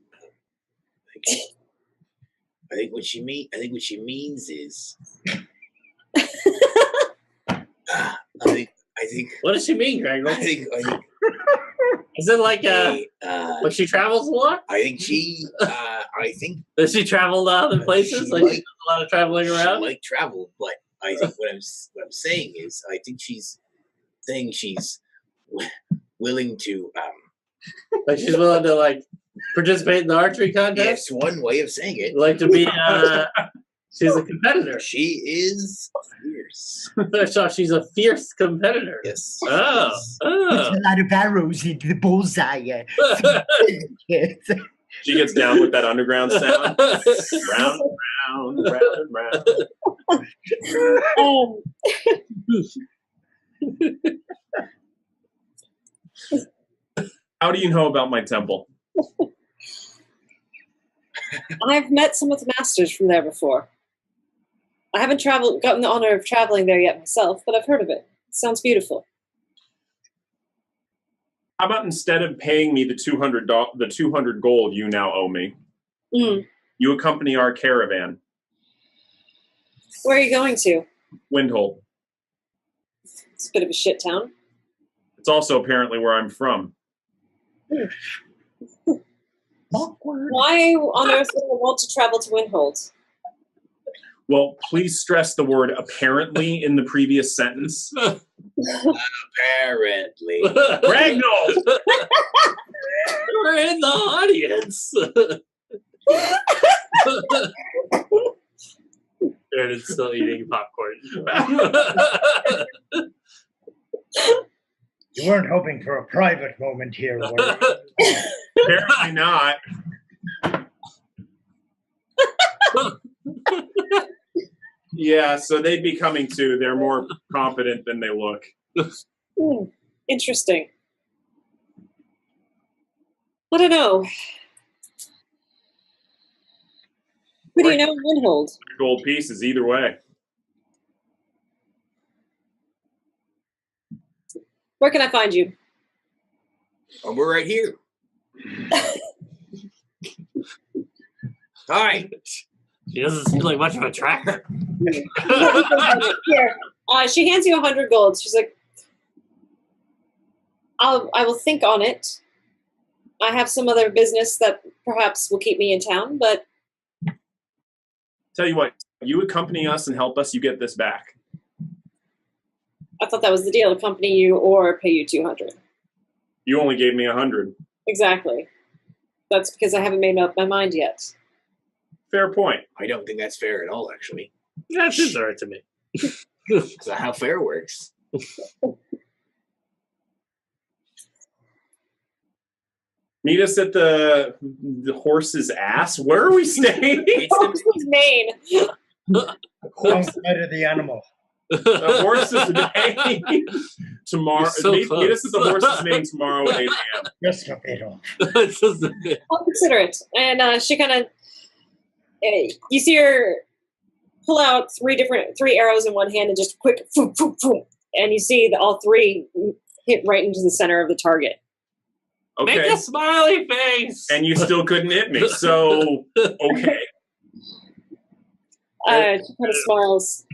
I think what she means is. I think. What does she mean, Gragnold? I think. Is it like when she travels a lot? I think she. I think. Does she travel to other places? She does a lot of traveling around. She like travel, but I think what I'm saying is I think she's saying she's willing to. Like she's willing to like participate in the archery contest. Yes, one way of saying it. Like to be. She's a competitor. She is fierce. So she's a fierce competitor. Yes. Oh. Puts a lot of arrows into the bullseye. She gets down with that underground sound. Round, round, round, round. How do you know about my temple? I've met some of the masters from there before. I haven't gotten the honor of traveling there yet myself, but I've heard of it. It sounds beautiful. How about instead of paying me the 200 gold you now owe me, you accompany our caravan? Where are you going to? Windhole. It's a bit of a shit town. It's also apparently where I'm from. Awkward. Why on earth would I want to travel to Windhold? Well, please stress the word apparently in the previous sentence. Apparently. Gragnold! We're in the audience. Aaron's still eating popcorn. You weren't hoping for a private moment here, were you? Apparently not. Yeah, so they'd be coming too. They're more confident than they look. Interesting. I don't know. Who do you know in Windhold? Gold pieces, either way. Where can I find you? Oh, we're right here. All right. She doesn't seem like much of a tracker. Here. She hands you 100 gold. She's like, I will think on it. I have some other business that perhaps will keep me in town, but Tell you what, you accompany us and help us, you get this back. I thought that was the deal, accompany you or pay you 200. You only gave me 100. Exactly. That's because I haven't made up my mind yet. Fair point. I don't think that's fair at all, actually. That seems all right to me. That's not how fair works. Meet us at the horse's ass. Where are we staying? Horse's mane. Outside of the animal. The horse's mane. Tomorrow. So meet us at the close. horse's mane tomorrow at 8 a.m. Yes, Papito. I'll consider it. And she kind of, you see her pull out three arrows in one hand and just quick, boom, boom, boom, and you see that all three hit right into the center of the target. Okay. Make a smiley face. And you still couldn't hit me. So, okay. She kind of smiles.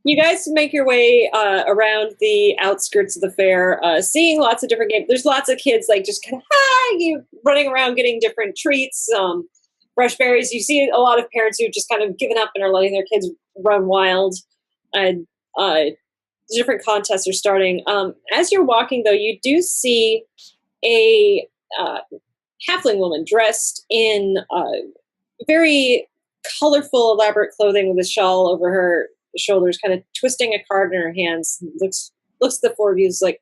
You guys make your way around the outskirts of the fair, seeing lots of different games. There's lots of kids like just kind of running around getting different treats, brush berries. You see a lot of parents who've just kind of given up and are letting their kids run wild. And different contests are starting. As you're walking, though, you do see a halfling woman dressed in very colorful, elaborate clothing with a shawl over her shoulders, kind of twisting a card in her hands. Looks at the four of you, like,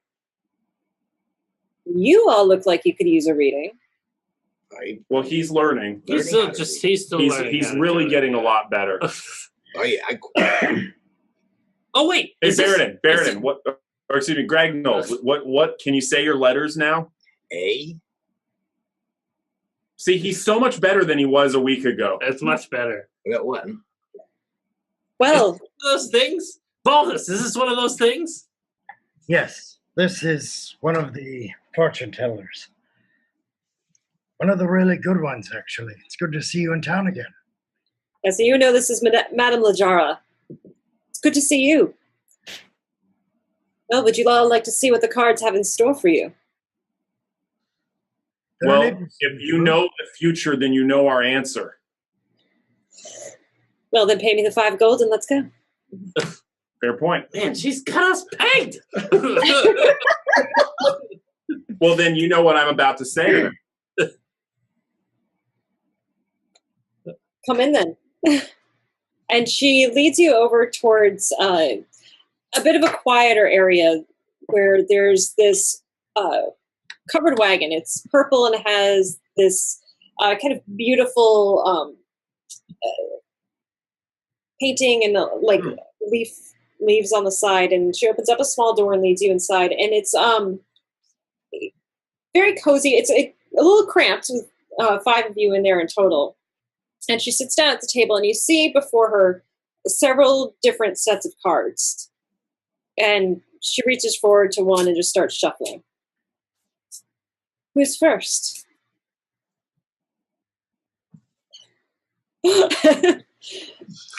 you all look like you could use a reading. Well, he's learning. He's still learning. He's really getting a lot better. Oh, yeah. Oh, wait. Hey, Baeridin, what? Or excuse me, Gragnold. What? Can you say your letters now? A. See, he's so much better than he was a week ago. It's much better. I got one. Well, those things? Baldus, is this one of those things? Yes, this is one of the fortune tellers. One of the really good ones, actually. It's good to see you in town again. yeah, so you know this is Madame Lajara. It's good to see you. Well, would you all like to see what the cards have in store for you? Well, if you know the future, then you know our answer. Well, then pay me the 5 gold and let's go. Fair point. Man, she's got us pegged. Well, then you know what I'm about to say. Come in then. And she leads you over towards a bit of a quieter area where there's this covered wagon. It's purple and has this kind of beautiful painting and leaves on the side. And she opens up a small door and leads you inside. And it's very cozy. It's a little cramped with 5 of you in there in total. And she sits down at the table, and you see before her several different sets of cards. And she reaches forward to one and just starts shuffling. Who's first?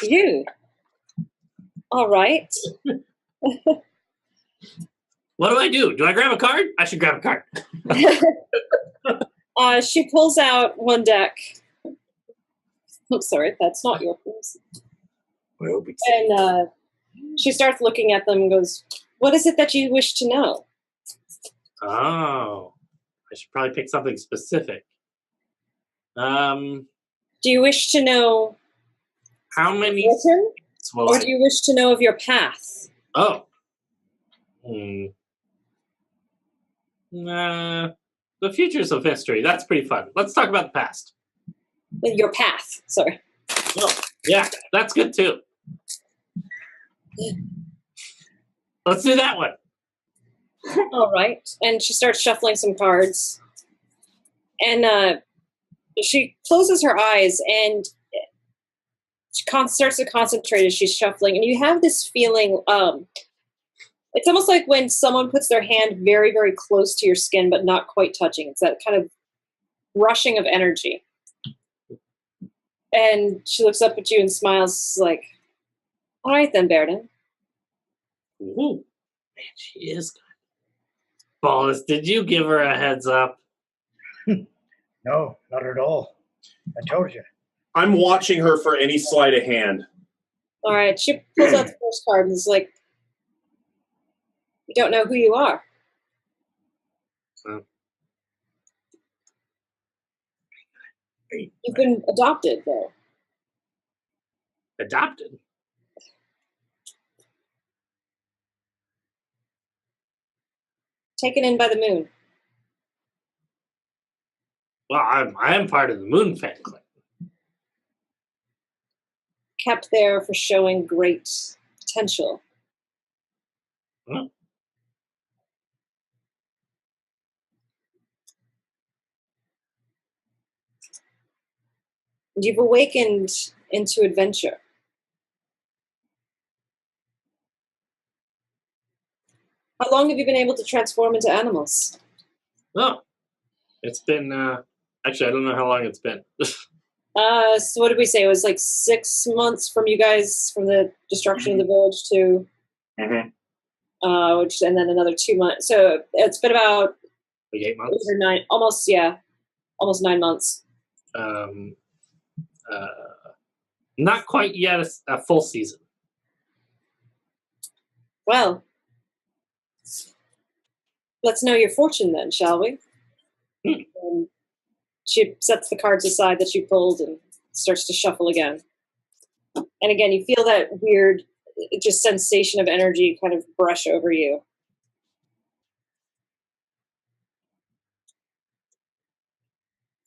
You. All right. What do I do? Do I grab a card? I should grab a card. She pulls out one deck. I'm sorry, that's not yours. And she starts looking at them and goes, "What is it that you wish to know?" Oh, I should probably pick something specific. Do you wish to know how many? Or do you wish to know of your path? Oh, Nah, the future's of history. That's pretty fun. Let's talk about the past. Your path. Sorry. Oh, yeah, that's good too. Let's do that one. All right. And she starts shuffling some cards. And she closes her eyes and she starts to concentrate as she's shuffling. And you have this feeling, it's almost like when someone puts their hand very, very close to your skin, but not quite touching. It's that kind of rushing of energy. And she looks up at you and smiles like, all right then, Baeridin. Ooh, man, she is good. Ballas, did you give her a heads up? No, not at all. I told you. I'm watching her for any sleight of hand. All right. She pulls out the first card and is like, you don't know who you are. You've been adopted, though. Adopted? Taken in by the moon. Well, I am part of the Moon fan club. Kept there for showing great potential. Huh? And you've awakened into adventure. How long have you been able to transform into animals? Oh, it's been, actually, I don't know how long it's been. So what did we say? It was like 6 months from you guys, from the destruction of the village to, and then another 2 months. So it's been about Like 8 months? 8 or 9, almost 9 months. Not quite yet a full season. Well, let's know your fortune then, shall we? And she sets the cards aside that she pulled and starts to shuffle again. And again, you feel that weird, just sensation of energy kind of brush over you.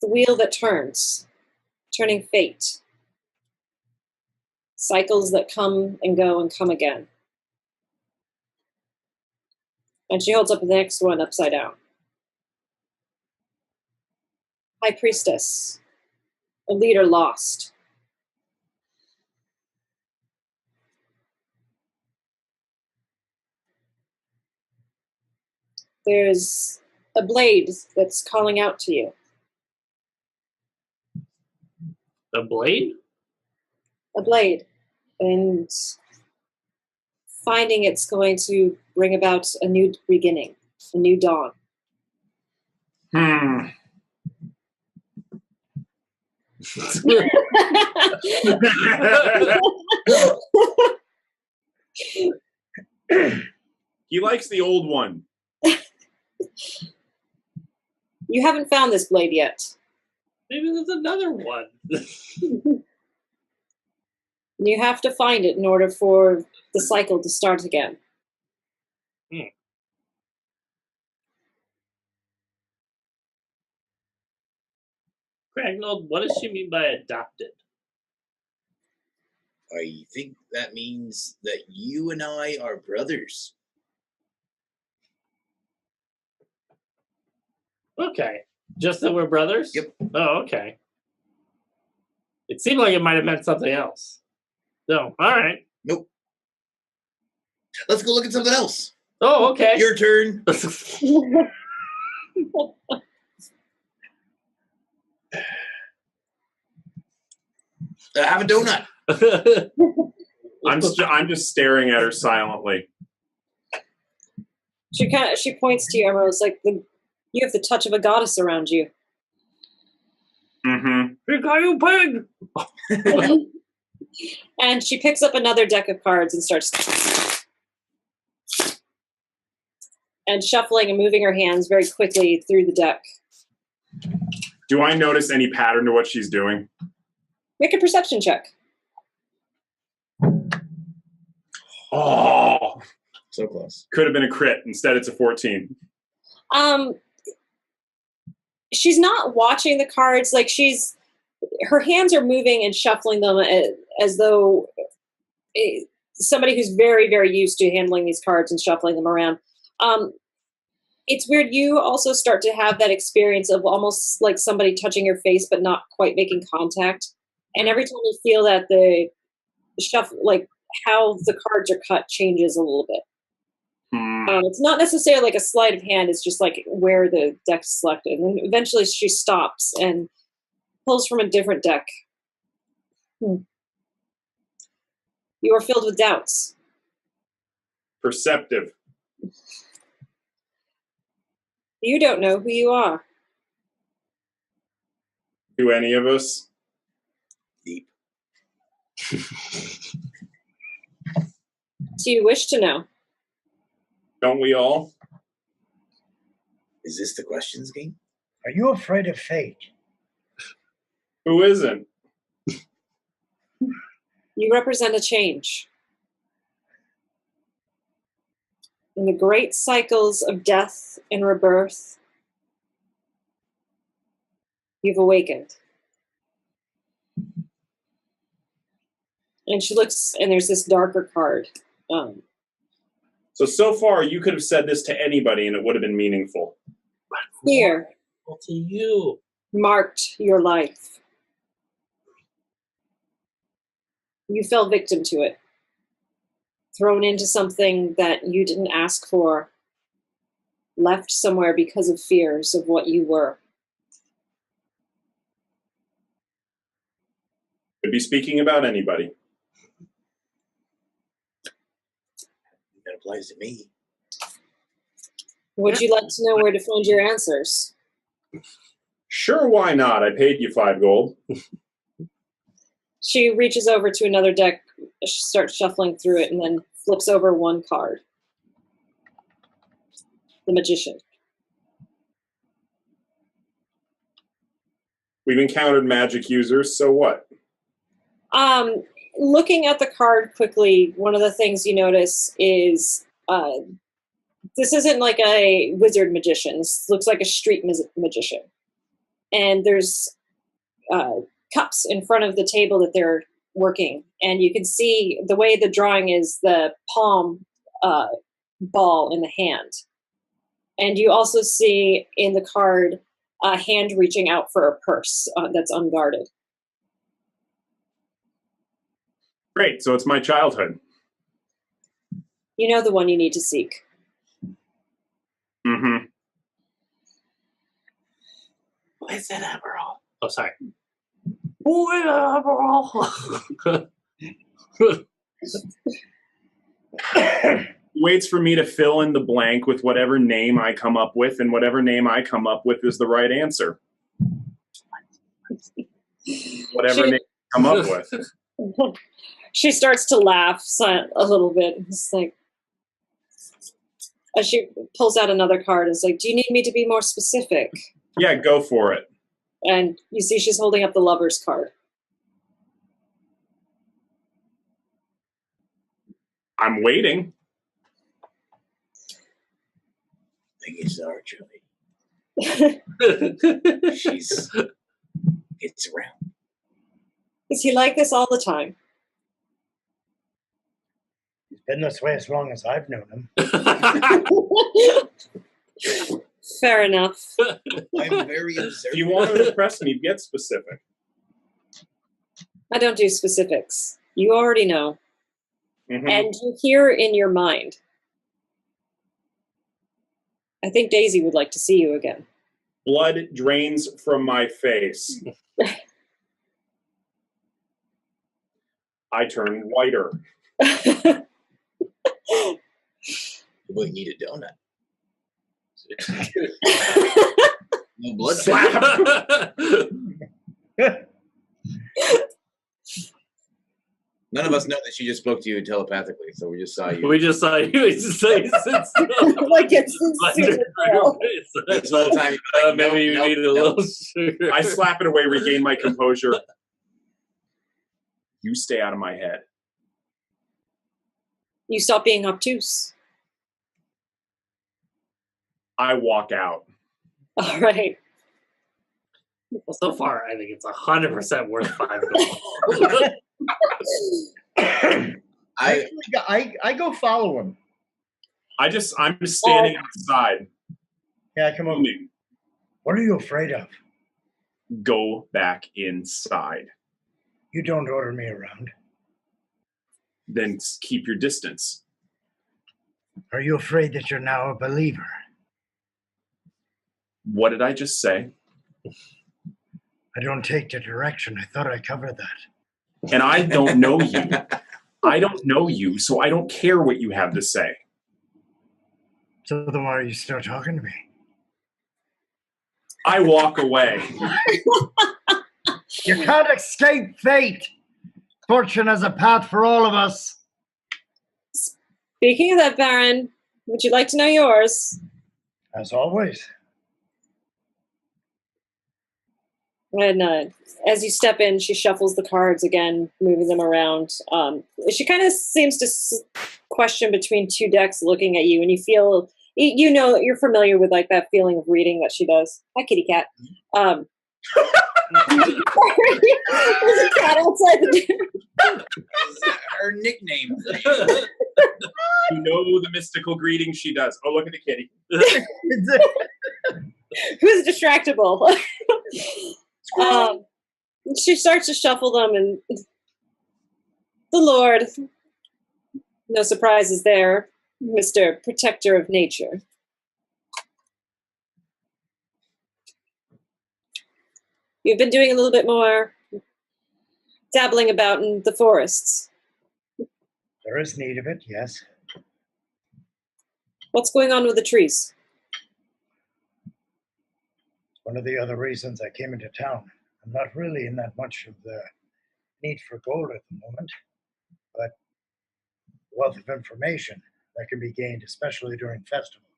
The wheel that turns, turning fate. Cycles that come and go and come again. And she holds up the next one upside down. High Priestess, a leader lost. There's a blade that's calling out to you. A blade? A blade. And finding it's going to bring about a new beginning, a new dawn. He likes the old one. You haven't found this blade yet. Maybe there's another one. You have to find it in order for the cycle to start again. Gragnold, what does she mean by adopted? I think that means that you and I are brothers. Okay. Just that we're brothers? Yep. Oh, okay. It seemed like it might have meant something else. No, all right. Nope. Let's go look at something else. Oh, okay. Your turn. Have a donut. I'm just staring at her silently. She points to you, Immeral. It's like you have the touch of a goddess around you. Mm-hmm. You got you pig. And she picks up another deck of cards and starts and shuffling and moving her hands very quickly through the deck. Do I notice any pattern to what she's doing? Make a perception check. Oh, So close. Could have been a crit. Instead, it's a 14. She's not watching the cards. Like her hands are moving and shuffling them as though somebody who's very, very used to handling these cards and shuffling them around. It's weird. You also start to have that experience of almost like somebody touching your face, but not quite making contact. And every time you feel that, the shuffle, like how the cards are cut, changes a little bit. It's not necessarily like a sleight of hand. It's just like where the deck's selected. And eventually she stops and pulls from a different deck. You are filled with doubts. Perceptive. You don't know who you are. Do any of us? Deep. Do you wish to know? Don't we all? Is this the questions game? Are you afraid of fate? Who isn't? You represent a change. In the great cycles of death and rebirth, you've awakened. And she looks, and there's this darker card. So far, you could have said this to anybody and it would have been meaningful. Fear To you. marked your life. You fell victim to it. Thrown into something that you didn't ask for. Left somewhere because of fears of what you were. Could be speaking about anybody. That applies to me. Would you like to know where to find your answers? Sure, why not? I paid you 5 gold. She reaches over to another deck, she starts shuffling through it, and then flips over one card. The Magician. We've encountered magic users, so what? Looking at the card quickly, one of the things you notice is this isn't like a wizard magician. This looks like a street magician. And there's cups in front of the table that they're working. And you can see the way the drawing is the palm ball in the hand. And you also see in the card a hand reaching out for a purse that's unguarded. Great, so it's my childhood. You know the one you need to seek. Mm-hmm. What is it, Immeral? Oh, sorry. Oh, Immeral. Waits for me to fill in the blank with whatever name I come up with, and whatever name I come up with is the right answer. Whatever name I come up with. She starts to laugh a little bit. It's like, as she pulls out another card, it's like, do you need me to be more specific? Yeah, go for it. And you see she's holding up the Lover's card. I'm waiting. I think it's our Joey. It's around. Is he like this all the time? He's been this way as long as I've known him. Fair enough. I'm very observant. If you want to impress me, get specific. I don't do specifics. You already know. Mm-hmm. And you hear in your mind. I think Daisy would like to see you again. Blood drains from my face. I turn whiter. We need a donut. No blood. Slap. None of us know that she just spoke to you telepathically, so we just saw you. We just saw you. We just saw you sit still. Like it's This whole time, you're like, maybe you needed a little sugar. I slap it away, regain my composure. You stay out of my head. You stop being obtuse. I walk out. All right. Well, so far, I think it's 100% worth 5 gold. I go follow him. I'm just standing outside. Yeah, come on. What are you afraid of? Go back inside. You don't order me around. Then keep your distance. Are you afraid that you're now a believer? What did I just say? I don't take the direction. I thought I covered that. And I don't know you. I don't know you, so I don't care what you have to say. So then why are you still talking to me? I walk away. You can't escape fate. Fortune has a path for all of us. Speaking of that, Baron, would you like to know yours? As always. And as you step in, she shuffles the cards again, moving them around. She kind of seems to question between 2 decks looking at you, and you feel, you know, you're familiar with like that feeling of reading that she does. Hi, kitty cat. There's a cat outside the door. Is that her nickname? You know the mystical greeting she does. Oh, look at the kitty. Who's distractible? She starts to shuffle them, and the Lord, no surprises there, Mr. Protector of Nature. You've been doing a little bit more dabbling about in the forests. There is need of it, yes. What's going on with the trees? One of the other reasons I came into town. I'm not really in that much of the need for gold at the moment, but wealth of information that can be gained, especially during festival.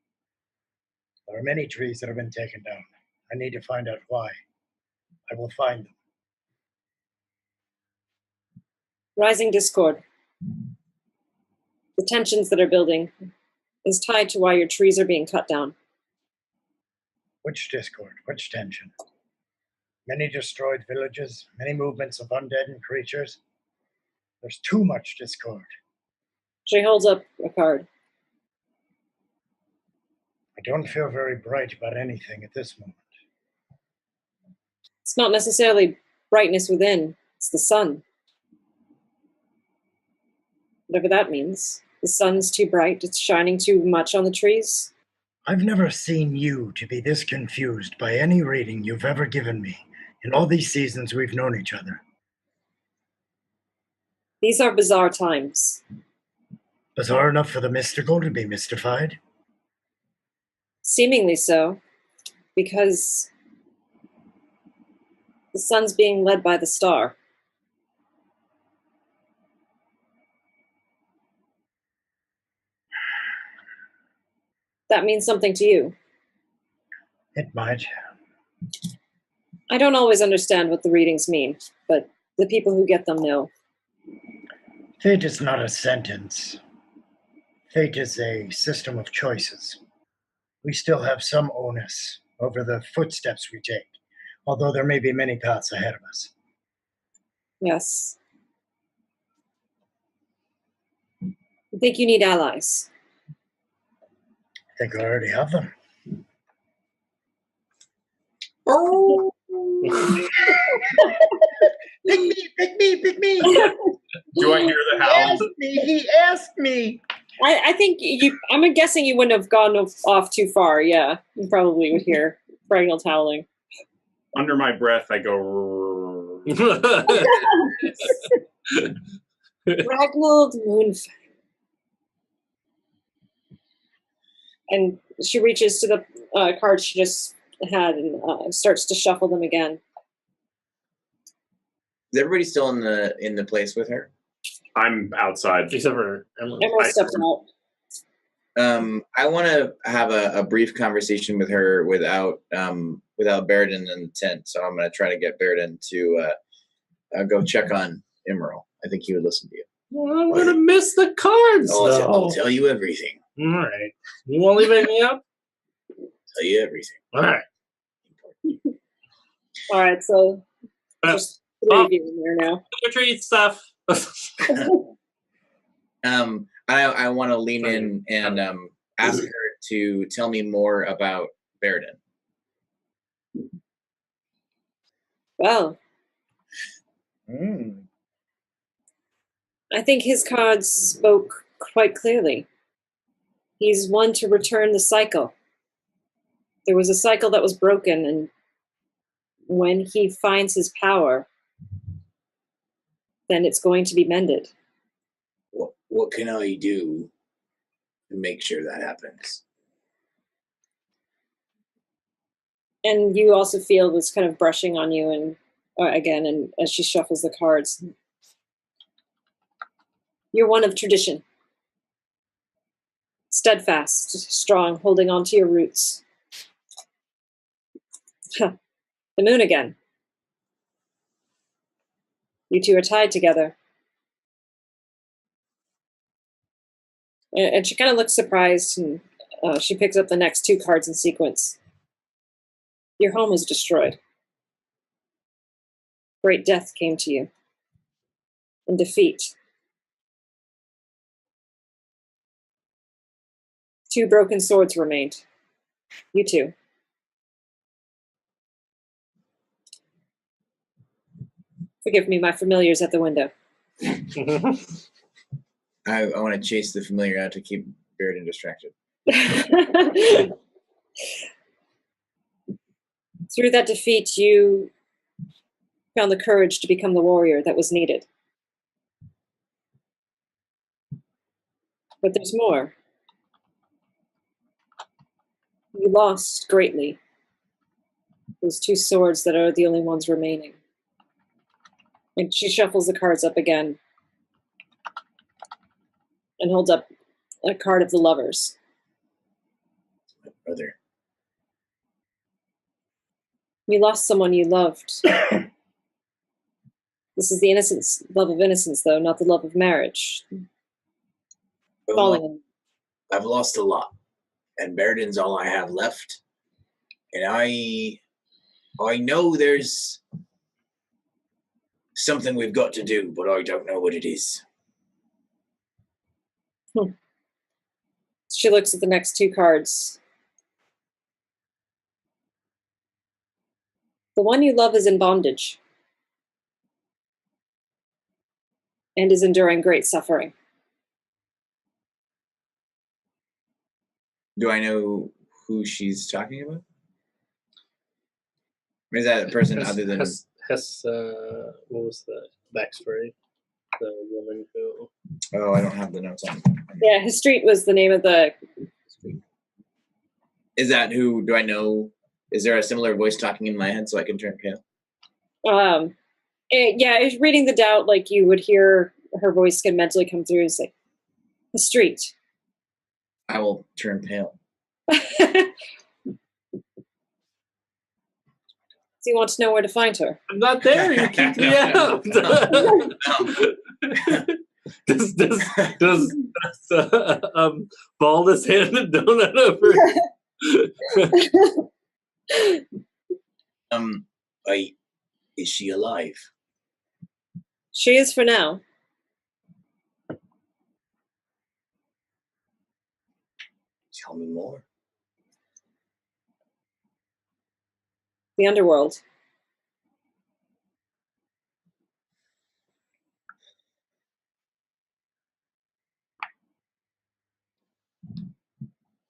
There are many trees that have been taken down. I need to find out why. I will find them. Rising discord. The tensions that are building is tied to why your trees are being cut down. Which discord? Which tension? Many destroyed villages, many movements of undead and creatures. There's too much discord. She holds up a card. I don't feel very bright about anything at this moment. It's not necessarily brightness within, it's the sun. Whatever that means. The sun's too bright, it's shining too much on the trees. I've never seen you to be this confused by any reading you've ever given me in all these seasons we've known each other. These are bizarre times. Bizarre enough for the mystical to be mystified? Seemingly so, because the sun's being led by the star. That means something to you. It might. I don't always understand what the readings mean, but the people who get them know. Fate is not a sentence. Fate is a system of choices. We still have some onus over the footsteps we take, although there may be many paths ahead of us. Yes. I think you need allies. I think I already have them. Oh! Pick me! Do I hear the howl? He asked me. I think I'm guessing you wouldn't have gone off too far, yeah. You probably would hear Gragnold howling. Under my breath, I go... Gragnold Moonfang. And she reaches to the cards she just had and starts to shuffle them again. Is everybody still in the place with her? I'm outside. Except for Immeral. Immeral steps out. I want to have a brief conversation with her without Baeridin in the tent. So I'm going to try to get Baeridin to go check on Immeral. I think he would listen to you. Well, I'm going to miss the cards, I'll tell you everything. All right. You won't leave anything out? Tell you everything. All right. All right, so Well, just three of you in there now. Retreat stuff. I want to lean in and ask her to tell me more about Baeridin. Well, Mm. I think his cards spoke quite clearly. He's one to return the cycle. There was a cycle that was broken, and when he finds his power, then it's going to be mended. What can I do to make sure that happens? And you also feel this kind of brushing on you, and again, and as she shuffles the cards, you're one of tradition. Steadfast, strong, holding on to your roots. The moon again. You two are tied together. And she kind of looks surprised, and she picks up the next two cards in sequence. Your home was destroyed. Great death came to you. And defeat. Two broken swords remained. You two. Forgive me, my familiar's at the window. I want to chase the familiar out to keep Baeridin distracted. Through that defeat, you found the courage to become the warrior that was needed. But there's more. You lost greatly. Those two swords that are the only ones remaining. And she shuffles the cards up again and holds up a card of the lovers. My brother. You lost someone you loved. This is the love of innocence, though, not the love of marriage. Falling in. I've lost a lot, and Baeridin's all I have left. And I know there's something we've got to do, but I don't know what it is. She looks at the next two cards. The one you love is in bondage and is enduring great suffering. Do I know who she's talking about? Or is that a person other than... what was the backstory? The woman who... Oh, I don't have the notes on. Yeah, his street was the name of the... Is that who... Do I know... Is there a similar voice talking in my head so I can turn pale? Reading the doubt, like you would hear her voice can mentally come through. It's like, the street. I will turn pale. So you want to know where to find her? I'm not there. You kicked me out. Does Baldus hand a donut over? Is she alive? She is for now. Tell me more. The underworld.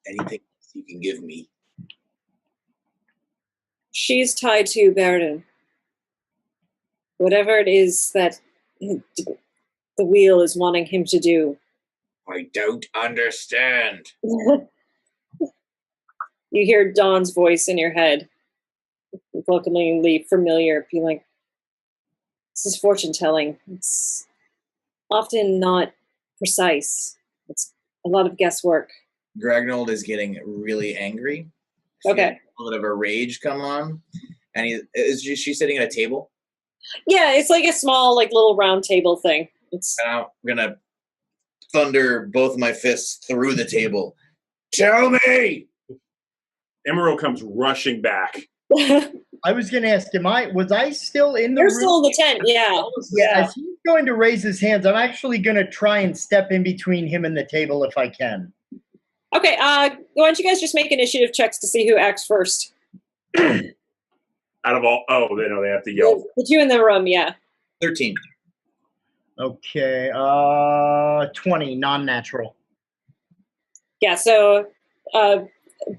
Anything you can give me? She's tied to Baeridin. Whatever it is that the wheel is wanting him to do. I don't understand. You hear Dawn's voice in your head. Welcomingly familiar, being like, this is fortune telling. It's often not precise. It's a lot of guesswork. Gragnold is getting really angry. Okay. A little bit of a rage come on. And she's sitting at a table? Yeah, it's like a small, like little round table thing. And I'm gonna thunder both my fists through the table. Tell me! Immeral comes rushing back. I was going to ask, was I still in the You're room? still in the tent, yeah. Yeah, as he's going to raise his hands, I'm actually going to try and step in between him and the table if I can. Okay, why don't you guys just make initiative checks to see who acts first? Out of all, they have to yell. The two in the room, yeah. 13. Okay, 20, non-natural. Yeah, so Baron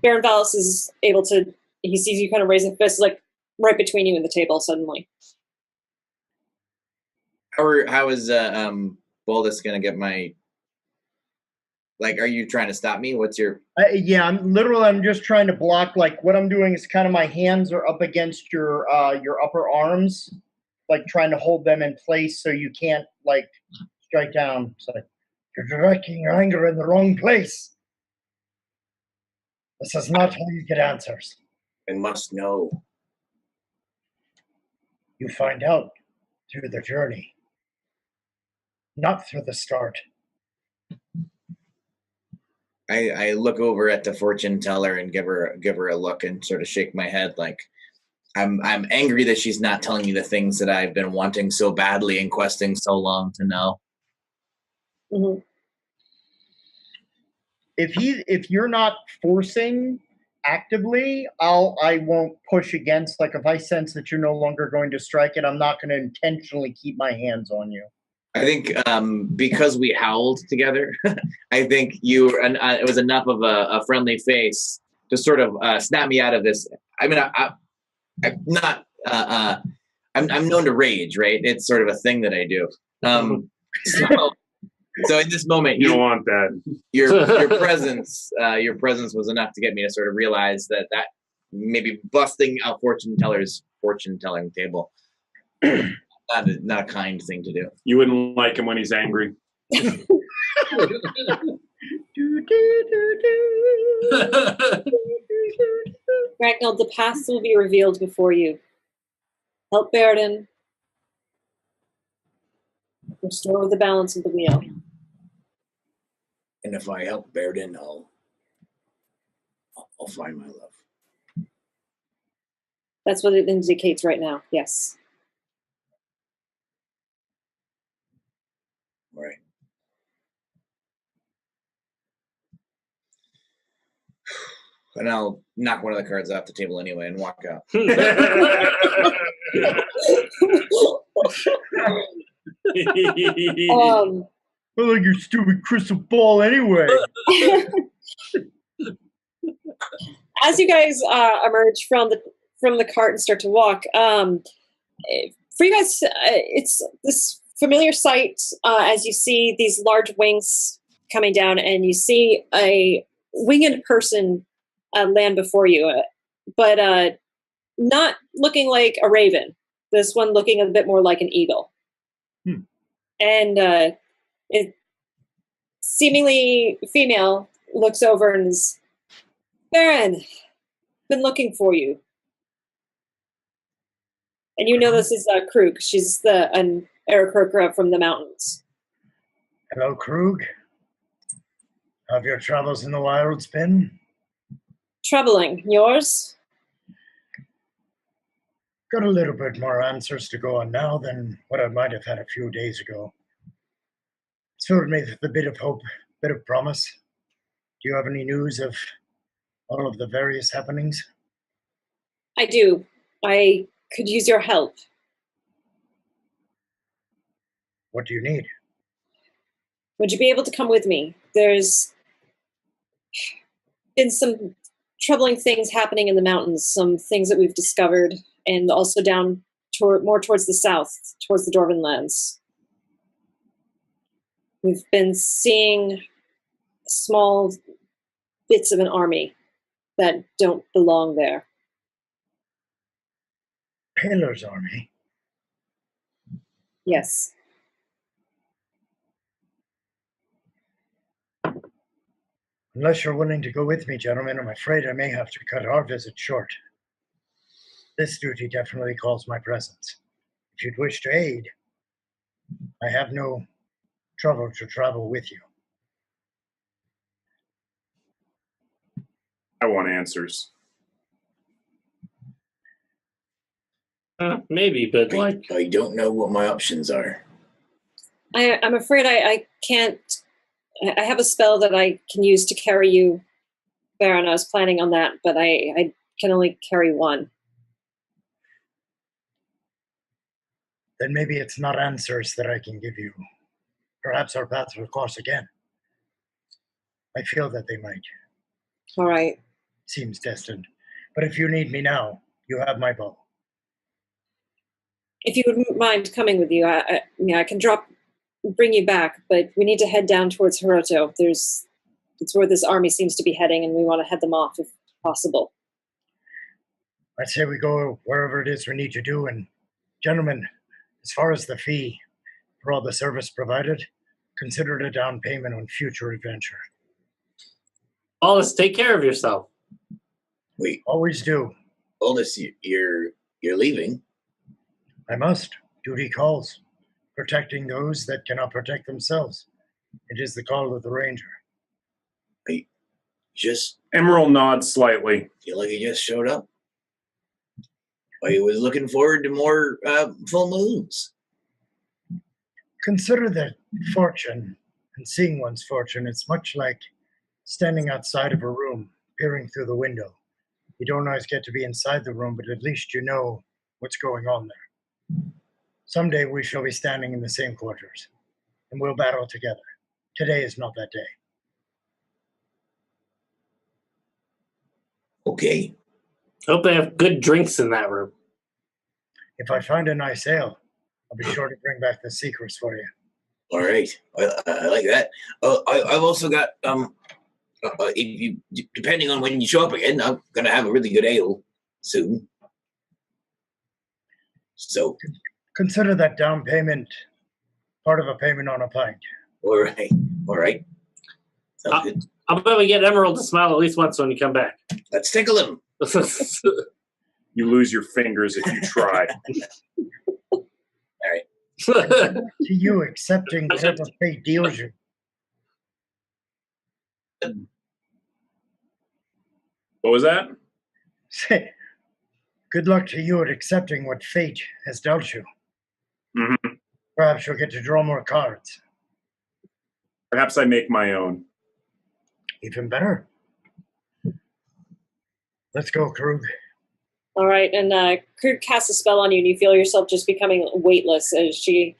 Valis is able to, he sees you kind of raise a fist, like right between you and the table suddenly. How is Boldus gonna get my? Like, are you trying to stop me? What's your? Yeah, I'm just trying to block. Like, what I'm doing is kind of my hands are up against your upper arms, like trying to hold them in place so you can't like strike down. It's like you're directing your anger in the wrong place. This is not how you get answers. I must know. You find out through the journey, not through the start. I look over at the fortune teller and give her a look and sort of shake my head like I'm angry that she's not telling me the things that I've been wanting so badly and questing so long to know. Mm-hmm. If you're not forcing actively, I won't push against. Like if I sense that you're no longer going to strike it, I'm not going to intentionally keep my hands on you. I think because we howled together, I think it was enough of a friendly face to sort of snap me out of this. I mean, I'm not. I'm known to rage, right? It's sort of a thing that I do. So in this moment, You don't want that. your presence was enough to get me to sort of realize that maybe busting out fortune teller's fortune telling table. Not a kind thing to do. You wouldn't like him when he's angry. Gragnold, the past will be revealed before you. Help Baeridin. Restore the balance of the wheel. And if I help Baeridin, I'll find my love. That's what it indicates right now, yes. Right. And I'll knock one of the cards off the table anyway and walk out. I like your stupid crystal ball anyway. As you guys emerge from the cart and start to walk, for you guys, it's this familiar sight as you see these large wings coming down, and you see a winged person land before you, but not looking like a raven. This one looking a bit more like an eagle. And it seemingly female looks over and is, Baron, been looking for you. And you know this is Krug. She's an Aarakocra from the mountains. Hello, Krug. How have your travels in the wilds been? Troubling. Yours? Got a little bit more answers to go on now than what I might have had a few days ago. It's filled me with a bit of hope, a bit of promise. Do you have any news of all of the various happenings? I do. I could use your help. What do you need? Would you be able to come with me? There's been some troubling things happening in the mountains, some things that we've discovered, and also down more towards the south, towards the Dwarven lands. We've been seeing small bits of an army that don't belong there. Paler's army? Yes. Unless you're willing to go with me, gentlemen, I'm afraid I may have to cut our visit short. This duty definitely calls my presence. If you'd wish to aid, I have no trouble to travel with you. I want answers. Maybe, but like, I don't know what my options are. I'm afraid I can't. I have a spell that I can use to carry you, Baron. I was planning on that, but I can only carry one. Then maybe it's not answers that I can give you. Perhaps our paths will cross again. I feel that they might. All right. Seems destined. But if you need me now, you have my bow. If you wouldn't mind coming with you, I can bring you back, but we need to head down towards Hiroto. It's where this army seems to be heading, and we want to head them off if possible. I'd say we go wherever it is we need to do. And gentlemen, as far as the fee for all the service provided, consider it a down payment on future adventure. Wallace, take care of yourself. Wait, Always do. Aldous, you're leaving? I must. Duty calls. Protecting those that cannot protect themselves. It is the call of the ranger. I just Immeral nods slightly. feel like he just showed up. I was looking forward to more full moons. Consider that fortune and seeing one's fortune, it's much like standing outside of a room, peering through the window. You don't always get to be inside the room, but at least you know what's going on there. Someday we shall be standing in the same quarters, and we'll battle together. Today is not that day. Okay. Hope they have good drinks in that room. If I find a nice ale, I'll be sure to bring back the secrets for you. All right. I like that. I've also got if you, depending on when you show up again, I'm gonna have a really good ale soon. So, Consider that down payment part of a payment on a pint. all right. Sounds good. I'll bet we get Emerald to smile at least once when you come back. Let's tickle him. You lose your fingers if you try. To you, accepting whatever fate deals you. What was that? Say, good luck to you at accepting what fate has dealt you. Mm-hmm. Perhaps you'll get to draw more cards. Perhaps I make my own. Even better. Let's go, Krug. All right, and Krug casts a spell on you, and you feel yourself just becoming weightless as she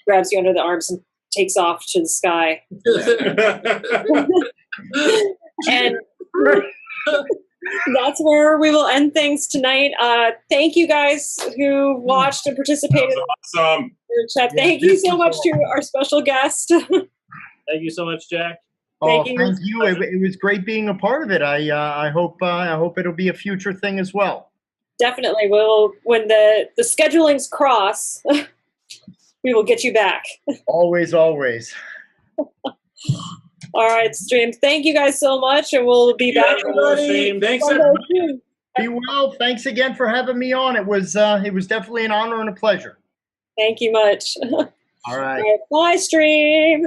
grabs you under the arms and takes off to the sky. And that's where we will end things tonight. Thank you guys who watched and participated. Awesome. In the chat. Thank you so much to our special guest. Thank you so much, Jack. Thank you. It was great being a part of it. I hope it'll be a future thing as well. Definitely. When the schedulings cross, we will get you back. Always. All right, stream. Thank you guys so much, and we'll be back. Everybody. Thanks, everybody. Be well. Thanks again for having me on. It was definitely an honor and a pleasure. Thank you much. All right. Bye, stream.